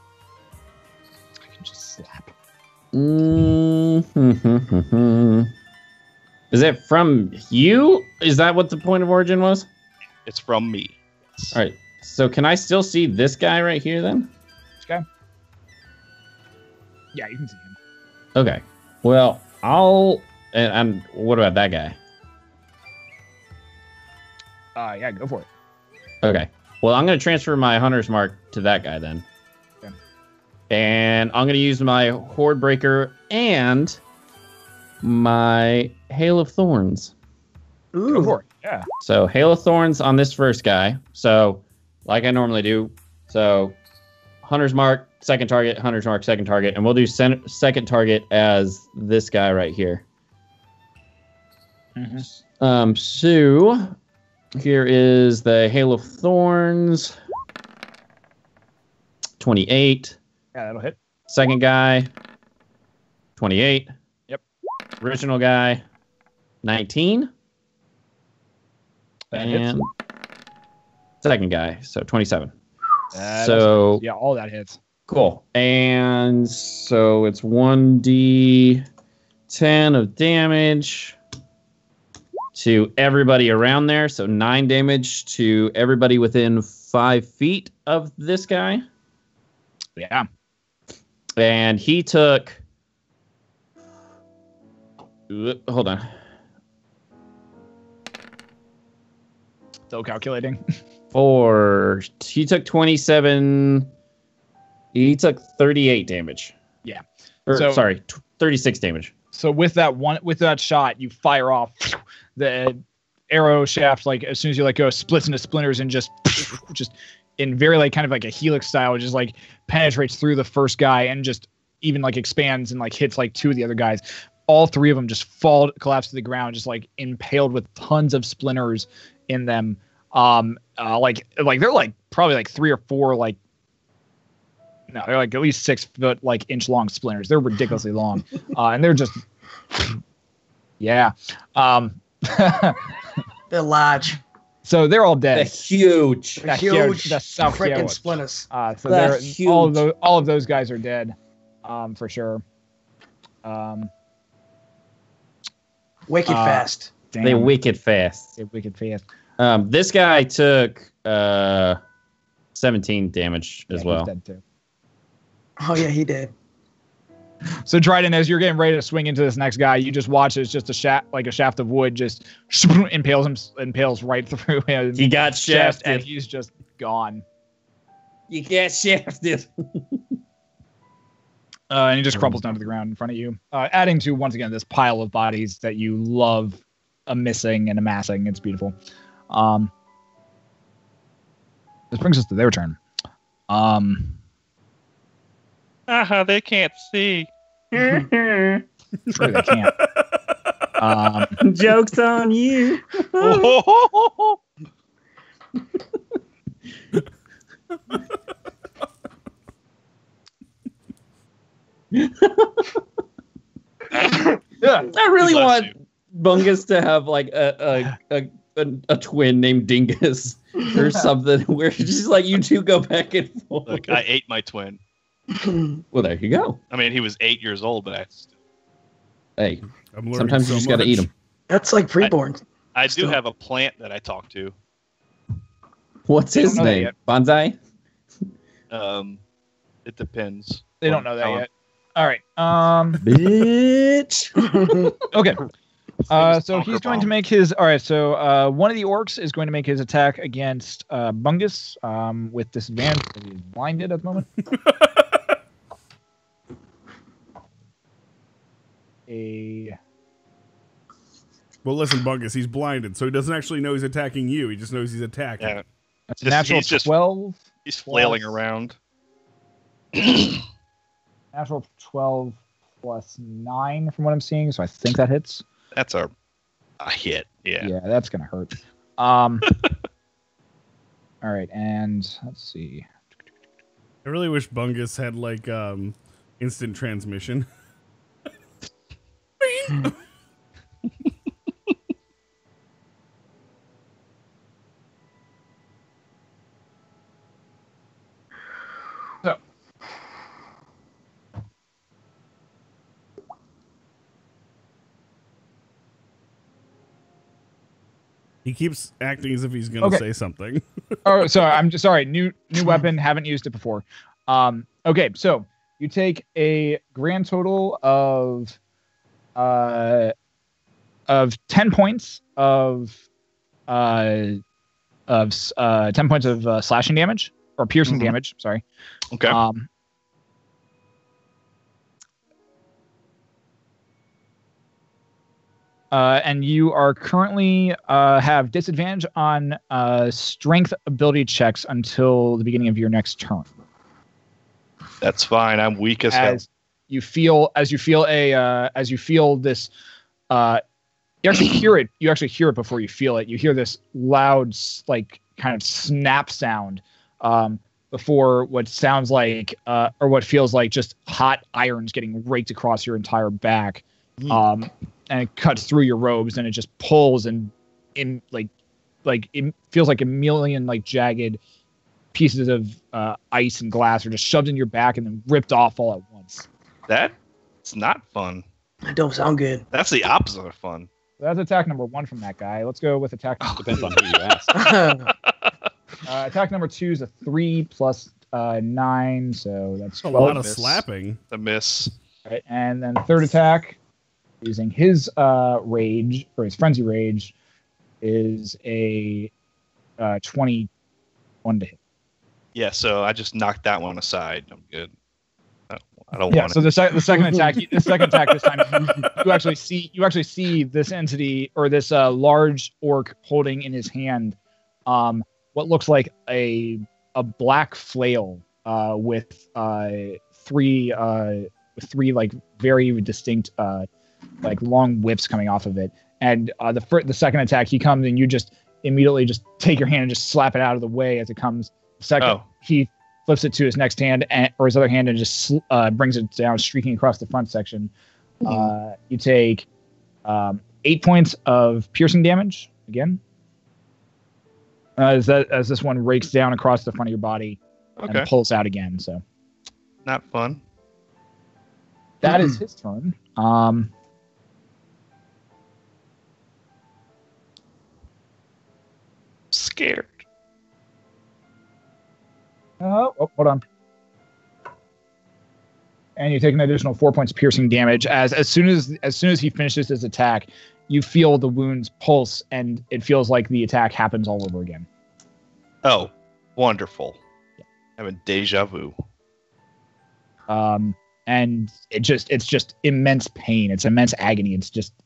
Is it from you? Is that what the point of origin was? It's from me. Yes. All right. So can I still see this guy right here then? This guy? Yeah, you can see him. Okay. Well, and what about that guy? Yeah, go for it. Okay. Well, I'm going to transfer my hunter's mark to that guy then. Okay. And I'm going to use my horde breaker and my hail of thorns. Ooh. Go for it. Yeah. So hail of thorns on this first guy. So like I normally do. So hunter's mark, second target, hunter's mark, second target. And we'll do second target as this guy right here. Mm-hmm. So here is the hail of thorns. 28. Yeah, that'll hit. Second guy. 28. Yep. Original guy. 19. That and hits. Second guy. So 27. Yeah, all that hits. Cool. And so it's 1d10 of damage to everybody around there. So 9 damage to everybody within 5 feet of this guy. Yeah. And he took... Hold on. Still calculating. He took 27... He took 38 damage. Yeah. Sorry, 36 damage. So with that shot, you fire off the arrow shaft. Like as soon as you let go, splits into splinters and just in very like kind of like a helix style, just like penetrates through the first guy and just even like expands and like hits like 2 of the other guys. All 3 of them just collapse to the ground, just like impaled with tons of splinters in them. Like they're like probably like 3 or 4 like. No, they're like at least 6 foot, like inch long splinters. They're ridiculously long, and they're just, yeah. They're large. So they're all dead. They're huge. They're huge. That's so freaking splinters. So they're huge. All of those guys are dead, for sure. Wicked fast. Damn. They wicked fast. They're wicked fast. This guy took 17 damage as well. He's dead too. Oh yeah, he did. So Dryden, as you're getting ready to swing into this next guy, you just watch as just a shaft of wood just impales right through him. He got shafted, and he's just gone. You get shafted. And he just crumples down to the ground in front of you, adding to once again this pile of bodies that you love missing and amassing. It's beautiful. This brings us to their turn. They can't see. Sure they can't. Joke's on you. Yeah. I really want Bungus to have like a a twin named Dingus or something, where it's just like you two go back and forth. Look, I ate my twin. Well, there you go. I mean, he was 8 years old, but Hey, I'm learning sometimes so you just got to much. eat them. That's like preborn. I do have a plant that I talk to. What's his don't know that name? yet. Bonsai? It depends. They don't know that yet. All right. Bitch. Okay. Famous So he's Bunker going to bomb. make his. All right. So one of the orcs is going to make his attack against Bungus with disadvantage. He's blinded at the moment. Well, listen, Bungus, he's blinded, so he doesn't actually know he's attacking you. He just knows he's attacking. Yeah, That's a natural he's just 12. he's flailing around. Natural 12 plus 9 from what I'm seeing. So I think that hits. That's a hit. Yeah. Yeah, that's gonna hurt. All right, and let's see. I really wish Bungus had like instant transmission. So. He keeps acting as if he's gonna say something. Oh, sorry. I'm just sorry. New weapon. Haven't used it before. Okay, so you take a grand total of 10 points of 10 points of slashing damage or piercing damage. Sorry. Okay. And you are currently have disadvantage on strength ability checks until the beginning of your next turn. That's fine. I'm weak as hell. As you feel this, you actually hear it. You actually hear it before you feel it. You hear this loud, like kind of snap sound before what sounds like or what feels like just hot irons getting raked across your entire back. And it cuts through your robes, and it just pulls and in like it feels like a million like jagged pieces of ice and glass are just shoved in your back and then ripped off all at once. That's not fun. That don't sound good. That's the opposite of fun. So that's attack number 1 from that guy. Let's go with attack. Depends on who you ask. Attack number 2 is a 3 plus 9, so that's A 12. lot of slapping. The miss. All right, and then third attack, using his rage or his frenzy rage, is a 21 to hit. Yeah, so I just knocked that one aside. I'm good. I don't Yeah. want So it. the second attack, this time, you actually see this entity or this large orc holding in his hand, what looks like a black flail with three like very distinct like long whips coming off of it. And the second attack, he comes and you just immediately just take your hand and just slap it out of the way as it comes. Second, he flips it to his next hand or his other hand and just brings it down, streaking across the front section. You take 8 points of piercing damage again. As this one rakes down across the front of your body and pulls out again. So Not fun. that is his turn. Scared. Oh, hold on. And you take an additional 4 points of piercing damage. As soon as he finishes his attack, you feel the wounds pulse, and it feels like the attack happens all over again. Oh, wonderful. Having deja vu. And it's just immense pain. It's immense agony.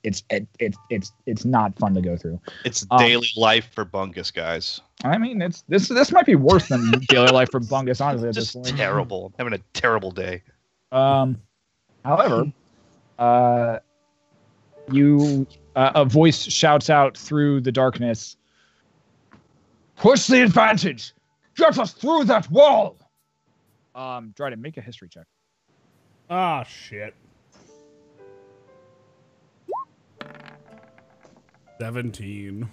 It's not fun to go through. It's daily life for Bungus, guys. I mean, this might be worse than daily life for Bungus, honestly. At this Just point. terrible. I'm having a terrible day. However, a voice shouts out through the darkness, "Push the advantage! Get us through that wall!" Dryden, make a history check. Ah, shit. 17.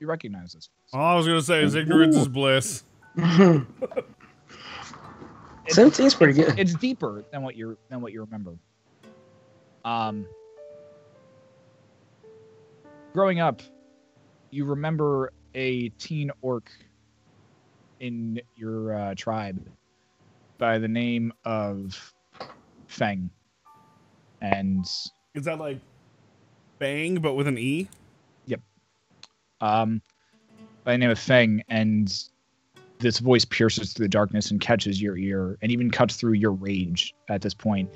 you recognize this. All I was gonna say is ignorance is bliss. 17's pretty good. It's deeper than what you remember. Growing up, you remember a teen orc in your tribe by the name of Feng. And is that like bang but with an E? Yep. By the name of Feng, and this voice pierces through the darkness and catches your ear, and even cuts through your rage at this point.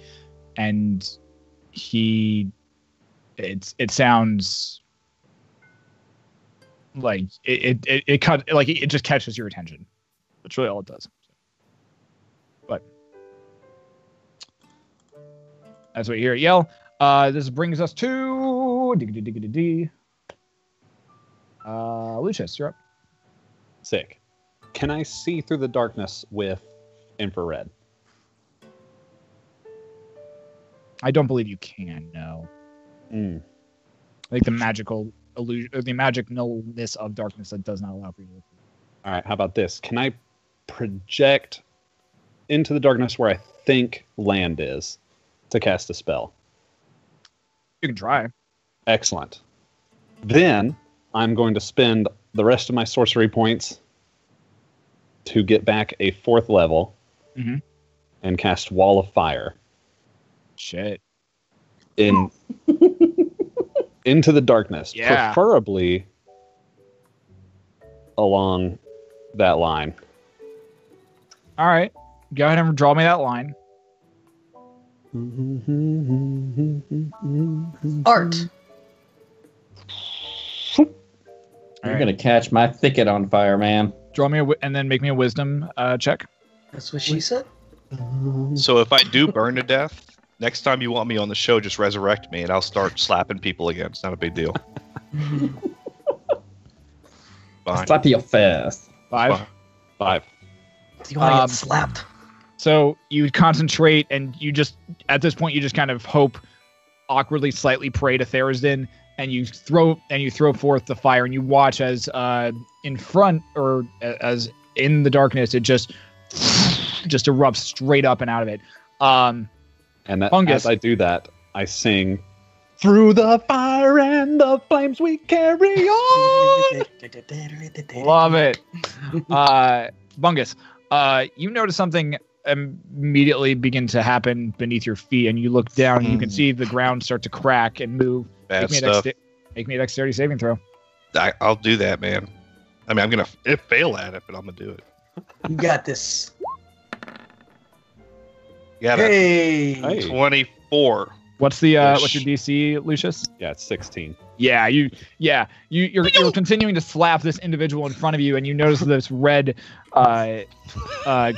And it sounds like it just catches your attention. That's really all it does. But that's what you hear it yell. This brings us to Leucis, you're up. Sick. Can I see through the darkness with infrared? I don't believe you can, no. I think the magical illusion, or the magicalness of darkness that does not allow for you to. All right, how about this? Can I project into the darkness where I think land is to cast a spell? You can try. Excellent. Then I'm going to spend the rest of my sorcery points to get back a 4th level and cast Wall of Fire. Shit. Into the darkness. Yeah. Preferably along that line. All right. Go ahead and draw me that line. Art. You're gonna catch my thicket on fire, man. Draw me and then make me a wisdom check. That's what she said. So if I do burn to death, next time you want me on the show, just resurrect me and I'll start slapping people again. It's not a big deal. Fine. Slap your face. 5. 5. Do you want to get slapped? So you concentrate, and you just, at this point, you just kind of hope, awkwardly, slightly pray to Therisden, and you throw forth the fire, and you watch as in front, or as in the darkness, it just erupts straight up and out of it. And that, Bungus. as I do that, I sing, "Through the fire and the flames we carry on." Love it. Bungus, you notice something immediately begin to happen beneath your feet, and you look down and you can see the ground start to crack and move. Bad stuff. Make me a dexterity saving throw. I'll do that, man. I mean, I'm going to fail at it, but I'm going to do it. You got this. You got Hey. 24. What's your DC, Lucius? Yeah, it's 16. Yeah, you're continuing to slap this individual in front of you, and you notice this red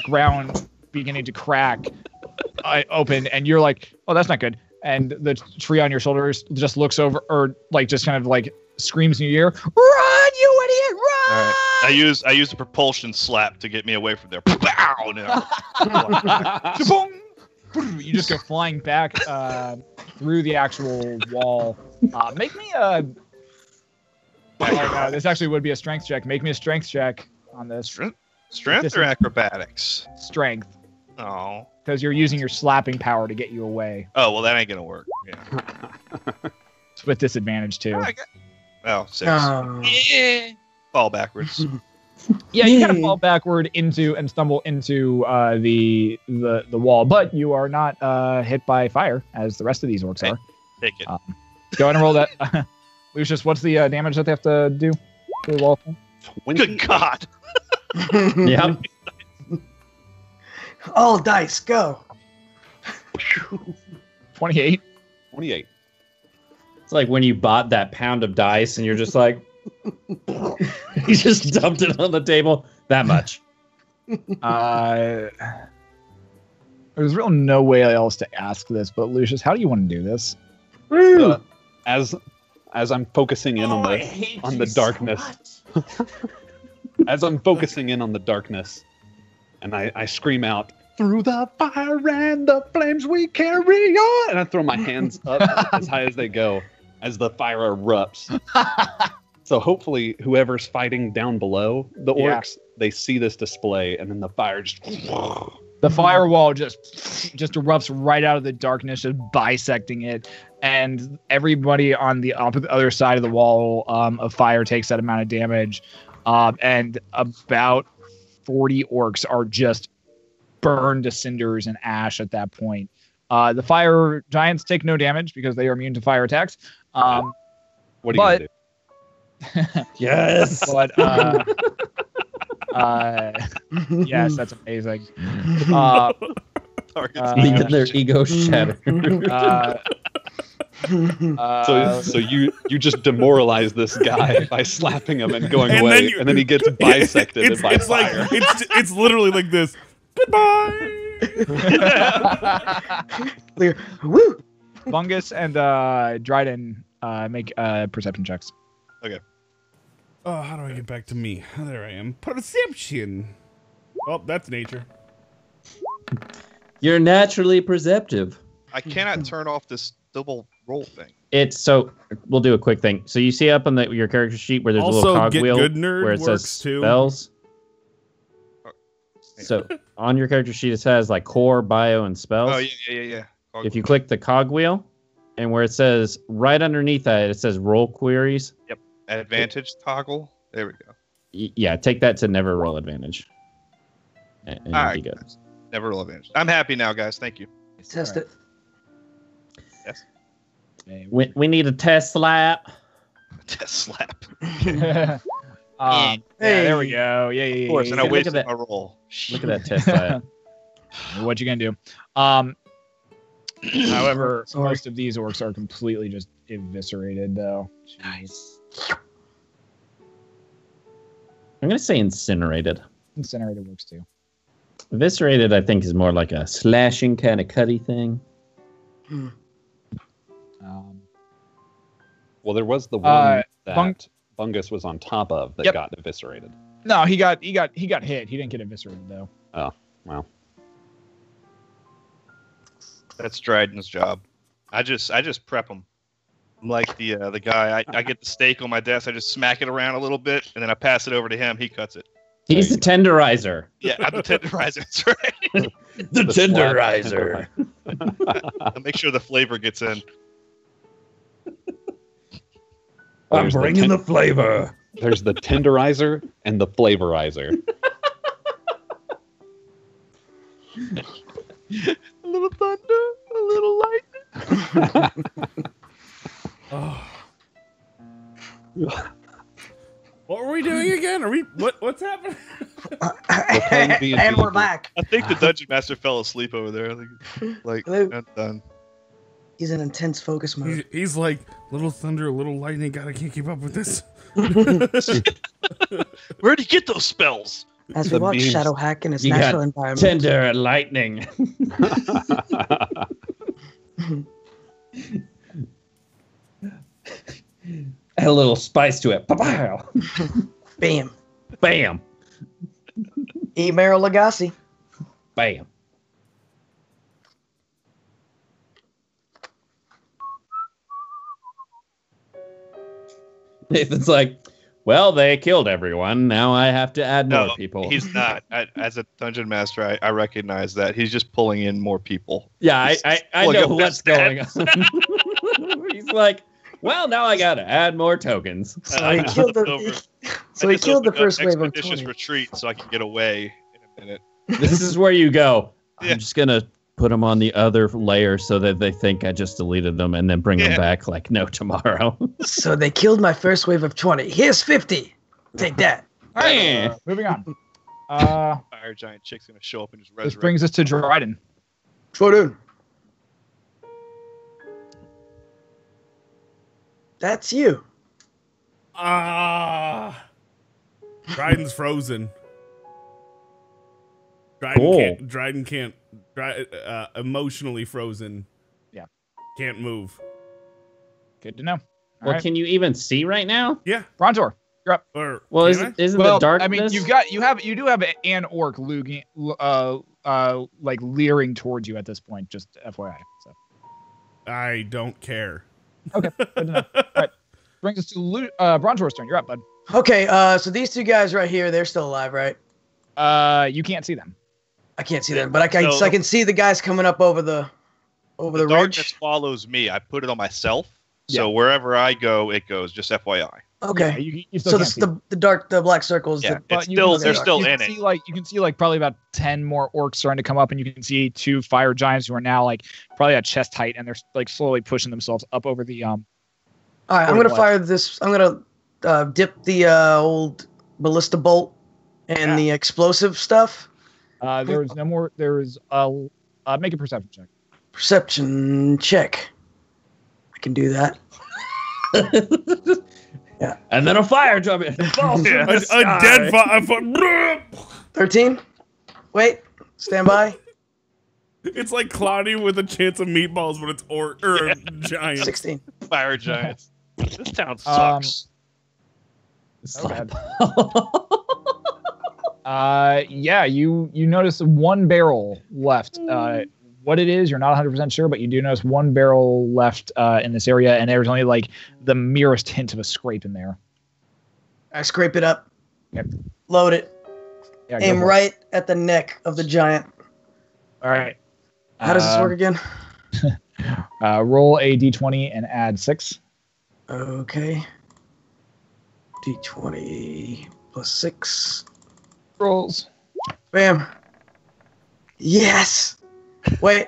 ground beginning to crack open, and you're like, "Oh, that's not good." And the tree on your shoulders just looks over, or like just kind of like screams in your ear, "Run, you idiot, run!" All right. I use the propulsion slap to get me away from there. Pow! No. You just go flying back through the actual wall. Make me a. This actually would be a strength check. Make me a strength check on this. Strength or acrobatics? Strength. Oh. Because you're using your slapping power to get you away. Oh, well, that ain't going to work. Yeah. It's with disadvantage, too. Oh, 6. Oh. Fall backwards. Yeah, you kind of fall backward into and stumble into the wall, but you are not hit by fire, as the rest of these orcs are. Take it. Go ahead and roll that. Lucius, what's the damage that they have to do to the wall? Good God. Yep. All dice, go. 28. 28. It's like when you bought that pound of dice and you're just like, you just dumped it on the table. That much. There's real no way else to ask this, but Lucius, how do you want to do this? As I'm focusing in on the darkness, as I'm focusing in on the darkness, and I scream out, "Through the fire and the flames we carry on!" And I throw my hands up as high as they go as the fire erupts. So hopefully whoever's fighting down below the orcs, they see this display, and then the fire just... The firewall just erupts right out of the darkness, just bisecting it, and everybody on the other side of the wall of fire takes that amount of damage, and about 40 orcs are just burned to cinders and ash at that point. The fire giants take no damage because they are immune to fire attacks. What are you gonna do? Yes. But yes, that's amazing. Even their ego shattered. So you just demoralize this guy by slapping him and going away, and then he gets bisected by fire. Like, it's literally like this. Goodbye. Woo! Bungus and Dryden make perception checks. Okay. Oh, how do I get back to me? Oh, there I am. Perception. Oh, that's nature. You're naturally perceptive. I cannot turn off this double roll thing. We'll do a quick thing. So you see up on your character sheet where there's a little cogwheel where it says spells. So on your character sheet it says like core, bio, and spells. Oh yeah. If you click the cogwheel, and where it says right underneath that it says roll queries. Yep. Advantage toggle. There we go. Yeah, take that to never roll advantage. And all right. Never roll advantage. I'm happy now, guys. Thank you. Test it. Yes. We need a test slap. Test slap. Yeah, there we go. Yeah. Of course, and I wasted my roll. Look at that test slap. What you gonna do? However, most of these orcs are completely just eviscerated, though. Nice. I'm gonna say incinerated. Incinerated works too. Eviscerated, I think, is more like a slashing kind of cutty thing. Well, there was the one that Bungus was on top of that got eviscerated. No, he got hit. He didn't get eviscerated though. Oh, wow. That's Dryden's job. I just prep him. I'm like the guy. I get the steak on my desk. I just smack it around a little bit, and then I pass it over to him. He cuts it. He's the tenderizer. Yeah, I'm the tenderizer. That's right. the tenderizer. I'll make sure the flavor gets in. I'm bringing the flavor. There's the tenderizer and the flavorizer. A little thunder, a little lightning. Oh. What were we doing again? Are we what's happening? And we're back. I think the dungeon master fell asleep over there. I'm done. He's in intense focus mode. He's like, little thunder, a little lightning. God, I can't keep up with this. Where'd he get those spells? As we watch Shadowhack in its natural environment. Tender and lightning. Add a little spice to it. Pow! Bam. Bam. Eat Meryl Lagasse. Bam. Nathan's like, well, they killed everyone. Now I have to add more people. He's not. As a dungeon master, I recognize that. He's just pulling in more people. Yeah, I know what's going on. He's like, well, now I got to add more tokens. So he killed the first wave of expeditious retreat so I can get away in a minute. This is where you go. Yeah. I'm just going to put them on the other layer so that they think I just deleted them and then bring them back like no tomorrow. So they killed my first wave of 20. Here's 50. Take that. All right, moving on. Fire giant chick's going to show up and just resurrect. This brings us to Dryden. Dryden. That's you. Dryden's frozen. Dryden can't emotionally frozen. Yeah. Can't move. Good to know. Well, can you even see right now? Yeah. Brontor, you're up. Isn't the darkness? I mean, you do have an orc looking, like leering towards you at this point. Just FYI. So. I don't care. Okay. Good enough. All right. brings us to Brontor's turn. You're up, bud. Okay, so these two guys right here, they're still alive, right? You can't see them. I can't see them, but I can see the guys coming up over the darkness ridge. follows me. I put it on myself, so wherever I go, it goes. Just FYI. Okay. Yeah, you still can't see the black circles. Yeah, they're still in it. You can see like probably about 10 more orcs starting to come up, and you can see 2 fire giants who are now like probably at chest height, and they're like slowly pushing themselves up over the All right, I'm gonna fire this. I'm gonna dip the old ballista bolt and the explosive stuff. There is no more. There is make a perception check. Perception check. I can do that. Yeah. And then a fire jump in. A dead fire. 13. Wait. Stand by. It's like Cloudy with a chance of meatballs, but it's giant. 16. Fire giants. This town sucks. Yeah, you notice 1 barrel left. What it is, you're not 100% sure, but you do notice 1 barrel left in this area, and there's only like the merest hint of a scrape in there. I scrape it up. Yep. Load it. Yeah, aim right at the neck of the giant. All right. How does this work again? Roll a d20 and add 6. Okay. D20 plus 6. Rolls. Bam. Yes. Wait.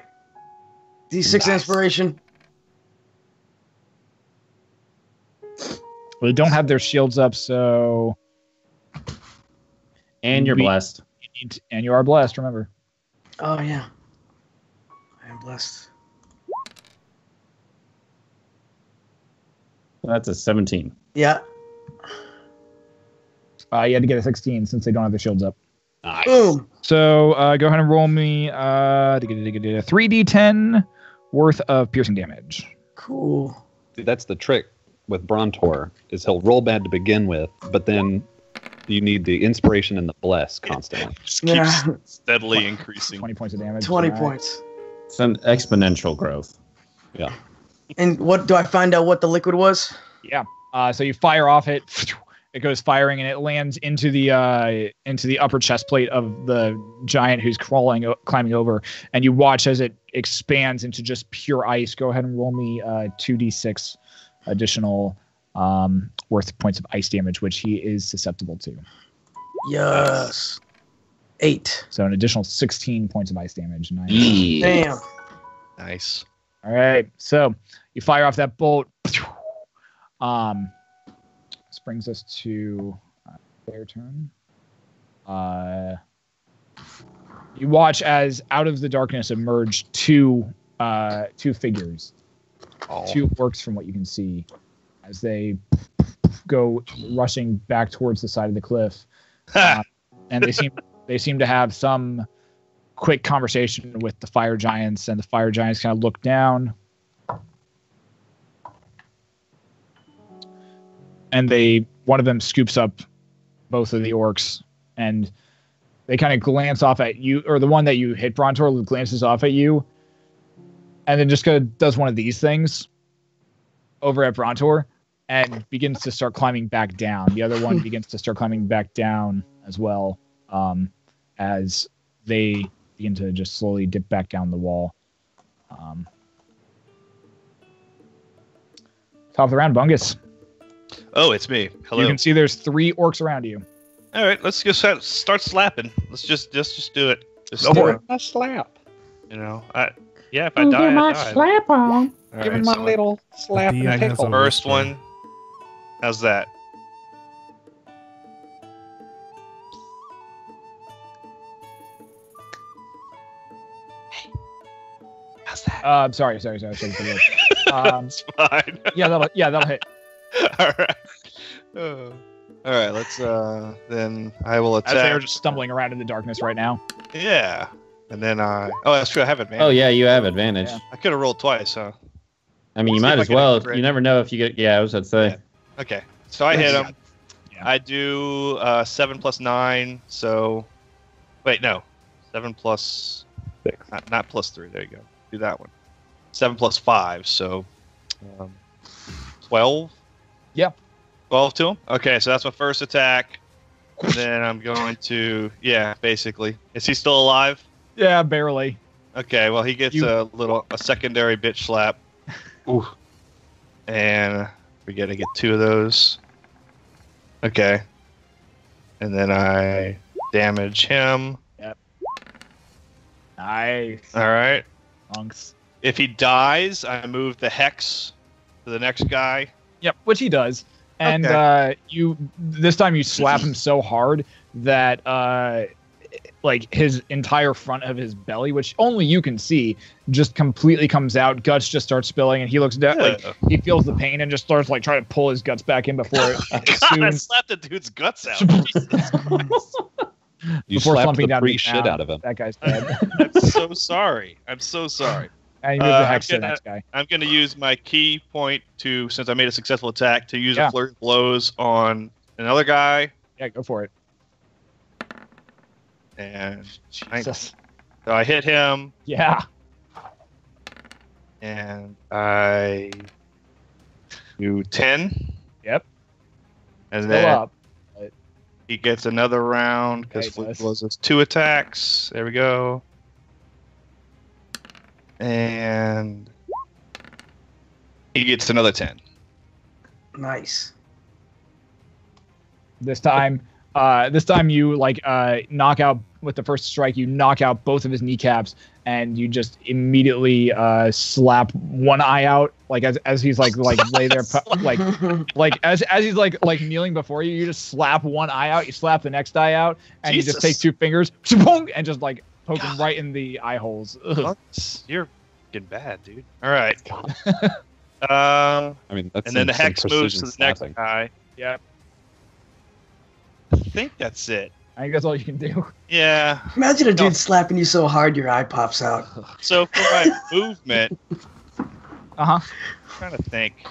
D6 inspiration. Well, they don't have their shields up, so. And you're blessed. And you are blessed, remember. Oh, yeah. I am blessed. That's a 17. Yeah. You had to get a 16 since they don't have their shields up. Nice. Boom. So go ahead and roll me 3d10 worth of piercing damage. Cool. See, that's the trick with Brontor, is he'll roll bad to begin with, but then you need the inspiration and the bless constantly. Just keeps steadily increasing. 20 points of damage. 20 points. It's an exponential growth. Yeah. And what do I find out what the liquid was? Yeah. So you fire off it. It goes firing and it lands into the upper chest plate of the giant who's climbing over, and you watch as it expands into just pure ice. Go ahead and roll me 2d6 additional worth points of ice damage, which he is susceptible to. Yes. 8. So an additional 16 points of ice damage. Nice. Damn. Nice. All right. So you fire off that bolt. This brings us to their turn. You watch as out of the darkness emerge two figures. Oh. 2 orcs from what you can see as they go rushing back towards the side of the cliff. And they seem to have some quick conversation with the fire giants, and the fire giants kind of look down. And one of them scoops up both of the orcs, and they kind of glance off at you, or the one that you hit, Brontor, glances off at you, and then just does one of these things over at Brontor, and begins to start climbing back down. The other one begins to start climbing back down as well, as they begin to just slowly dip back down the wall. Top of the round, Bungus. Oh, it's me. Hello. You can see there's 3 orcs around you. All right, let's just start slapping. Let's just do it. Just Go for it. A slap. You know, if I die, I die. Slap on. All Give right, him my so little slap The and has tickle. a- first one. How's that? How's that? Sorry. It's Fine. yeah, that'll hit. All right. All right. Let's then I will As they are attack. just stumbling around in the darkness right now. Yeah. And then oh, that's true. I have advantage. Oh, yeah, you have advantage. Yeah. I could have rolled twice, huh? I mean, you See might if I as can well. crit. You never know if you get. Yeah, I was about to say. Yeah. Okay. So I hit him. Yeah. I do 7 plus 9. So wait, no. 7 plus 6. not plus 3. There you go. Do that one. 7 plus 5. So 12. Yeah. 12 to him? Okay, so that's my first attack. And then I'm going to, basically. Is he still alive? Yeah, barely. Okay, well, he gets a secondary bitch slap. Ooh. And we got to get 2 of those. Okay. And then I damage him. Yep. Nice. All right. Monks. If he dies, I move the hex to the next guy. Yep, which he does. And this time you slap him so hard that like his entire front of his belly, which only you can see, just completely comes out. Guts just start spilling, and he looks down, like he feels the pain and just starts like trying to pull his guts back in before God, I slapped the dude's guts out. Jesus Christ. You before slapped the down free shit out of him. That guy's dead. I'm so sorry. I'm so sorry. And you move the hex to the next guy. I'm going to use my key point to, since I made a successful attack, to use a flurry of blows on another guy. Yeah, go for it. And Jesus. So I hit him. Yeah. And I do 10. Yep. And Still then up. he gets another round because flurry of blows is 2 attacks. There we go. And he gets another 10. Nice. This time you like knock out with the first strike. You knock out both of his kneecaps, and you just immediately slap one eye out. Like as he's like lay there, like as he's like kneeling before you. You just slap one eye out. You slap the next eye out, and you just take 2 fingers and just like poke him right in the eye holes. You're fucking bad, dude. All right. I mean, that's and then the hex moves to the next slapping. guy. Yep. I think that's it. I think that's all you can do. Yeah. Imagine a dude slapping you so hard your eye pops out. So for my movement, I'm trying to think.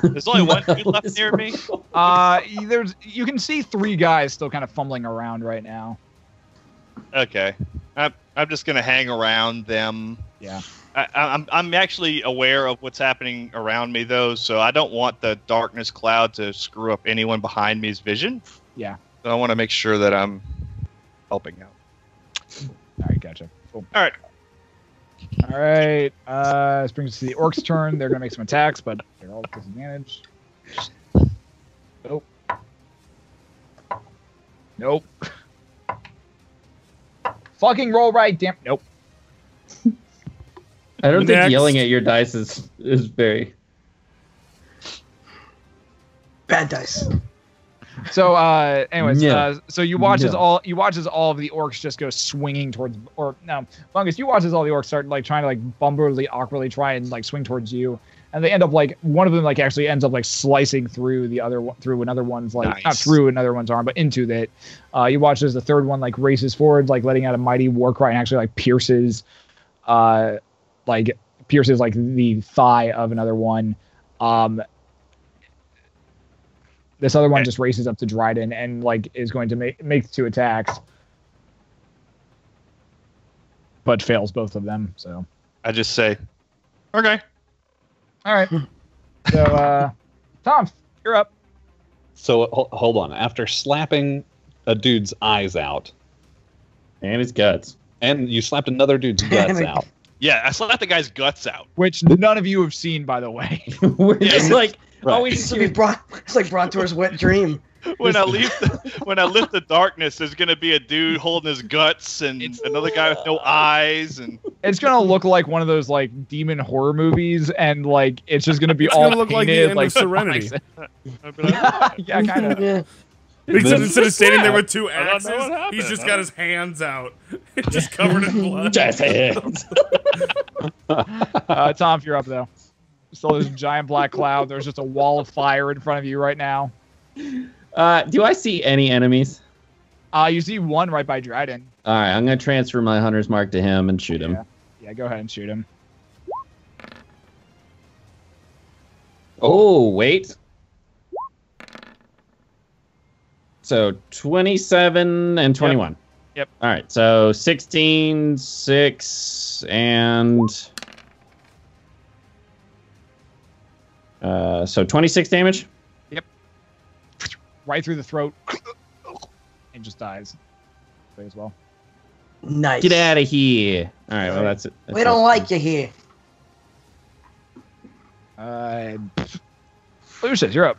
There's only one dude left near me. You can see 3 guys still kind of fumbling around right now. Okay. I'm just gonna hang around them. Yeah. I'm actually aware of what's happening around me though, so I don't want the darkness cloud to screw up anyone behind me's vision. Yeah. So I want to make sure that I'm helping out. All right, gotcha. Cool. All right. All right. This brings us to the orcs' turn. They're gonna make some attacks, but they're all disadvantaged. Nope. Fucking roll right, damn. Nope. I don't think yelling at your dice is very Bad dice. So, anyways, so you watch as all of the orcs just go swinging towards, or no, Bungus, you watch as all the orcs start like trying to like bumblily, awkwardly try and like swing towards you, and they end up like one of them like actually ends up like slicing through the other one, through another one's like not through another one's arm, but into that. You watch as the third one like races forward, like letting out a mighty war cry and actually like pierces like the thigh of another one. This other one just races up to Dryden and like is going to make 2 attacks, but fails both of them. So I just say, okay. All right. So Tonph, you're up. So hold on. After slapping a dude's eyes out, and his guts, and you slapped another dude's guts out. Yeah, I slapped the guy's guts out, which none of you have seen, by the way. We're just like. Right. It's like Brontor's wet dream. When I lift the darkness, there's gonna be a dude holding his guts and another guy with no eyes, and it's gonna look like one of those like demon horror movies, and like it's just gonna be all gonna look painted, like the end of Serenity. Yeah, kind of. Yeah. Instead of standing there with 2 axes, he's just got his hands out, just covered in blood. Just hands. Tonph, you're up though. Still this giant black cloud. There's just a wall of fire in front of you right now. Do I see any enemies? You see one right by Dryden. All right, I'm gonna transfer my hunter's mark to him and shoot him. Yeah, go ahead and shoot him. Oh, wait. So 27 and 21. Yep. All right, so 16, 6, and So 26 damage. Right through the throat, and just dies. As well. Nice. Get out of here. All right, well, that's it. We don't like you here. Leucis, you're up.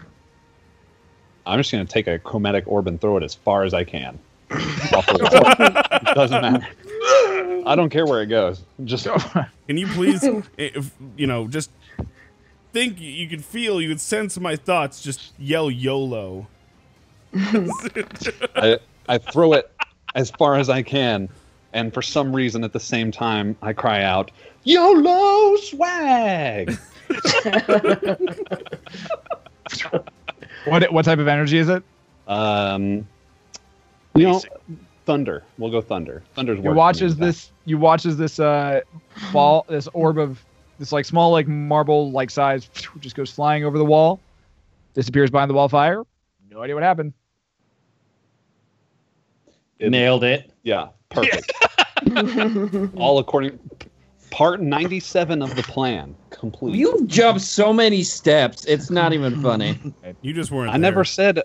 I'm just going to take a chromatic orb and throw it as far as I can. It doesn't matter. I don't care where it goes. Just Can you please, if just think you could feel, you could sense my thoughts. Just yell YOLO. I throw it as far as I can, and for some reason at the same time I cry out, YOLO swag! What type of energy is it? Thunder. We'll go thunder. Thunder's You watch as this ball, this orb of this like small like marble like size just goes flying over the wall, disappears behind the wall of fire. No idea what happened. Nailed it. Yeah, perfect. All according part 97 of the plan complete. You jumped so many steps. It's not even funny. You just weren't. I never said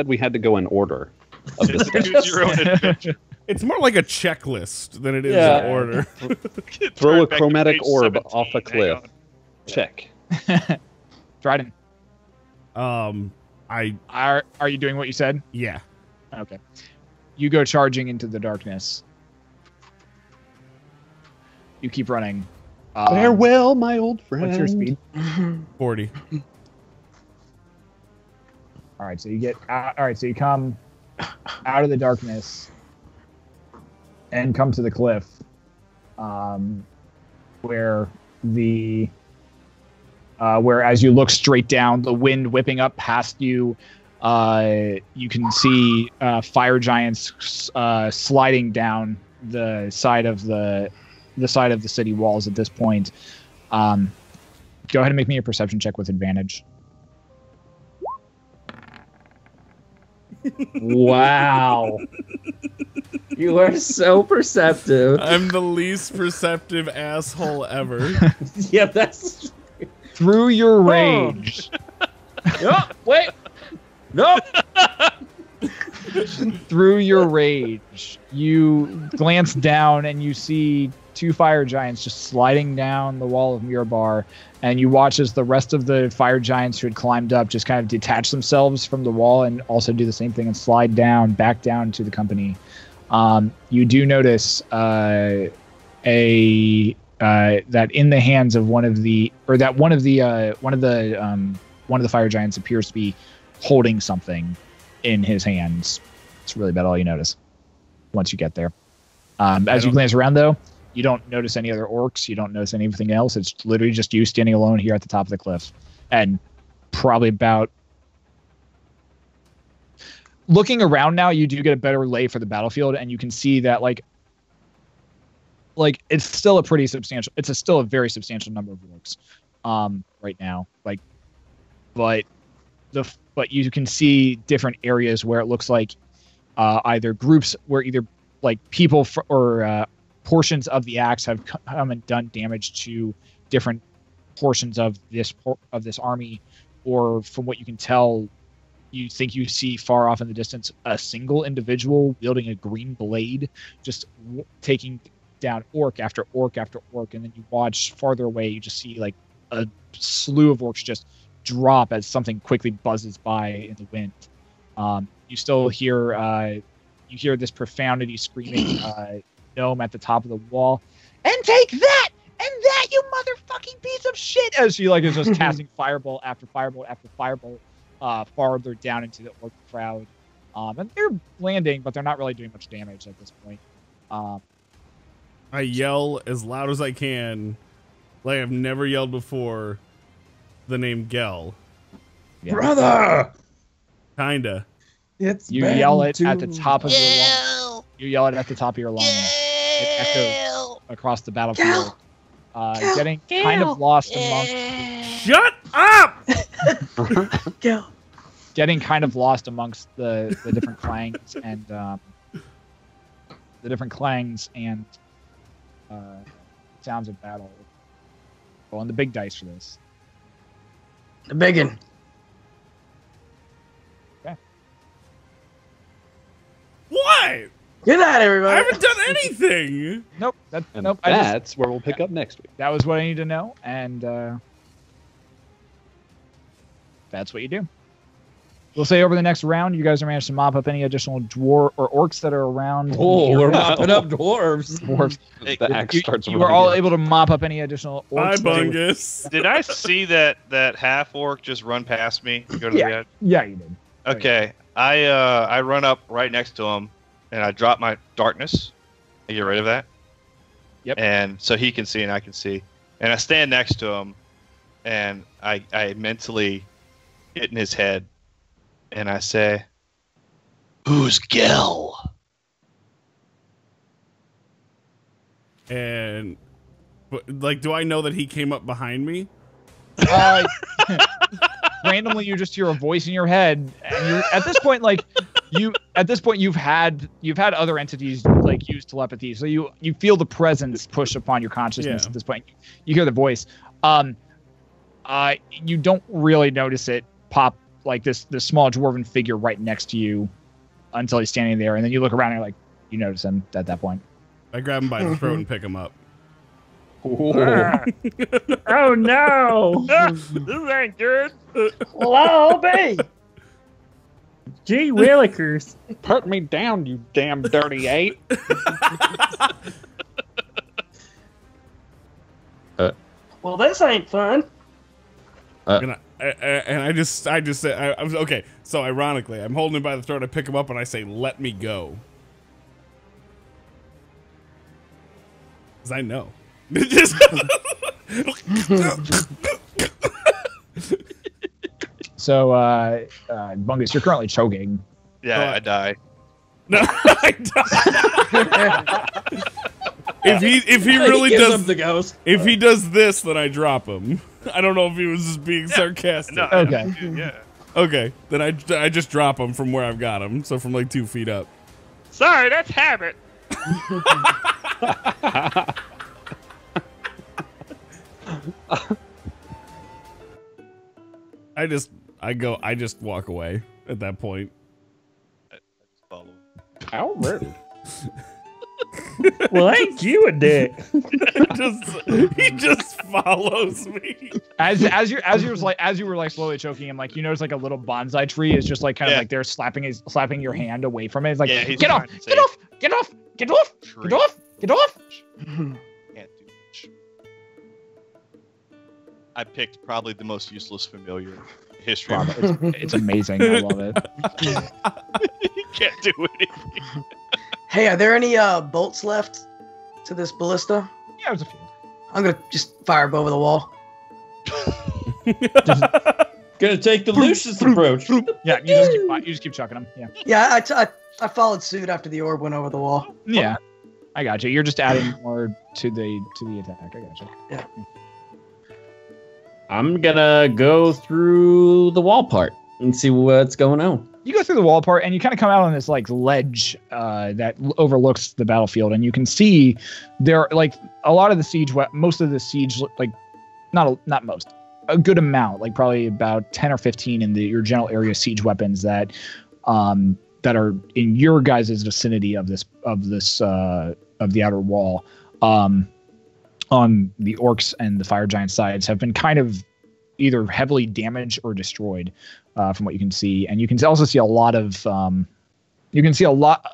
we had to go in order of the steps. Choose your own adventure. It's more like a checklist than it is in order. Throw a chromatic orb off a cliff. Check. Dryden. Are you doing what you said? Yeah. Okay. You go charging into the darkness. You keep running. Farewell, my old friend. What's your speed? 40. All right, so you get out. All right, so you come out of the darkness and come to the cliff, where as you look straight down, the wind whipping up past you, you can see fire giants sliding down the side of the city walls at this point. Go ahead and make me a perception check with advantage. Wow. You are so perceptive. I'm the least perceptive asshole ever. Yeah, that's Through your rage. Oh, wait. Nope. Through your rage, you glance down and you see two fire giants just sliding down the wall of Mirabar, and you watch as the rest of the fire giants who had climbed up just kind of detach themselves from the wall and also do the same thing and slide back down to the company. You do notice that in the hands of one of the fire giants appears to be holding something in his hands. It's really about all you notice once you get there. As you glance around, though, you don't notice any other orcs. You don't notice anything else. It's literally just you standing alone here at the top of the cliff. And probably about... Looking around now, you do get a better lay for the battlefield, and you can see that, like it's still a pretty substantial... It's still a very substantial number of orcs right now. But you can see different areas where it looks like either groups where either like people or portions of the axe have come and done damage to different portions of this army, or from what you can tell, you think you see far off in the distance a single individual wielding a green blade, just taking down orc after orc after orc, and then you watch farther away, you just see like a slew of orcs just drop as something quickly buzzes by in the wind. You still hear this profundity screaming gnome at the top of the wall, and take that and that, you motherfucking piece of shit, as she is just casting fireball after fireball after fireball farther down into the orc crowd. And they're landing, but they're not really doing much damage at this point. I yell as loud as I can, like I've never yelled before, the name Gel. Yeah. Brother! Kinda. You yell it at the top of your lung. You yell it at the top of your lung. It echoes across the battlefield. Getting kind of lost amongst... Shut up! Getting kind of lost amongst the different clangs and sounds of battle. Rolling the big dice for this. The biggin. What? Good night, everybody. I haven't done anything. Nope. And Nope. that's where we'll pick up next week. That was what I need to know, and that's what you do. We'll say over the next round, you guys are managed to mop up any additional dwarf or orcs that are around. Oh, we're mopping up dwarves. Dwarves. The axe starts You were all able to mop up any additional orcs. Bye, Bungus. Did I see that half orc just run past me and go to the edge? Yeah, you did. Okay, I run up right next to him, and I drop my darkness. I get rid of that. Yep. And so he can see and I can see, and I stand next to him, and I mentally get in his head, and I say, "Who's Gil?" And, like, do I know that he came up behind me? Randomly, you just hear a voice in your head, and you're at this point, like, you've had other entities like use telepathy, so you feel the presence push upon your consciousness. Yeah. At this point. You hear the voice. You don't really notice it pop like this small dwarven figure right next to you until he's standing there, and then you look around and you're like, you notice him at that point. I grab him by the throat and pick him up. Oh no! This ain't good. Hello, B. Gee willikers. Put me down, you damn dirty ape. Well, this ain't fun. And I just said, I was okay. So ironically, I'm holding him by the throat. I pick him up and I say, "Let me go," because I know. Just So, Bungus, you're currently choking. Yeah, I die. no, I die. If he really gives does up the ghost. if he does this, then I drop him. I don't know if he was just being sarcastic. No, Okay. Yeah. Okay, then I just drop him from where I've got him, so from like 2 feet up. Sorry, that's habit. I just walk away at that point. Follow. How rude. Well, ain't you a dick? He just follows me. As you were like slowly choking him, like you notice like a little bonsai tree is just like kind of like they're slapping your hand away from it. It's like, He's get off, trying to say get off, get off, get off, get off, get off. Can't do much. I picked probably the most useless familiar in history. Wow, it's amazing. I love it. You can't do anything. Hey, are there any bolts left to this ballista? Yeah, there's a few. I'm gonna just fire up over the wall. Gonna take the Leucis approach. Yeah, you just keep chucking them. Yeah. Yeah, I followed suit after the orb went over the wall. Yeah. I got you. You're just adding more to the attack. I got you. Yeah. I'm gonna go through the wall part and see what's going on. You go through the wall part and you kind of come out on this like ledge that overlooks the battlefield, and you can see there like a lot of the siege, most of the siege, like not most, a good amount, like probably about 10 or 15 in your general area siege weapons that are in your guys' vicinity of the outer wall. On the orcs and the fire giant sides have been kind of either heavily damaged or destroyed, from what you can see. And you can also see a lot of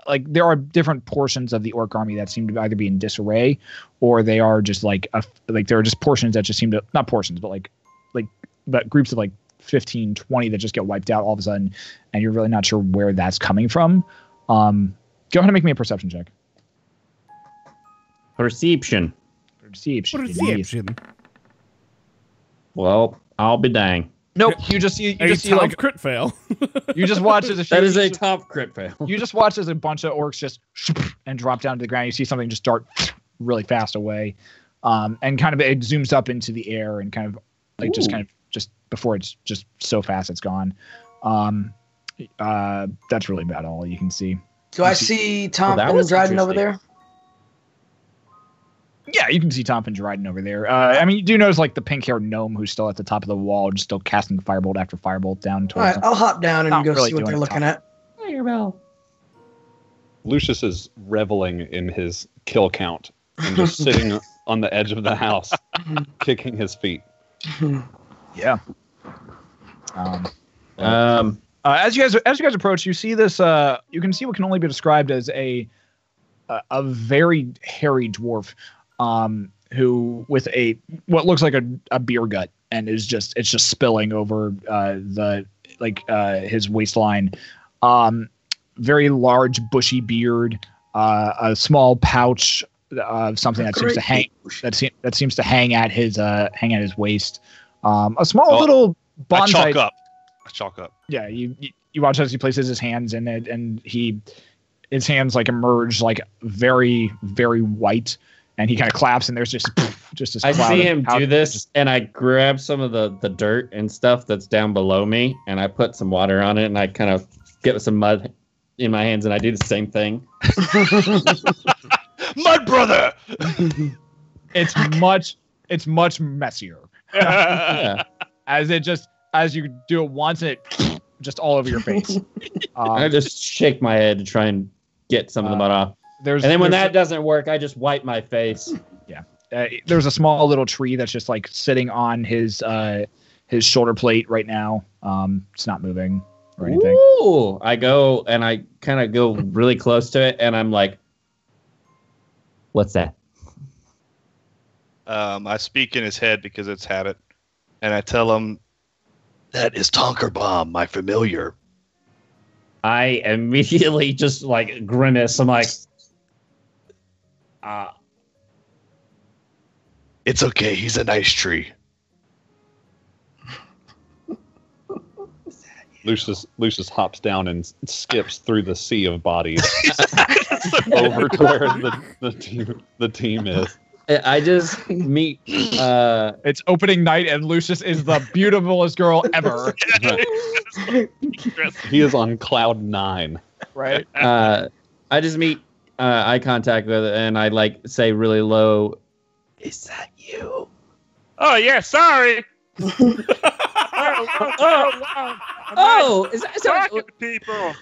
like there are different portions of the orc army that seem to either be in disarray, or they are just like there are just portions that just seem to, not portions, but but groups of like 15, 20 that just get wiped out all of a sudden, and you're really not sure where that's coming from. Go ahead and make me a perception check. Perception. Perception. Well, I'll be dang. Nope. You just see like crit fail. you just watch as That is a top crit fail. You just watch as a bunch of orcs just and drop down to the ground. You see something just dart really fast away, and kind of it zooms up into the air and kind of like just before it's just so fast it's gone. That's really about all you can see. Do I see Tonph that and was Dryden over interesting. there? Yeah, you can see Tonph and Dryden over there. I mean, you do notice like the pink-haired gnome who's still at the top of the wall, just still casting firebolt after firebolt down towards All right, them. I'll hop down and Not go really see what doing they're a looking ton. at. Fireball. Lucius is reveling in his kill count and just sitting on the edge of the house, kicking his feet. Yeah. As you guys approach, you see this. You can see what can only be described as a very hairy dwarf, who with what looks like a beer gut, and it's just spilling over his waistline. Very large bushy beard, a small pouch of something that seems to hang at his waist. A small little bonsai. I chalk up. Yeah, you watch as he places his hands in it, and his hands like emerge like very, very white, and he kind of claps, and there's just this. I cloud see of him powder. do this, and I grab some of the dirt and stuff that's down below me, and I put some water on it, and I kind of get some mud in my hands, and I do the same thing. Mud brother. It's much messier. Yeah. As you do it once, and it just all over your face. I just shake my head to try and get some of the mud off. And then when that doesn't work, I just wipe my face. Yeah. There's a small little tree that's just like sitting on his shoulder plate right now. It's not moving or anything. Ooh! I go and I kind of go really close to it, and I'm like, "What's that?" I speak in his head because it's habit, and I tell him, "That is Tonker Bomb, my familiar." I immediately just like grimace. I'm like, It's okay. He's a nice tree. Lucius hops down and skips through the sea of bodies over to where the team is. I just meet. It's opening night, and Lucius is the beautifulest girl ever. He is on cloud 9. Right. I just meet eye contact with it, and I like say really low, "Is that you?" Oh yeah, sorry. Oh, is that Talking to people.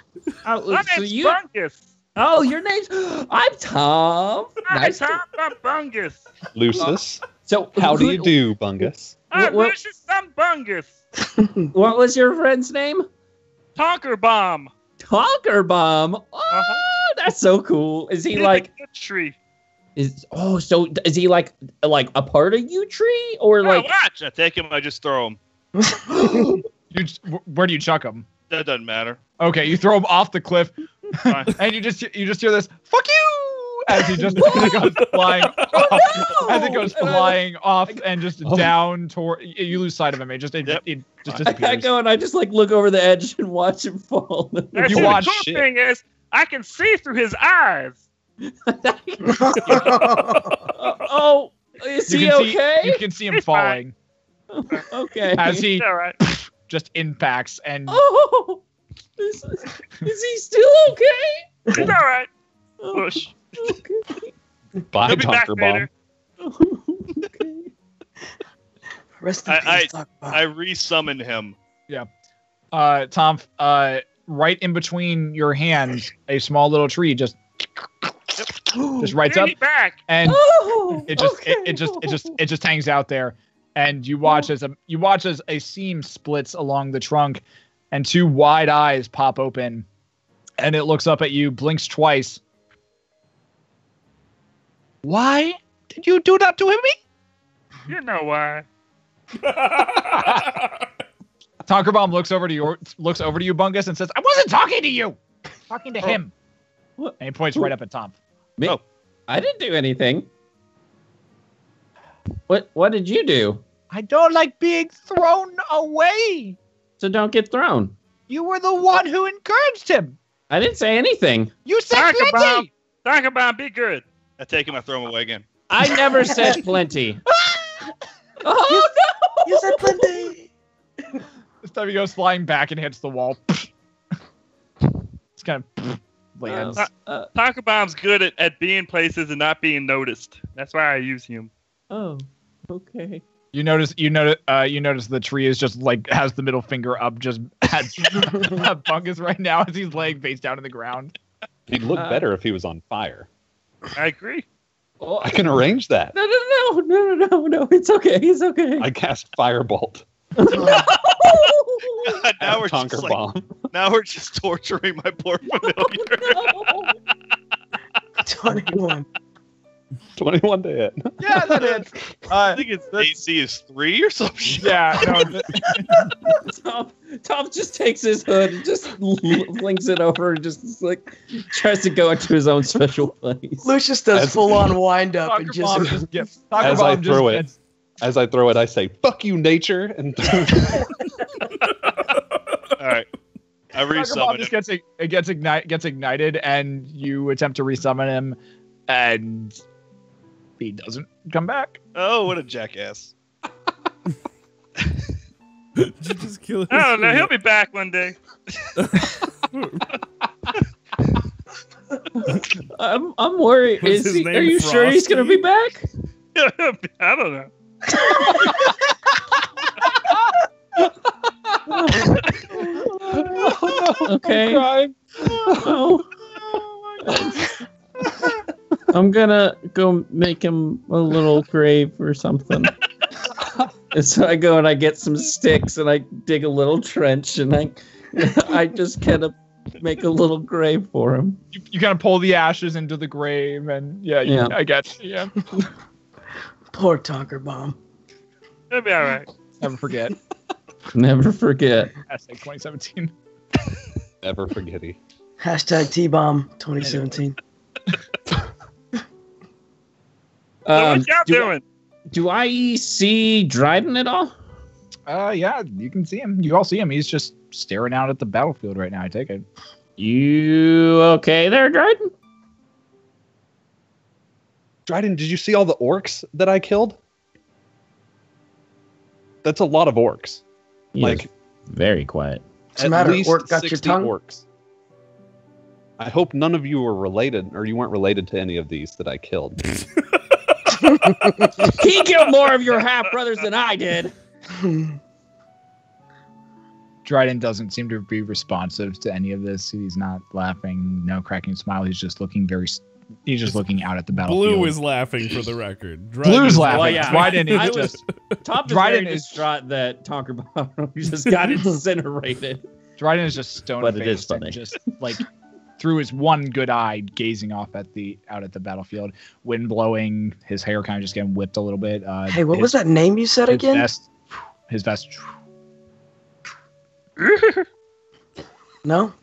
Oh, My so name's you? Bungus. Oh, your name's. I'm Tom. Hi, Tom. I'm Bungus. Lucius, So how do you do, Bungus? I'm what- Lucius. I'm Bungus. What was your friend's name? Tonker Bomb. Tonker Bomb. Oh, that's so cool. Is he He's like? a good tree. So is he like a part of you tree or like? Watch. I take him. I just throw him. Where do you chuck him? That doesn't matter. Okay, you throw him off the cliff, Fine. and you just hear this "fuck you" as he just goes flying off, as it goes flying off and just down toward. You lose sight of him. It just disappears. I go and I just like look over the edge and watch him fall. That's You the watch cool shit. thing is, I can see through his eyes. Oh, is he okay? You can see him He's falling Okay. as he All right. just impacts and. Oh, is he still okay? It's all right. Oh, Push. okay. Bye, He'll be back Tonker Bomb. later. Okay. Rest in I peace, Doc Bob. re-summon him. Tonph, right in between your hands, a small little tree just rights Bring up, me back. and Oh, it just okay. it just hangs out there, and you watch as a seam splits along the trunk, and 2 wide eyes pop open, and it looks up at you, blinks twice. Why did you do that to me? You know why. Tonkerbomb looks over to you, Bungus, and says, "I wasn't talking to you. Talking to him." What? And he points right up at Tonph. Me? Oh. I didn't do anything. What did you do? I don't like being thrown away. So don't get thrown. You were the one who encouraged him. I didn't say anything. You said Tonker Bomb. plenty. Tonker Bomb, be good. I take him. I throw him away again. I never said plenty. Oh no! You said plenty. This time he goes flying back and hits the wall. It's kind of lands. Taco Bomb's good at being places and not being noticed. That's why I use him. Oh, okay. You notice the tree is just like has the middle finger up, just at Bungus right now as he's laying face down in the ground. He'd look better if he was on fire. I agree. Oh, I can arrange that. No. It's okay. It's okay. I cast Firebolt. God, now we're Tonker just bomb. now we're just torturing my poor familiar. 21. 21 to hit. Yeah, that is. I think its AC is 3 or some shit. Yeah, no. Tonph just takes his hood and just flings it over and just like tries to go into his own special place. Lucius does full on wind up and just. As I throw it, I say, "Fuck you, nature!" And All right, I resummon him. Just gets ignited, and you attempt to resummon him, and he doesn't come back. Oh, what a jackass! Did you just kill him? Oh no, he'll be back one day. I'm worried. Was his name Are you sure he's gonna be back? I don't know. Okay. Oh. I'm gonna go make him a little grave or something. And so I go and I get some sticks and I dig a little trench and I just kind of make a little grave for him. You kind of pull the ashes into the grave, and yeah. I get you. Yeah. Poor Tonker Bomb. He'll be all right. Never forget. Never forget. Hashtag 2017. never forgetty. Hashtag T-Bomb 2017. So what y'all doing? Do I see Dryden at all? Yeah, you can see him. You all see him. He's just staring out at the battlefield right now, I take it. You okay there, Dryden? Dryden, did you see all the orcs that I killed? That's a lot of orcs. Like, very quiet. What's the matter? Orc got your tongue? Orcs. I hope none of you are related, or you weren't related to any of these that I killed. He killed more of your half brothers than I did. Dryden doesn't seem to be responsive to any of this. He's not laughing, no cracking smile. He's just looking looking out at the battlefield. Blue is laughing for the record. Blue's laughing. Well, yeah. Dryden is just. Dryden is distraught that Tonker Bomb just got incinerated. Dryden is just stone But it is faced funny. and just like through his one good eye, gazing off at out at the battlefield. Wind blowing, his hair kind of just getting whipped a little bit. Hey, what was that name you said again? His vest. No.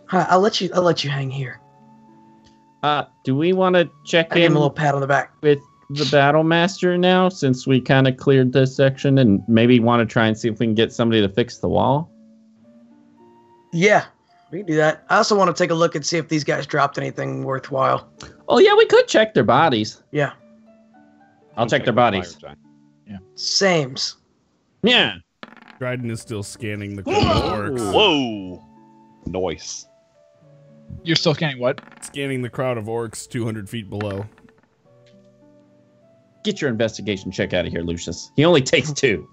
Hi, I'll let you hang here. Do we want to check I give in him a little pat on the back. with the Battle Master now, since we kind of cleared this section, and maybe want to try and see if we can get somebody to fix the wall? Yeah, we can do that. I also want to take a look and see if these guys dropped anything worthwhile. Oh yeah, we could check their bodies. Yeah. I'll check their bodies. Sames. Yeah. Dryden is still scanning the orcs. Whoa! Noise. You're still scanning what? Scanning the crowd of orcs 200 feet below. Get your investigation check out of here, Lucius. He only takes 2.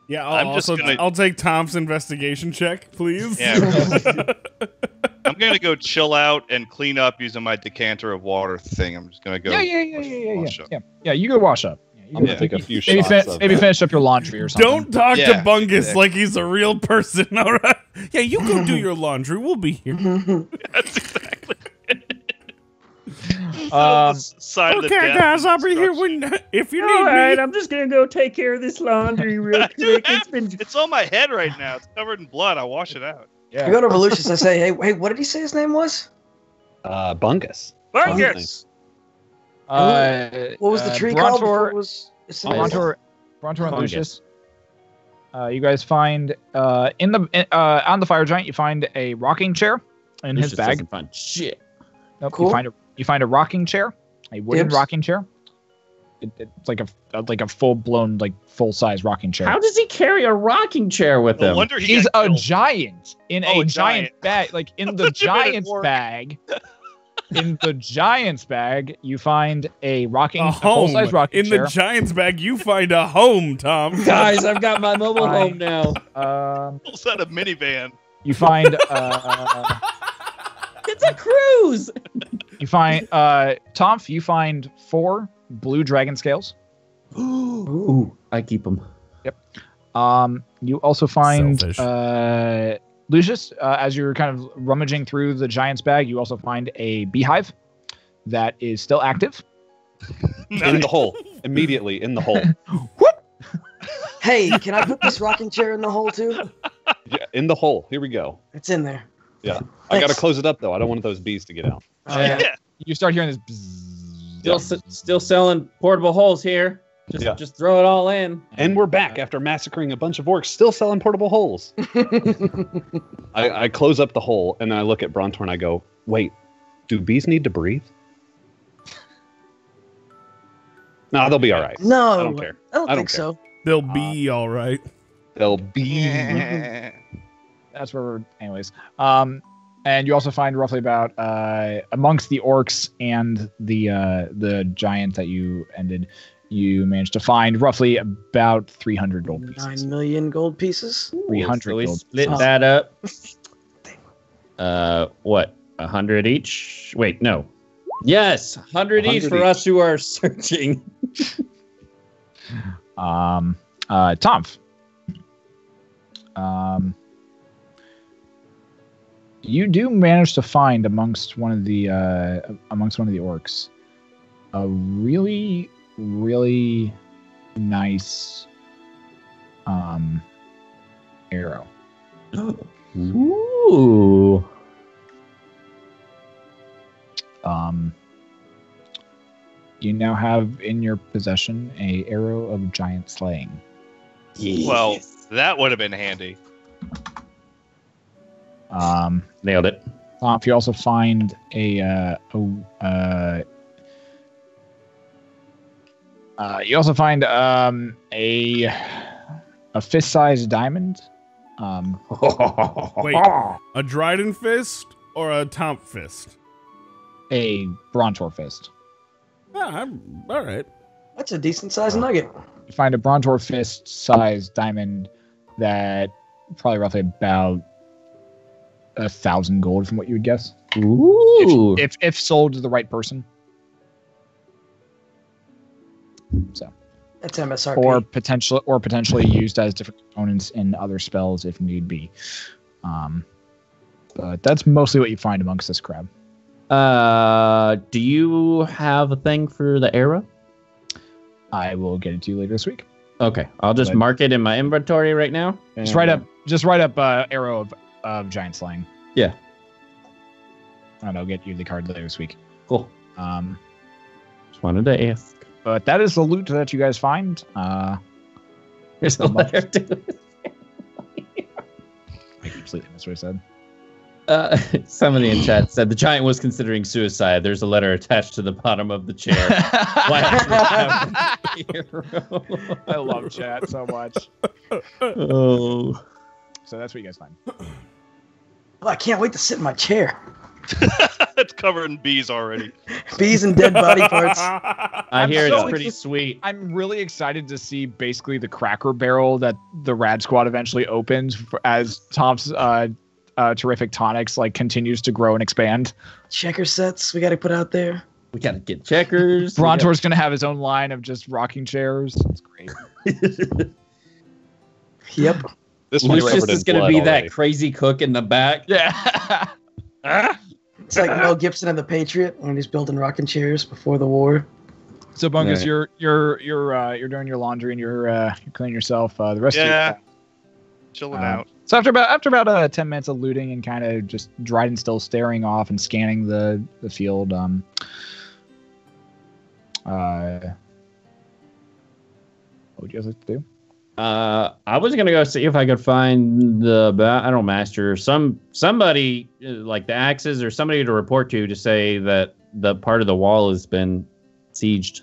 Yeah, I'm I'll take Tom's investigation check, please. Yeah. I'm gonna go chill out and clean up using my decanter of water thing. I'm just gonna go. Yeah. You go wash up. I'm gonna take a few shots. Maybe finish up your laundry or something. Don't talk to Bungus like he's a real person, all right? Yeah, you go do your laundry. We'll be here. That's exactly. Okay, guys, I'll be here if you need me. I'm just gonna go take care of this laundry real quick. It's on my head right now. It's covered in blood. I'll wash it out. I go to Lucius and I say, hey, what did he say his name was? Bungus. Bungus. What was the tree called? Brontor and Lucius. You guys find on the fire giant, you find a rocking chair in his bag. Doesn't find shit. Nope, Cool. You find a rocking chair, a wooden rocking chair. it's like a full blown full size rocking chair. How does he carry a rocking chair with him? No wonder He's got a killed. giant in a giant giant. bag. Like in the thought you meant giant's work. bag. In the giant's bag, you find a A full size home. rocking In chair. the Giants bag, you find a home, Tom. Guys, I've got my mobile home now. Full set of minivan. You find It's a cruise. you find Tonph, you find 4 blue dragon scales. Ooh, I keep them. You also find Selfish. Leucis, as you're kind of rummaging through the giant's bag, you also find a beehive that is still active. In the hole. Immediately in the hole. Hey, can I put this rocking chair in the hole too? Yeah, in the hole. Here we go. It's in there. Yeah. I got to Thanks. close it up, though. I don't want those bees to get out. Oh, yeah. Yeah. You start hearing this bzzz. Still selling portable holes here. Just throw it all in. And we're back after massacring a bunch of orcs, still selling portable holes. I close up the hole, and then I look at Brontor and I go, wait, do bees need to breathe? No, they'll be all right. No, I don't care. I don't I don't think care. so. They'll be all right. They'll be... That's where we're, anyways. And you also find roughly about amongst the orcs and the giant that you ended, you managed to find roughly about 300 gold pieces. 9 million gold pieces. 300 So we gold. split that up. What? 100 each? Wait, no. Yes, 100 each 100 for each. us who are searching. Tonph. You do manage to find amongst one of the orcs a really nice arrow. Ooh. You now have in your possession a arrow of giant slaying. Well, that would have been handy. Nailed it. If you also find a fist-sized diamond. Wait, a Dryden fist or a Tonph fist? A Brontor fist. All right. That's a decent sized nugget. You find a Brontor fist-sized diamond that probably roughly about 1,000 gold, from what you would guess. Ooh. If sold to the right person. So. That's MSRP. Or potentially used as different components in other spells if need be. But that's mostly what you find amongst this crowd. Do you have a thing for the arrow? I will get it to you later this week. Okay, I'll just Good. mark it in my inventory right now. Just write up arrow of giant slaying. Yeah. And I'll get you the card later this week. Cool. Just wanted to ask. But that is the loot that you guys find. There's a letter to I completely missed what I said. Somebody in chat said the giant was considering suicide. There's a letter attached to the bottom of the chair. I love chat so much. Oh. So that's what you guys find. Oh, I can't wait to sit in my chair. It's covered in bees already. Bees and dead body parts. I hear so it's pretty sweet. I'm really excited to see basically the Cracker Barrel that the Rad Squad eventually opens as Tom's terrific tonics continues to grow and expand. Checker sets we got to put out there. We gotta get checkers. Brontor's gonna have his own line of just rocking chairs. It's great. Yep. This one's Leucis covered in is gonna blood be already. that crazy cook in the back. Yeah. It's like Mel Gibson and the Patriot when he's building rocking chairs before the war. So Bungus, Right. you're doing your laundry and you're cleaning yourself. The rest of Chilling out. So after about 10 minutes of looting and kind of just Dryden still staring off and scanning the field, what would you guys like to do? I was gonna go see if I could find the battle master, somebody like the axes or somebody to report to say that the part of the wall has been sieged.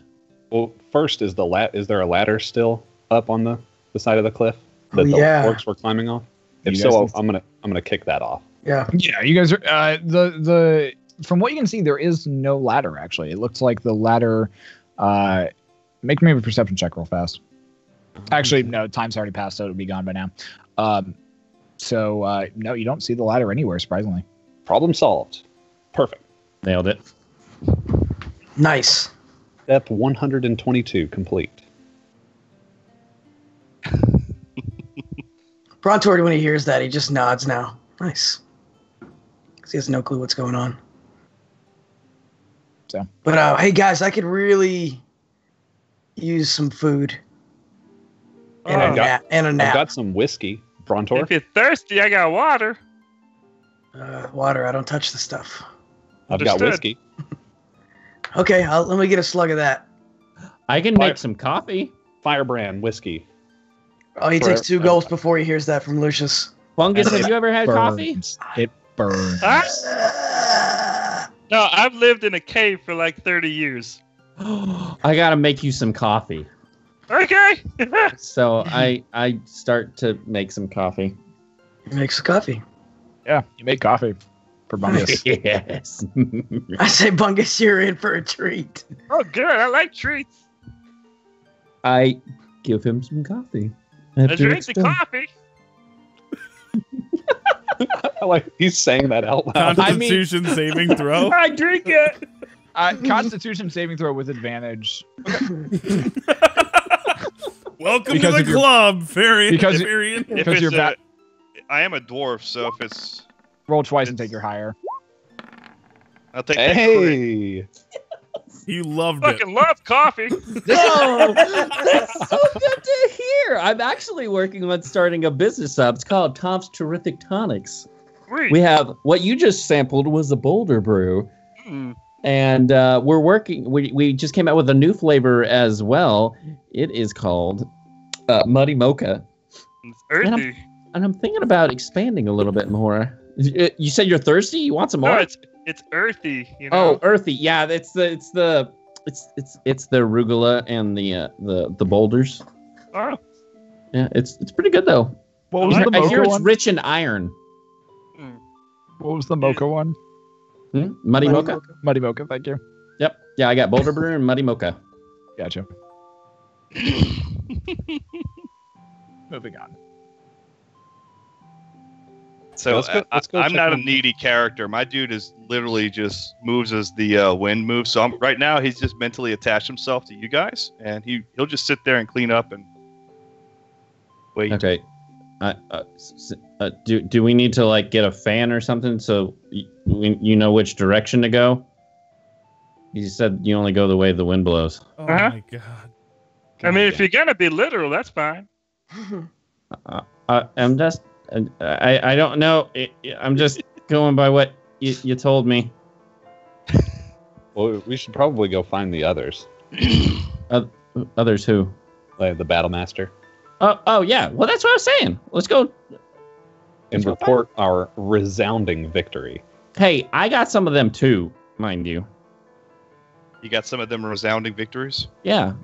Well, first is is there a ladder still up on the side of the cliff that the orcs were climbing off? If so, I'm gonna kick that off. Yeah. Yeah, you guys are the from what you can see, there is no ladder actually. It looks like the ladder. Make me a perception check real fast. Actually, no, time's already passed, so it'll be gone by now. So no, you don't see the ladder anywhere, surprisingly. Problem solved. Perfect. Nailed it. Nice. Step 122 complete. Brontor, when he hears that, he just nods now. Nice. Because he has no clue what's going on. So, but hey guys, I could really use some food and a nap. I've got some whiskey, Brontor. If you're thirsty, I got water. Water. I don't touch the stuff. I've got whiskey. Okay, let me get a slug of that. I can make some coffee. Firebrand whiskey. Oh, he takes 2 gulps before he hears that from Lucius. Bungus, have you ever had coffee? It burns. No, I've lived in a cave for like 30 years. I gotta make you some coffee. Okay. So I start to make some coffee. He makes the coffee. Yeah, you make coffee for Bungus. Yes. I say, Bungus, you're in for a treat. Oh, good. I like treats. I give him some coffee. I drink the coffee. Like he's saying that out loud. Constitution saving throw. I drink it. Constitution saving throw with advantage. Welcome to the club, Pherian. Because you're I am a dwarf, so if it's roll twice and take your higher. I'll take Hey. You loved Fucking it. love coffee. Oh, that's so good to hear. I'm actually working on starting a business up. It's called Tonph's Terrific Tonics. Sweet. We have what you just sampled was a boulder brew. And we're working. We just came out with a new flavor as well. It is called Muddy Mocha. It's earthy. And I'm thinking about expanding a little bit more. You said you're thirsty? You want some more? No, it's earthy. You know? Oh, earthy. Yeah, it's the arugula and the boulders. Oh. Yeah, it's pretty good though. What was the I hear mocha it's one? rich in iron. What was the mocha one? Muddy Mocha? Muddy Mocha, thank you. Yep. Yeah, I got boulder brew and Muddy Mocha. Gotcha. Moving on. So let's go I'm not a needy character. My dude is literally just moves as the wind moves. So right now he's just mentally attached himself to you guys, and he'll just sit there and clean up and wait. Okay. Do we need to like get a fan or something so you know which direction to go? You said you only go the way the wind blows. Oh my god. I mean, if you're gonna be literal, that's fine. I'm just. I don't know. I'm just going by what you told me. Well, we should probably go find the others. Others who? Like the Battle Master. Oh yeah. Well, that's what I was saying. Let's go. And report our resounding victory. Hey, I got some of them too, mind you. You got some of them resounding victories? Yeah.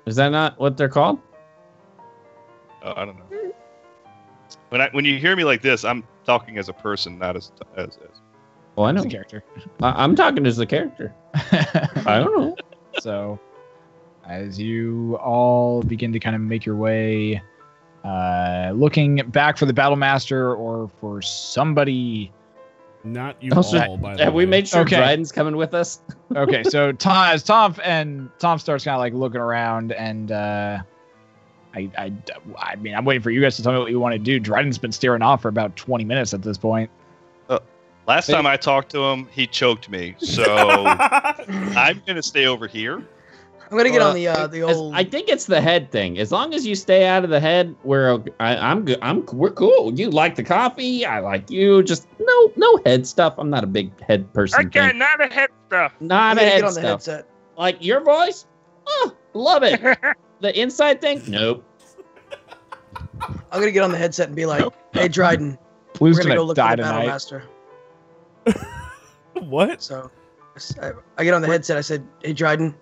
Is that not what they're called? Oh, I don't know. When you hear me like this, I'm talking as a person, not as. Well, I know. As a character. I'm talking as the character. I don't know. So, as you all begin to kind of make your way, looking back for the Battle Master or for somebody. Not you all, by the way. Have we made sure Okay. Dryden's coming with us? Okay, so as Tonph starts kind of like looking around, and I mean, I'm waiting for you guys to tell me what you want to do. Dryden's been staring off for about 20 minutes at this point. Last time I talked to him, he choked me. So I'm gonna stay over here. I'm gonna get on the old. I think it's the head thing. As long as you stay out of the head, we're good. We're cool. You like the coffee, I like you. Just no head stuff. I'm not a big head person. Okay, not a head stuff. Not I'm a gonna head get on the stuff. headset. Like your voice, love it. The inside thing, nope. I'm gonna get on the headset and be like, "Hey, Dryden, Blue's we're gonna go look for die the Battle tonight. Master." What? So, I get on the headset. I said, "Hey, Dryden,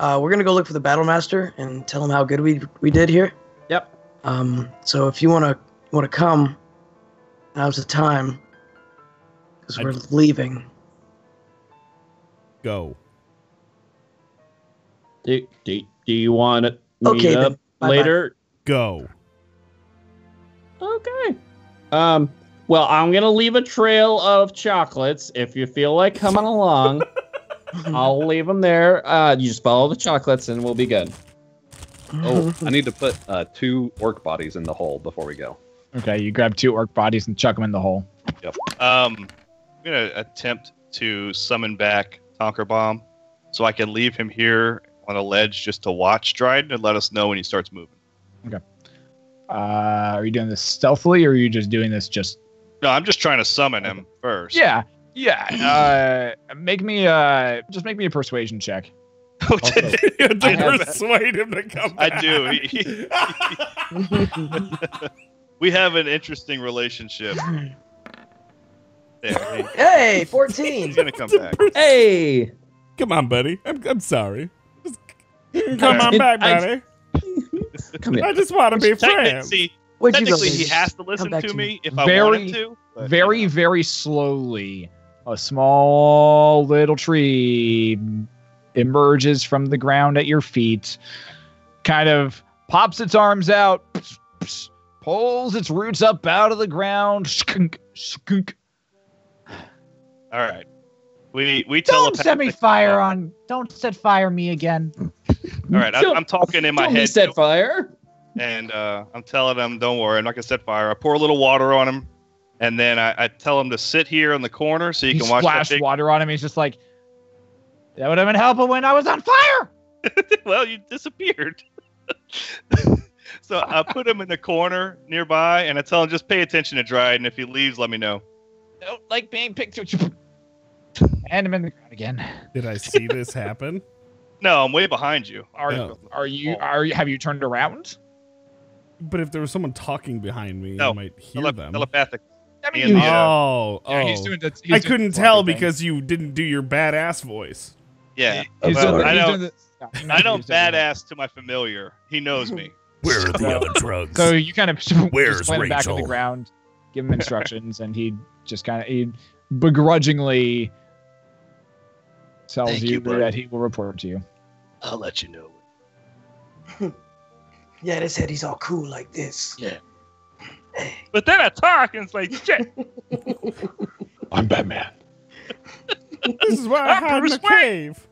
we're gonna go look for the Battle Master and tell him how good we did here." Yep. So if you wanna come, now's the time, because we're leaving. Go. Do you want to meet Okay, up then. later? Go. Okay. Well, I'm gonna leave a trail of chocolates. If you feel like coming along, I'll leave them there. You just follow the chocolates, and we'll be good. Oh, I need to put 2 orc bodies in the hole before we go. Okay, you grab 2 orc bodies and chuck them in the hole. Yep. I'm gonna attempt to summon back Tonker Bomb, so I can leave him here on a ledge just to watch Dryden and let us know when he starts moving. Okay. Are you doing this stealthily, or are you just doing this just? No, I'm just trying to summon him first. Yeah. Make me a persuasion check. To persuade him to come back. I do. We have an interesting relationship. There, Hey, 14. he's gonna come back. Hey. Come on, buddy. I'm sorry. Just come on back, buddy. Come here. I just want to be friends. See, What'd you technically, go, he baby? has to Come listen back to to me me. if I want him to. but, Very, you know. very slowly, a small little tree emerges from the ground at your feet, kind of pops its arms out, pulls its roots up out of the ground. Skunk, skunk. All right. We Don't set me telepathically- fire on. Don't set fire me again. All right, I'm talking in my Don't head, set fire. and I'm telling him, "Don't worry, I'm not gonna set fire." I pour a little water on him, and then I tell him to sit here in the corner so he You can watch that splash big. water on him. He's just like, that would have been helpful when I was on fire. Well, you disappeared. So I put him in the corner nearby, and I tell him just pay attention to Dryden. If he leaves, let me know. Don't like being picked. And I'm in the ground again. Did I see this happen? No, I'm way behind you. Are you? Have you turned around? But if there was someone talking behind me, No, I might hear them. telepathic. I mean, In the, Oh, yeah, he's doing the, he's I doing couldn't the tell talking thing. because you didn't do your badass voice. Yeah, He's well, doing the- I he's know. doing the- no, he knows I know what he's doing. badass to my familiar. He knows me. Where are the other drugs? So you kind of Where's just plant him back on the Rachel? ground, give him instructions, and he just kind of begrudgingly tells Thank you you, bud. that he will report to you. I'll let you know. Yeah, they said he's all cool like this. Yeah. Hey. But then I talk and it's like, shit. I'm Batman. This is why I hide in Bruce the cave.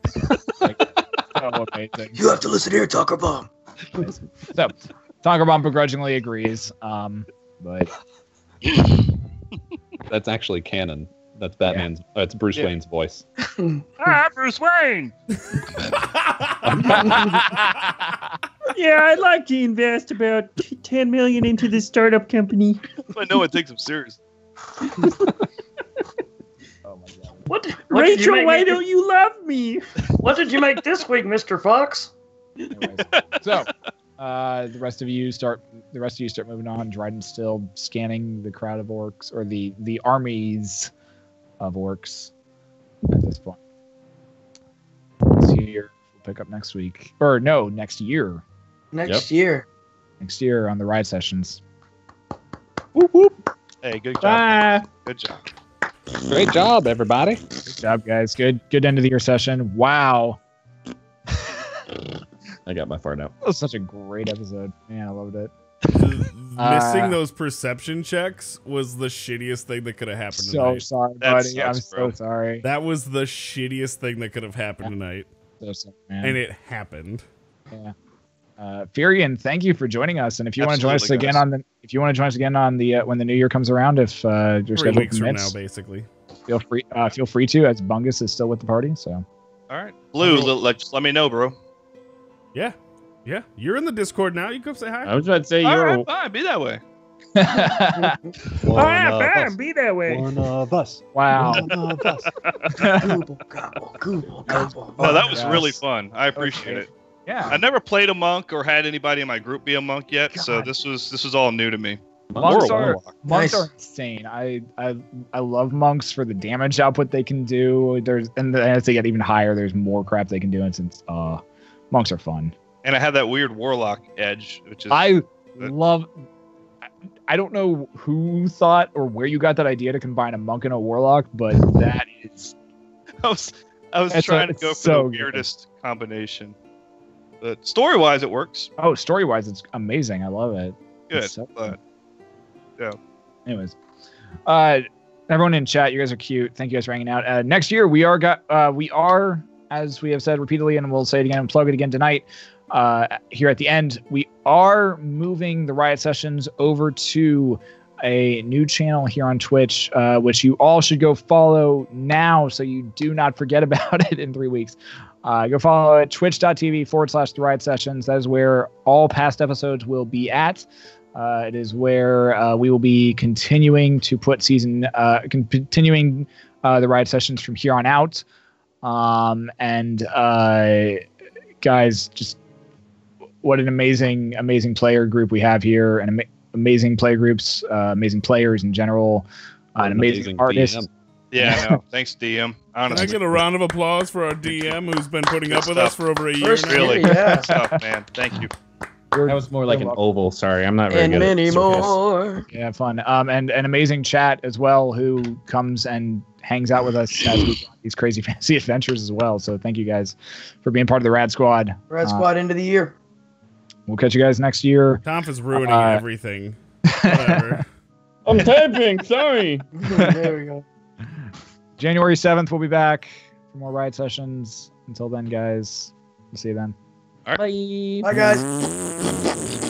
Oh, amazing. You have to listen here, Talker Bomb. So, Tonker begrudgingly agrees, but That's actually canon. That's Batman's. It's Bruce Yeah. Wayne's voice. Bruce Wayne. Yeah, I'd like to invest about 10 million into this startup company. I know it takes him serious. oh my god. What did you Rachel, make why me- don't you love me? What did you make this week, Mr. Fox? Anyways, so the rest of you start moving on. Dryden's still scanning the crowd of orcs, or the armies of orcs at this point. This year we'll pick up next week, or no, next year. Next year. Next year on the Riot sessions. Hey, good job. Bye. Good job. Great job, everybody. Good job, guys. Good end of the year session. Wow, I got my fart out. that was such a great episode. Man, I loved it. Missing those perception checks was the shittiest thing that could have happened So tonight. sorry, That buddy. I'm sucks, bro. so sorry. That was the shittiest thing that could have happened tonight. So sorry, man. And it happened. Yeah. Pherian, thank you for joining us. And if you want to join us Absolutely, again guys. on the when the new year comes around, if your 3 schedule weeks from now, permits, basically. feel free to, as Bungus is still with the party. So All right. Blue, just let me know, bro. Yeah. Yeah. You're in the Discord now. You come say hi. I was about to say All you're. right, fine. Be that way. Be that way. One of us. wow. One of us. Gobble, gobble, gobble, gobble. Oh, that was yes. really fun. I appreciate it. Yeah. I never played a monk or had anybody in my group be a monk yet, so God. this was all new to me. Monks Or a are warlock. monks Nice. are insane. I love monks for the damage output they can do. And as they get even higher, there's more crap they can do. And since monks are fun. And I have that weird warlock edge, which is I don't know who thought or where you got that idea to combine a monk and a warlock, but that is I was It's trying to it's go for so the good. weirdest combination. But story-wise, it works. oh, story wise, it's amazing. I love it. Good. It's so But Anyways, everyone in chat, you guys are cute. Thank you guys for hanging out. Next year, we are, as we have said repeatedly, and we'll say it again and plug it again tonight. Here at the end, we are moving the Riot sessions over to a new channel here on Twitch, which you all should go follow now, so you do not forget about it in 3 weeks. Go follow it, twitch.tv/the Riot sessions. That is where all past episodes will be at. It is where we will be continuing to put continuing the Riot sessions from here on out. Guys, just what an amazing player group we have here, and amazing player groups, amazing players in general, an amazing artist. DM. yeah, no, thanks DM. Can I Honestly, get a round of applause for our DM who's been putting up with us for over a year First now? really Yeah. good stuff, man. Thank you. That was more like an oval. Sorry, I'm not very And good at many circles. more. Yeah, fun. And an amazing chat as well, who comes and hangs out with us as we go on these crazy fantasy adventures as well. So thank you guys for being part of the Rad Squad. Red Squad into the year. We'll catch you guys next year. Tonph is ruining everything. Whatever. I'm typing. Sorry. There we go. January 7th, we'll be back for more Riot sessions. Until then, guys, we'll see you then. Bye. Bye, guys.